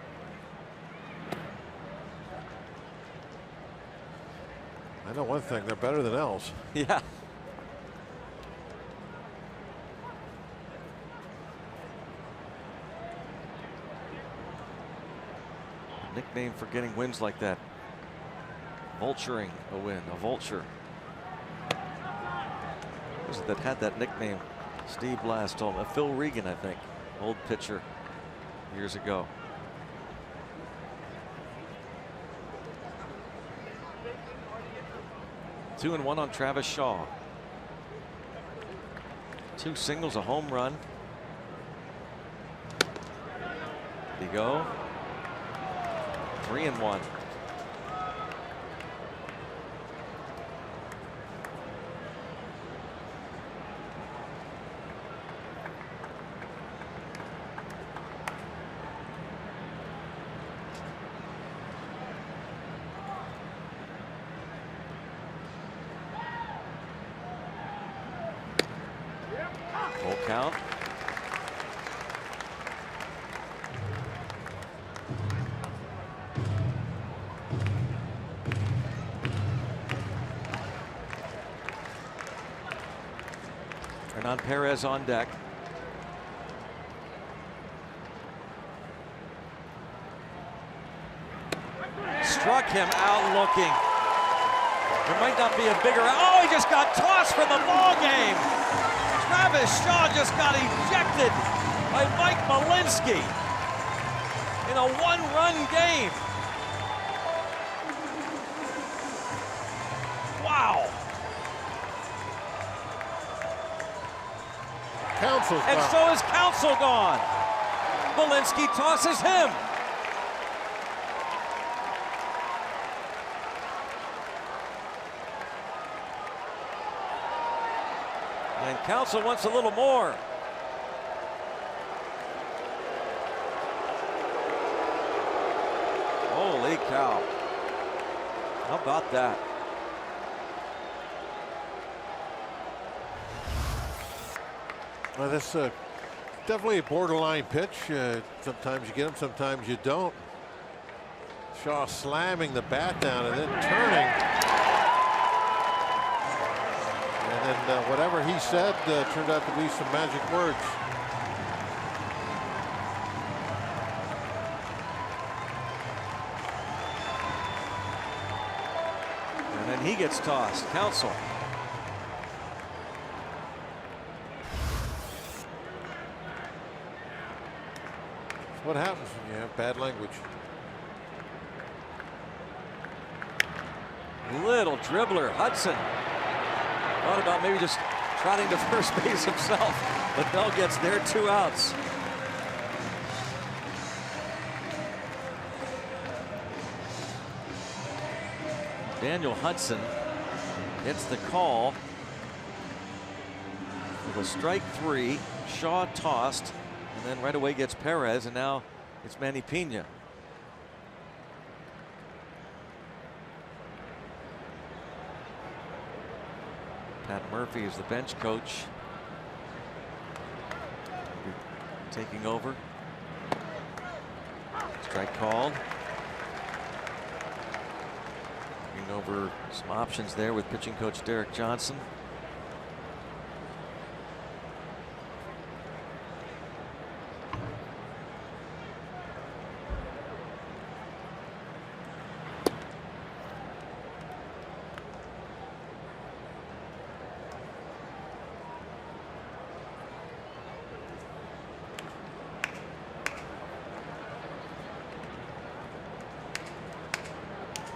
I know one thing, they're better than L's. Yeah. Nickname for getting wins like that. Vulturing a win, a vulture. Who was it that had that nickname? Steve Blass told me. Phil Regan, I think. Old pitcher years ago. Two and one on Travis Shaw. 2 singles, a home run. There you go. 3 and 1. Full count. Hernan Perez on deck. Struck him out looking. There might not be a bigger. Oh, he just got tossed from the ball game. Travis Shaw just got ejected by Mike Malinsky in a 1-run game. Wow. Council's and gone. So is Council gone. Malinsky tosses him. And Council wants a little more. Holy cow. How about that? Well, that's definitely a borderline pitch. Sometimes you get them, sometimes you don't. Shaw slamming the bat down and then turning. And then whatever he said turned out to be some magic words. And then he gets tossed. Council. What happens when you have bad language? Little dribbler. Hudson thought about maybe just trotting to first base himself, but Bell gets there, 2 outs. Daniel Hudson gets the call with a strike 3. Shaw tossed, and then right away gets Perez, and now it's Manny Pena. Pat Murphy is the bench coach, taking over. Strike called. Bringing over some options there with pitching coach Derek Johnson.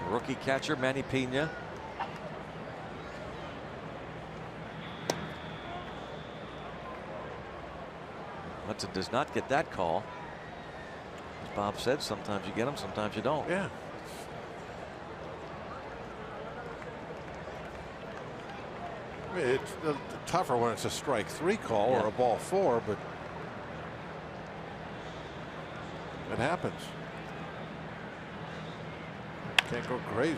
Rookie catcher Manny Pena. Hudson does not get that call. As Bob said, sometimes you get them, sometimes you don't. Yeah. I mean, it's tougher when it's a strike 3 call or a ball 4, but it happens. Can't go crazy.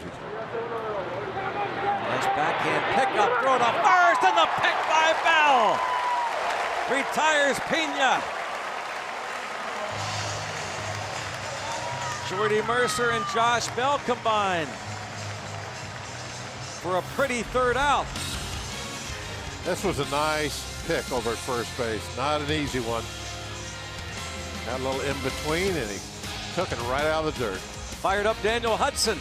Nice backhand pickup, throw to first, and the pick by Bell. Retires Pena. Jordy Mercer and Josh Bell combined for a pretty third out. This was a nice pick over at first base. Not an easy one. Got a little in between, and he took it right out of the dirt. Fired up Daniel Hudson.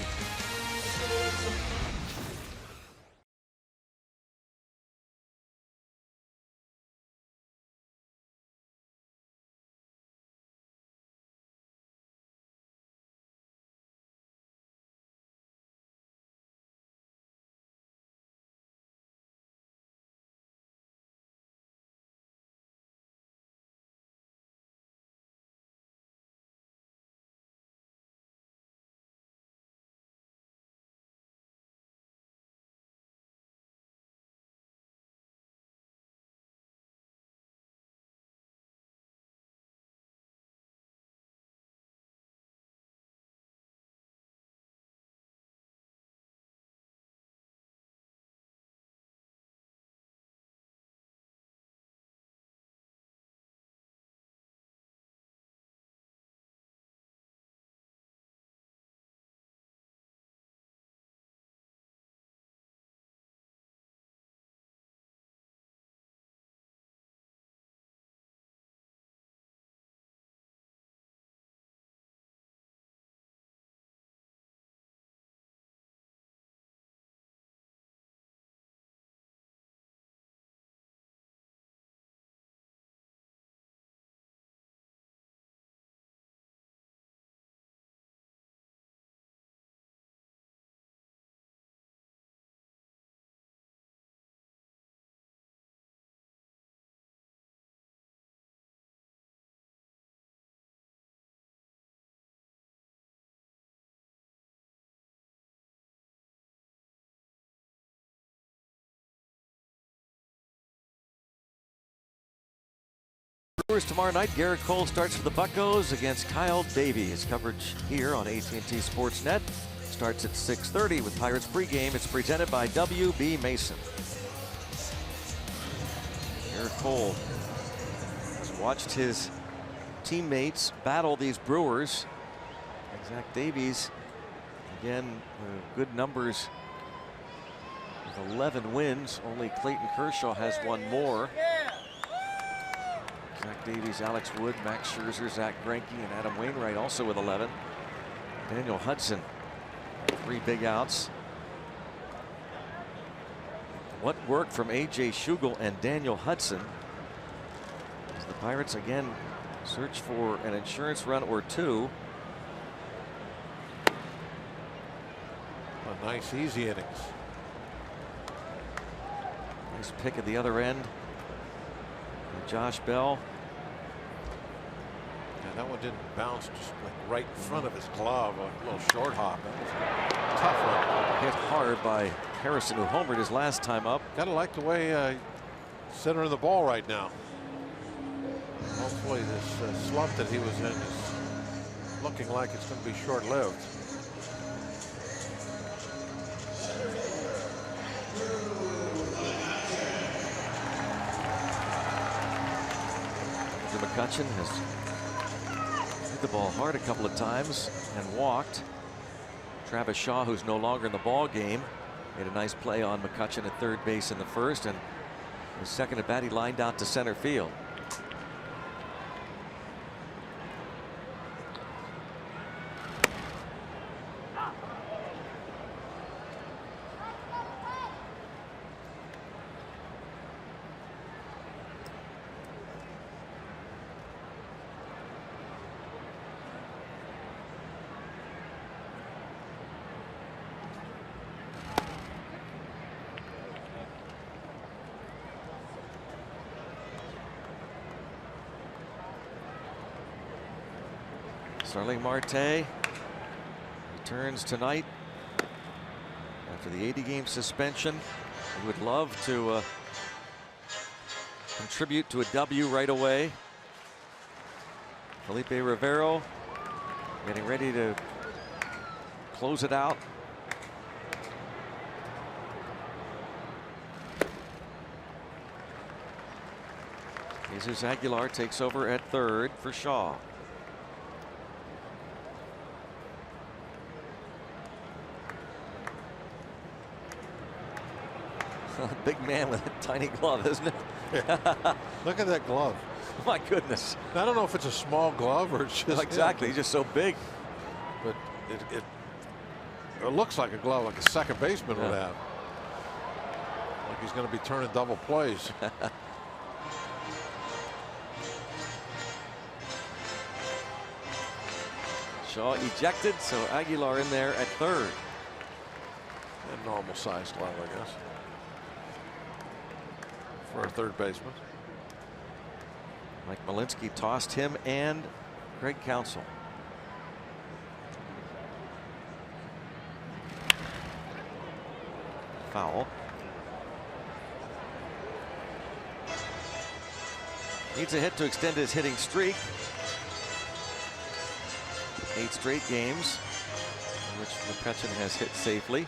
Brewers tomorrow night. Garrett Cole starts for the Buccos against Kyle Davies. Coverage here on AT&T Sportsnet starts at 6:30 with Pirates pregame. It's presented by WB Mason. Garrett Cole has watched his teammates battle these Brewers. And Zach Davies, again, good numbers with 11 wins. Only Clayton Kershaw has one more. Zach Davies, Alex Wood, Max Scherzer, Zach Greinke, and Adam Wainwright also with 11. Daniel Hudson, 3 big outs. What worked from A.J. Schugel and Daniel Hudson as the Pirates again search for an insurance run or 2. A nice easy innings. Nice pick at the other end. Josh Bell. Yeah, that one didn't bounce, just like right in front of his glove. A little short hop. That was a tough one. Hit hard by Harrison, who homered his last time up. Gotta like the way centering the ball right now. hopefully this slump that he was in is looking like it's going to be short-lived. McCutchen has hit the ball hard a couple of times and walked. Travis Shaw, who's no longer in the ball game, made a nice play on McCutchen at third base in the first, and his second at bat he lined out to center field. Starling Marte returns tonight after the 80-game suspension. He would love to contribute to a W right away. Felipe Rivero getting ready to close it out. Jesus Aguilar takes over at third for Shaw. Big man with a tiny glove, isn't it? Look at that glove. My goodness. I don't know if it's a small glove or it's just exactly. He's just so big. But it looks like a glove, like a second baseman would have. Like he's going to be turning double plays. Shaw ejected, so Aguilar in there at third. A normal sized glove, I guess, for a third baseman. Mike Malinsky tossed him and Greg Counsell. Foul. Needs a hit to extend his hitting streak. 8 straight games in which McCutchen has hit safely.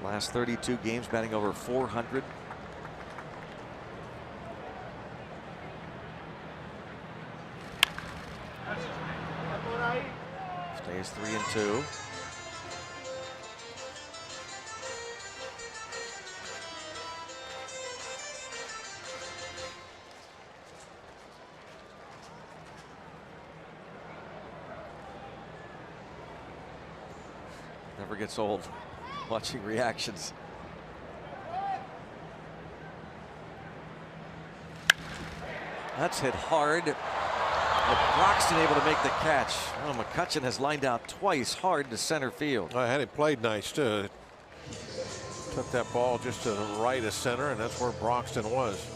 Last 32 games batting over 400. Stays 3-2. Never gets old watching reactions. That's hit hard. But Broxton able to make the catch. Oh, McCutchen has lined out twice hard to center field. I had him played nice too. Took that ball just to the right of center, and that's where Broxton was.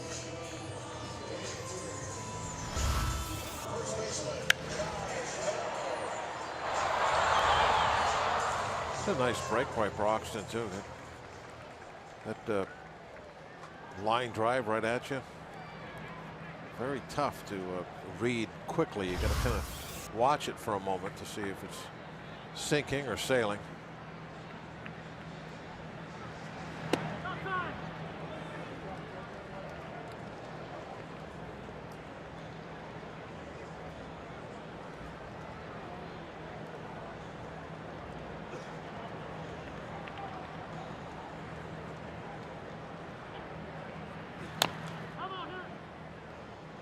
It's a nice break by Broxton too. That line drive right at you. Very tough to read quickly. You got to kind of watch it for a moment to see if it's sinking or sailing.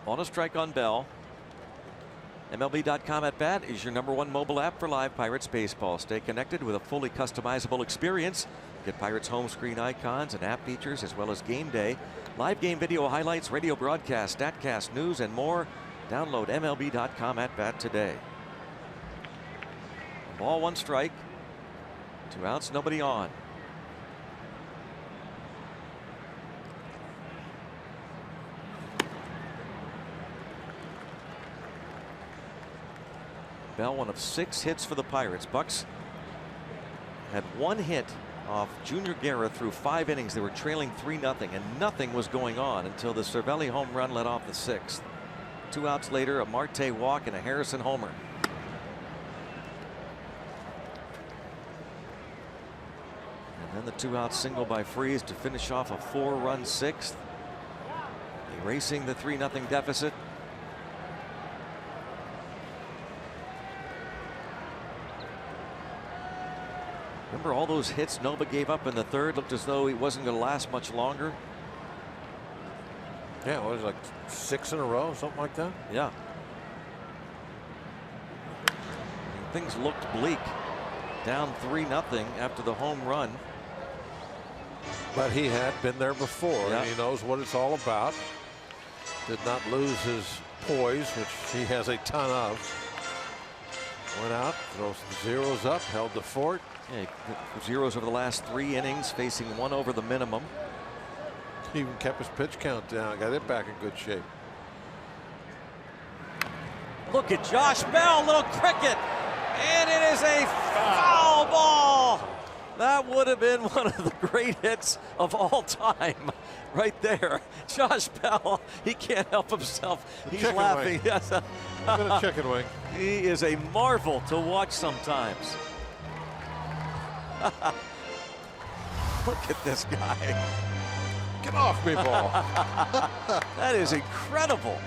On a strike on Bell. MLB.com at bat is your #1 mobile app for live Pirates baseball. Stay connected with a fully customizable experience. Get Pirates home screen icons and app features, as well as game day, live game video highlights, radio broadcast, statcast, news, and more. Download MLB.com at bat today. Ball, 1 strike. 2 outs, nobody on. Bell, one of 6 hits for the Pirates. Bucks had 1 hit off Junior Guerra through 5 innings. They were trailing 3-0, and nothing was going on until the Cervelli home run led off the 6th. 2 outs later, a Marte walk and a Harrison homer. And then the 2-out single by Freese to finish off a 4-run 6th, erasing the 3-0 deficit. Remember all those hits Nova gave up in the 3rd? Looked as though he wasn't going to last much longer. Yeah, it was like 6 in a row, something like that. Yeah. And things looked bleak. Down 3-0 after the home run. But he had been there before, yeah. and he knows what it's all about. Did not lose his poise, which he has a ton of. Went out, throws the zeros up, held the fort. Yeah, zeros over the last 3 innings, facing 1 over the minimum. He even kept his pitch count down, got it back in good shape. Look at Josh Bell, little cricket, and it is a foul ball. That would have been one of the great hits of all time, right there. Josh Bell, he can't help himself. He's laughing. Yes. A chicken wing. He is a marvel to watch sometimes. Look at this guy. Get off me, ball. That is incredible.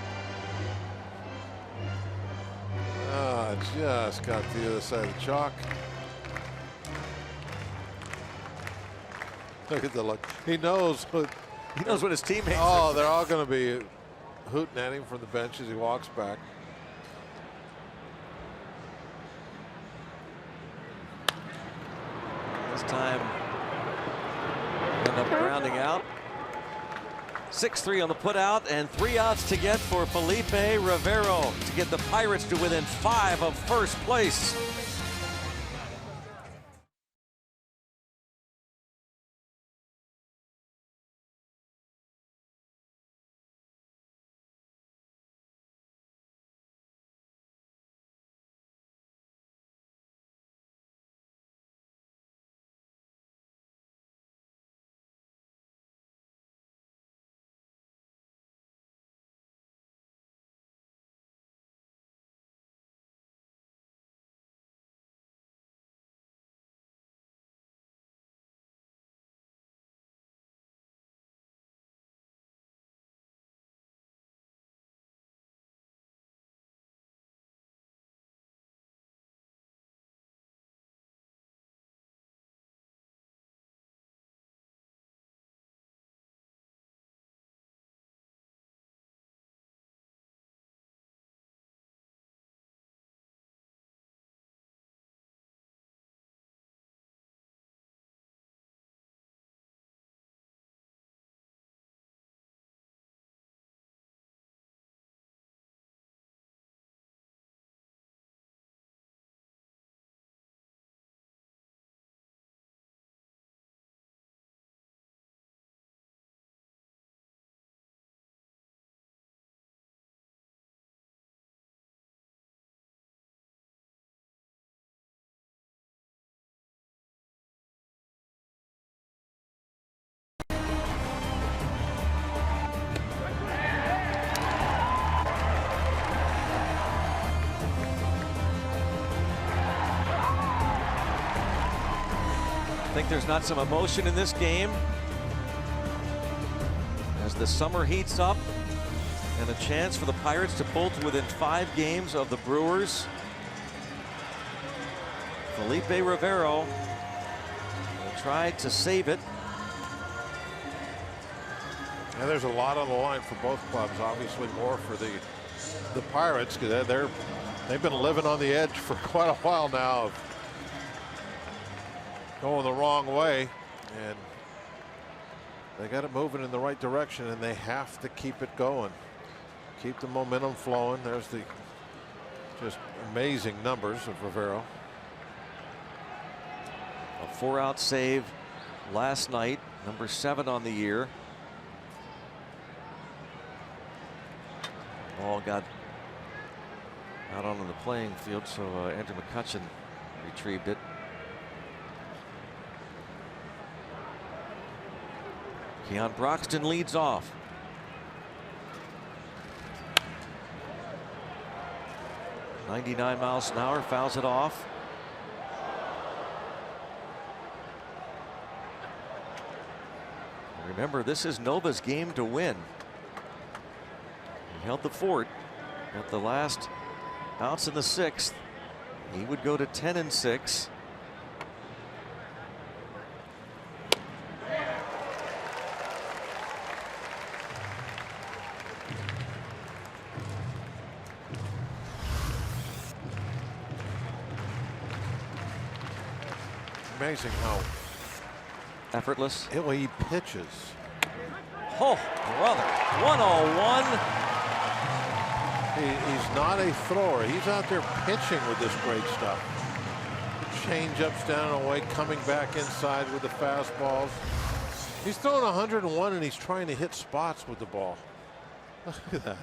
Just got the other side of the chalk. Look at the look. He knows what his teammates are. They're all going to be hooting at him from the bench as he walks back. This time end up grounding out. 6-3 on the put out, and 3 outs to get for Felipe Rivero to get the Pirates to within 5 of first place. Think there's not some emotion in this game as the summer heats up, and a chance for the Pirates to pull to within 5 games of the Brewers. Felipe Rivero will try to save it. And there's a lot on the line for both clubs. Obviously more for the Pirates, because they've been living on the edge for quite a while now of going the wrong way, and they got it moving in the right direction, and they have to keep it going, keep the momentum flowing. There's the just amazing numbers of Rivero. A 4-out save last night, number 7 on the year. Ball got out onto the playing field, so Andrew McCutchen retrieved it. Keon Broxton leads off. .99 miles an hour, fouls it off. Remember, this is Nova's game to win. He held the fort at the last bounce in the 6th. He would go to 10-6. Amazing how effortless he pitches. Oh, brother. 101. He's not a thrower. He's out there pitching with this great stuff. Change ups down and away, coming back inside with the fastballs. He's throwing 101 and he's trying to hit spots with the ball. Look at that.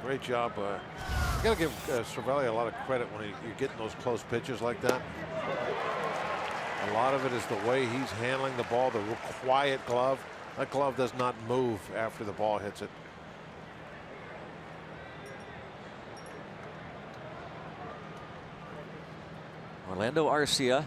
Great job. You got to give Cervelli a lot of credit when you're getting those close pitches like that. A lot of it is the way he's handling the ball, the quiet glove. That glove does not move after the ball hits it. Orlando Arcia.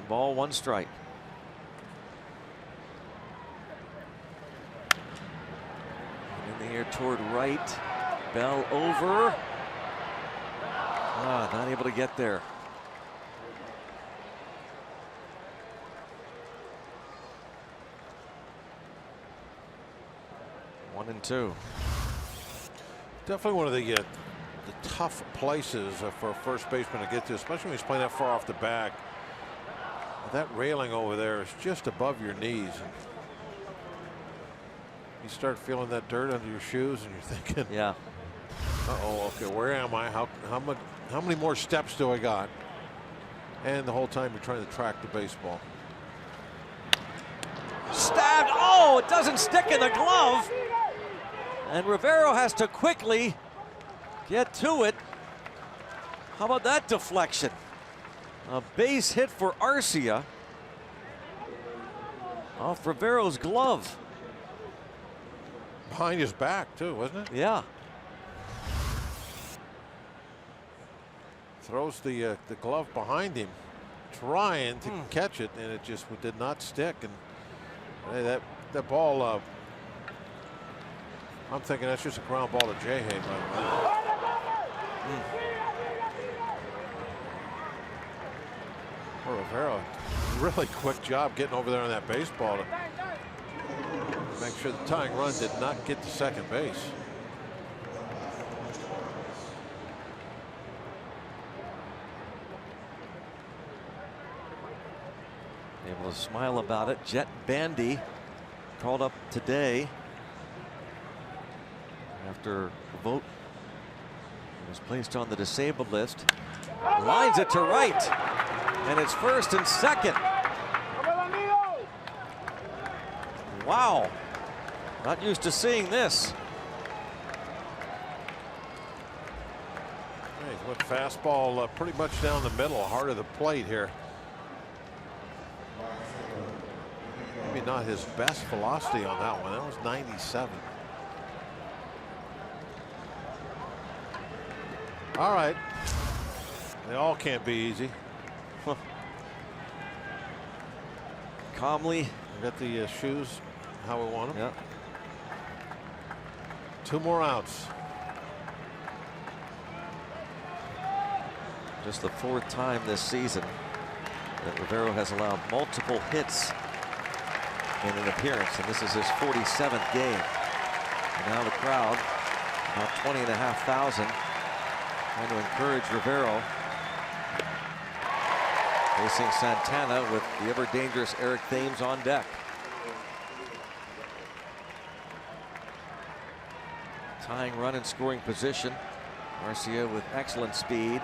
Ball, 1 strike. In the air toward right. Bell over. Not able to get there. One and 2. Definitely one of the tough places for a first baseman to get to, especially when he's playing that far off the bag. That railing over there is just above your knees. You start feeling that dirt under your shoes and you're thinking, yeah. Uh-oh, okay, where am I? How many more steps do I got? And the whole time you're trying to track the baseball. Stabbed. Oh, it doesn't stick in the glove. And Rivero has to quickly get to it. How about that deflection? A base hit for Arcia off Rivero's glove. Behind his back too, wasn't it? Yeah. Throws the glove behind him, trying to catch it, and it just did not stick. And hey, that ball, I'm thinking that's just a ground ball to J-Hay, by the way. Rivero, really quick job getting over there on that baseball to make sure the tying run did not get to second base. Able to smile about it. Jet Bandy called up today after the vote was placed on the disabled list. Lines it to right. And it's first and second. Wow. Not used to seeing this. Hey, went fastball pretty much down the middle, heart of the plate here. Maybe not his best velocity on that one. That was 97. All right. They all can't be easy. Calmly. We got the shoes how we want them. Yeah. 2 more outs. Just the 4th time this season that Rivero has allowed multiple hits in an appearance, and this is his 47th game. And now the crowd, about 20,500, trying to encourage Rivero. Facing Santana with the ever dangerous Eric Thames on deck. Tying run in scoring position. Garcia with excellent speed.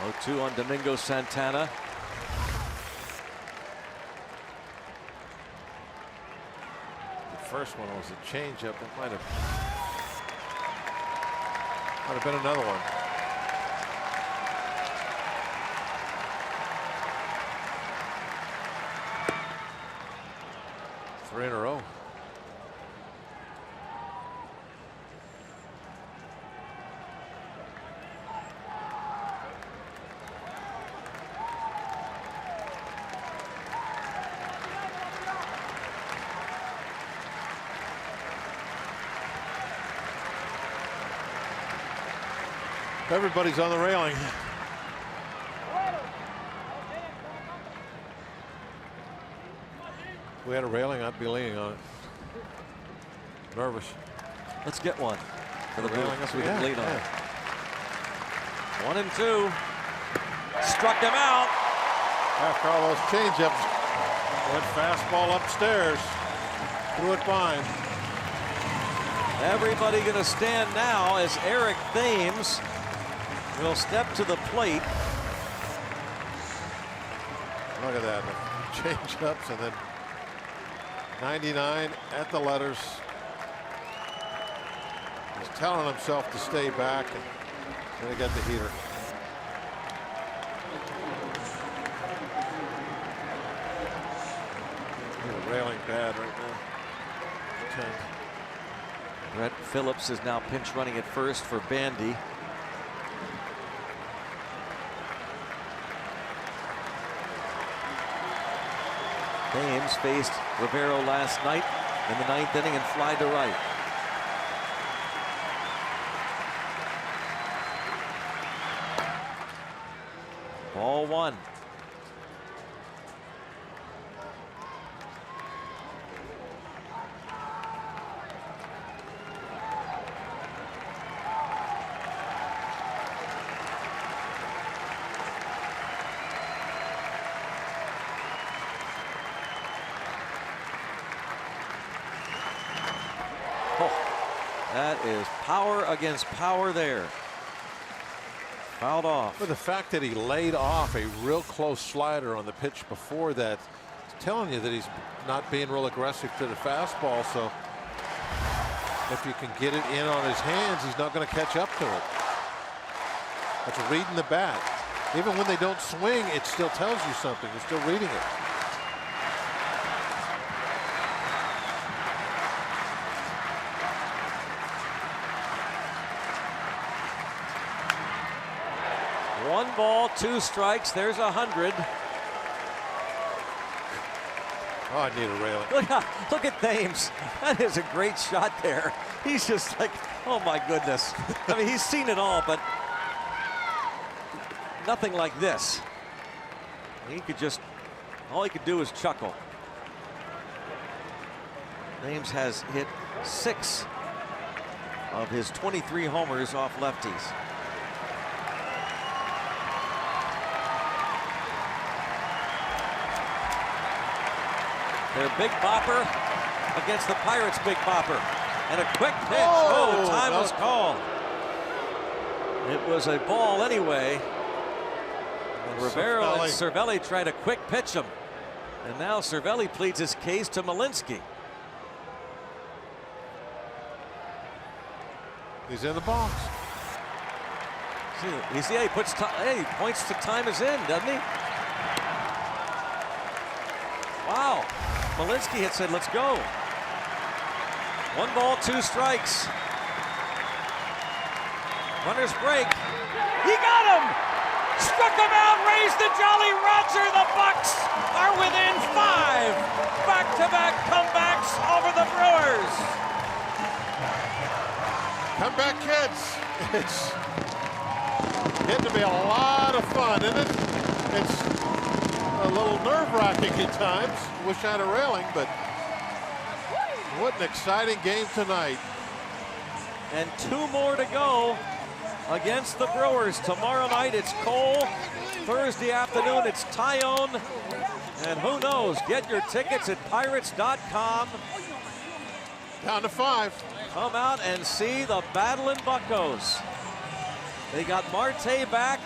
Oh, 2 on Domingo Santana. The first one was a changeup. It might have been another one. Three in a row. Everybody's on the railing. If we had a railing, I'd be leaning on it. Nervous. Let's get one for the railing so we can lean on it. 1 and 2. Struck him out. After all those changeups, went fastball upstairs. Threw it by him. Everybody going to stand now as Eric Thames will step to the plate. Look at that. Change-ups and then 99 at the letters. He's telling himself to stay back, and then he got the heater. He's railing bad right now. 10. Brett Phillips is now pinch running at first for Bandy. Thames faced Rivero last night in the 9th inning and fly to right. Ball 1. That is power against power there. Fouled off. But the fact that he laid off a real close slider on the pitch before that, it's telling you that he's not being real aggressive to the fastball. So if you can get it in on his hands, he's not going to catch up to it. That's reading the bat. Even when they don't swing, it still tells you something. You're still reading it. One ball, 2 strikes. There's 100. Oh, I need a railing. Look at Thames. That is a great shot there. He's just like, oh my goodness. I mean, he's seen it all, but nothing like this. He could just, all he could do is chuckle. Thames has hit 6 of his 23 homers off lefties. Their big bopper against the Pirates' big bopper. And a quick pitch. Oh, the time was called. It was a ball anyway. And Rivero and Cervelli try to quick pitch him. And now Cervelli pleads his case to Malinsky. He's in the box. You see how he puts time, hey, he points to time is in, doesn't he? Wow. Malinsky had said, let's go. 1 ball, 2 strikes. Runners break. He got him! Struck him out, raised the Jolly Roger. The Bucks are within 5. Back-to-back comebacks over the Brewers. Comeback kids. It's getting to be a lot of fun, isn't it? It's a little nerve-wracking at times. Wish I had a railing, but what an exciting game tonight. And 2 more to go against the Brewers. Tomorrow night it's Cole Thursday afternoon. It's Tyone. And who knows? Get your tickets at Pirates.com. Down to 5. Come out and see the battling Buccos. They got Marte back.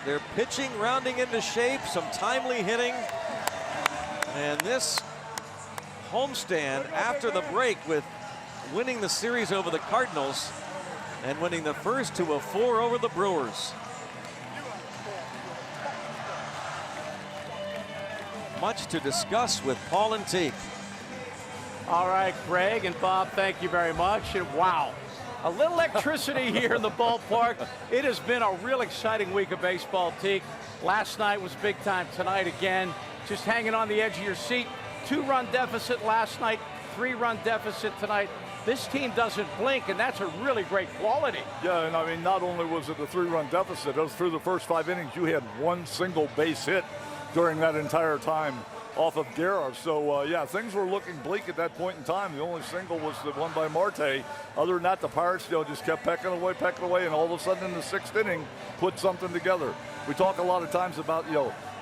They're pitching, rounding into shape, some timely hitting. And this homestand after the break with winning the series over the Cardinals and winning the first 2 of 4 over the Brewers. Much to discuss with Paul and Teague. All right, Craig and Bob, thank you very much. And wow, a little electricity here in the ballpark. It has been a real exciting week of baseball, Teague. Last night was big time. Tonight again, just hanging on the edge of your seat. 2-run deficit last night, 3-run deficit tonight. This team doesn't blink, and that's a really great quality. Yeah, and I mean, not only was it a 3-run deficit, it was through the first 5 innings. You had 1 single base hit during that entire time off of Guerra. So, yeah, things were looking bleak at that point in time. The only single was the one by Marte. Other than that, the Pirates still just kept pecking away, and all of a sudden in the 6th inning, put something together. We talk a lot of times about,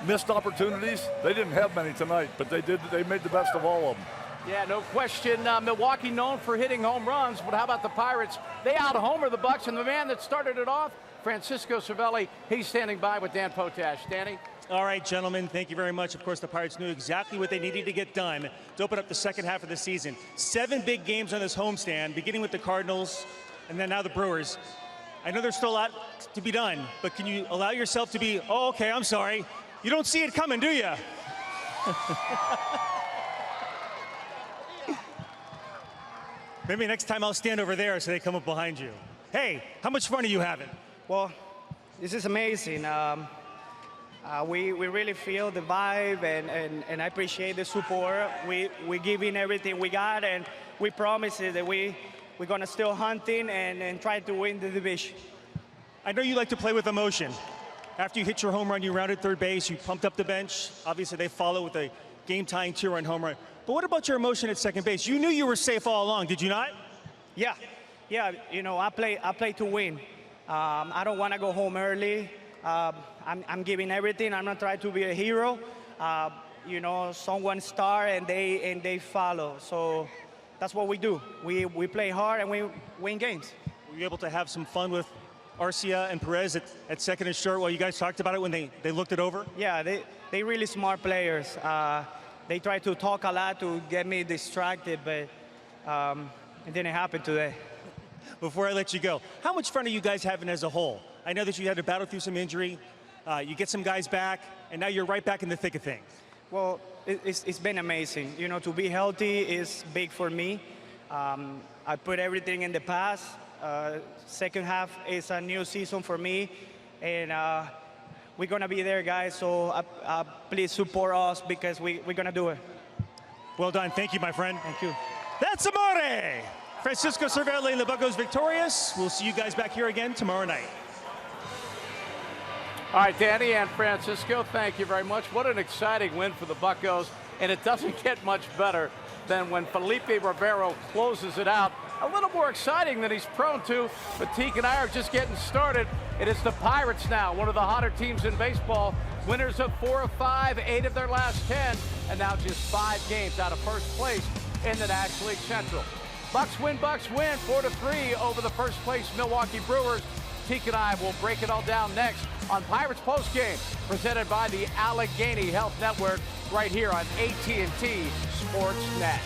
missed opportunities. They didn't have many tonight, but they did. They made the best of all of them. Yeah, no question. Milwaukee known for hitting home runs, but how about the Pirates? They out-homer the Bucks, and the man that started it off, Francisco Cervelli, he's standing by with Dan Potash. Danny? All right, gentlemen, thank you very much. Of course, the Pirates knew exactly what they needed to get done to open up the second half of the season. 7 big games on this homestand, beginning with the Cardinals and then now the Brewers. I know there's still a lot to be done, but can you allow yourself to be, oh, okay, I'm sorry. You don't see it coming, do you? Maybe next time I'll stand over there so they come up behind you. Hey, how much fun are you having? Well, this is amazing. We really feel the vibe, and I appreciate the support. We give in everything we got, and we promise that we're going to still hunting and try to win the division. I know you like to play with emotion. After you hit your home run, you rounded third base, you pumped up the bench. Obviously, they follow with a game-tying 2-run home run. But what about your emotion at second base? You knew you were safe all along, did you not? Yeah. I play to win. I don't want to go home early. I'm giving everything. I'm not trying to be a hero. Someone start and they follow. So that's what we do. We play hard and we win games. Were you able to have some fun with Arcia and Perez at second and short while you guys talked about it when they looked it over? Yeah, they really smart players. They try to talk a lot to get me distracted, but it didn't happen today. Before I let you go, how much fun are you guys having as a whole? I know that you had to battle through some injury. You get some guys back, and now you're right back in the thick of things. Well, it's been amazing. To be healthy is big for me. I put everything in the past. Second half is a new season for me, and we're going to be there, guys. So please support us because we're going to do it. Well done. Thank you, my friend. Thank you. That's Marte. Francisco Cervelli and the Buccos victorious. We'll see you guys back here again tomorrow night. All right, Danny and Francisco, thank you very much. What an exciting win for the Buccos, and it doesn't get much better than when Felipe Rivero closes it out. A little more exciting than he's prone to, but Teague and I are just getting started. It is the Pirates now, one of the hotter teams in baseball. Winners of 4 of 5, 8 of their last 10, and now just 5 games out of first place in the National League Central. Bucks win, 4-3 over the first place Milwaukee Brewers. Teague and I will break it all down next on Pirates Postgame, presented by the Allegheny Health Network, right here on AT&T Sports Net.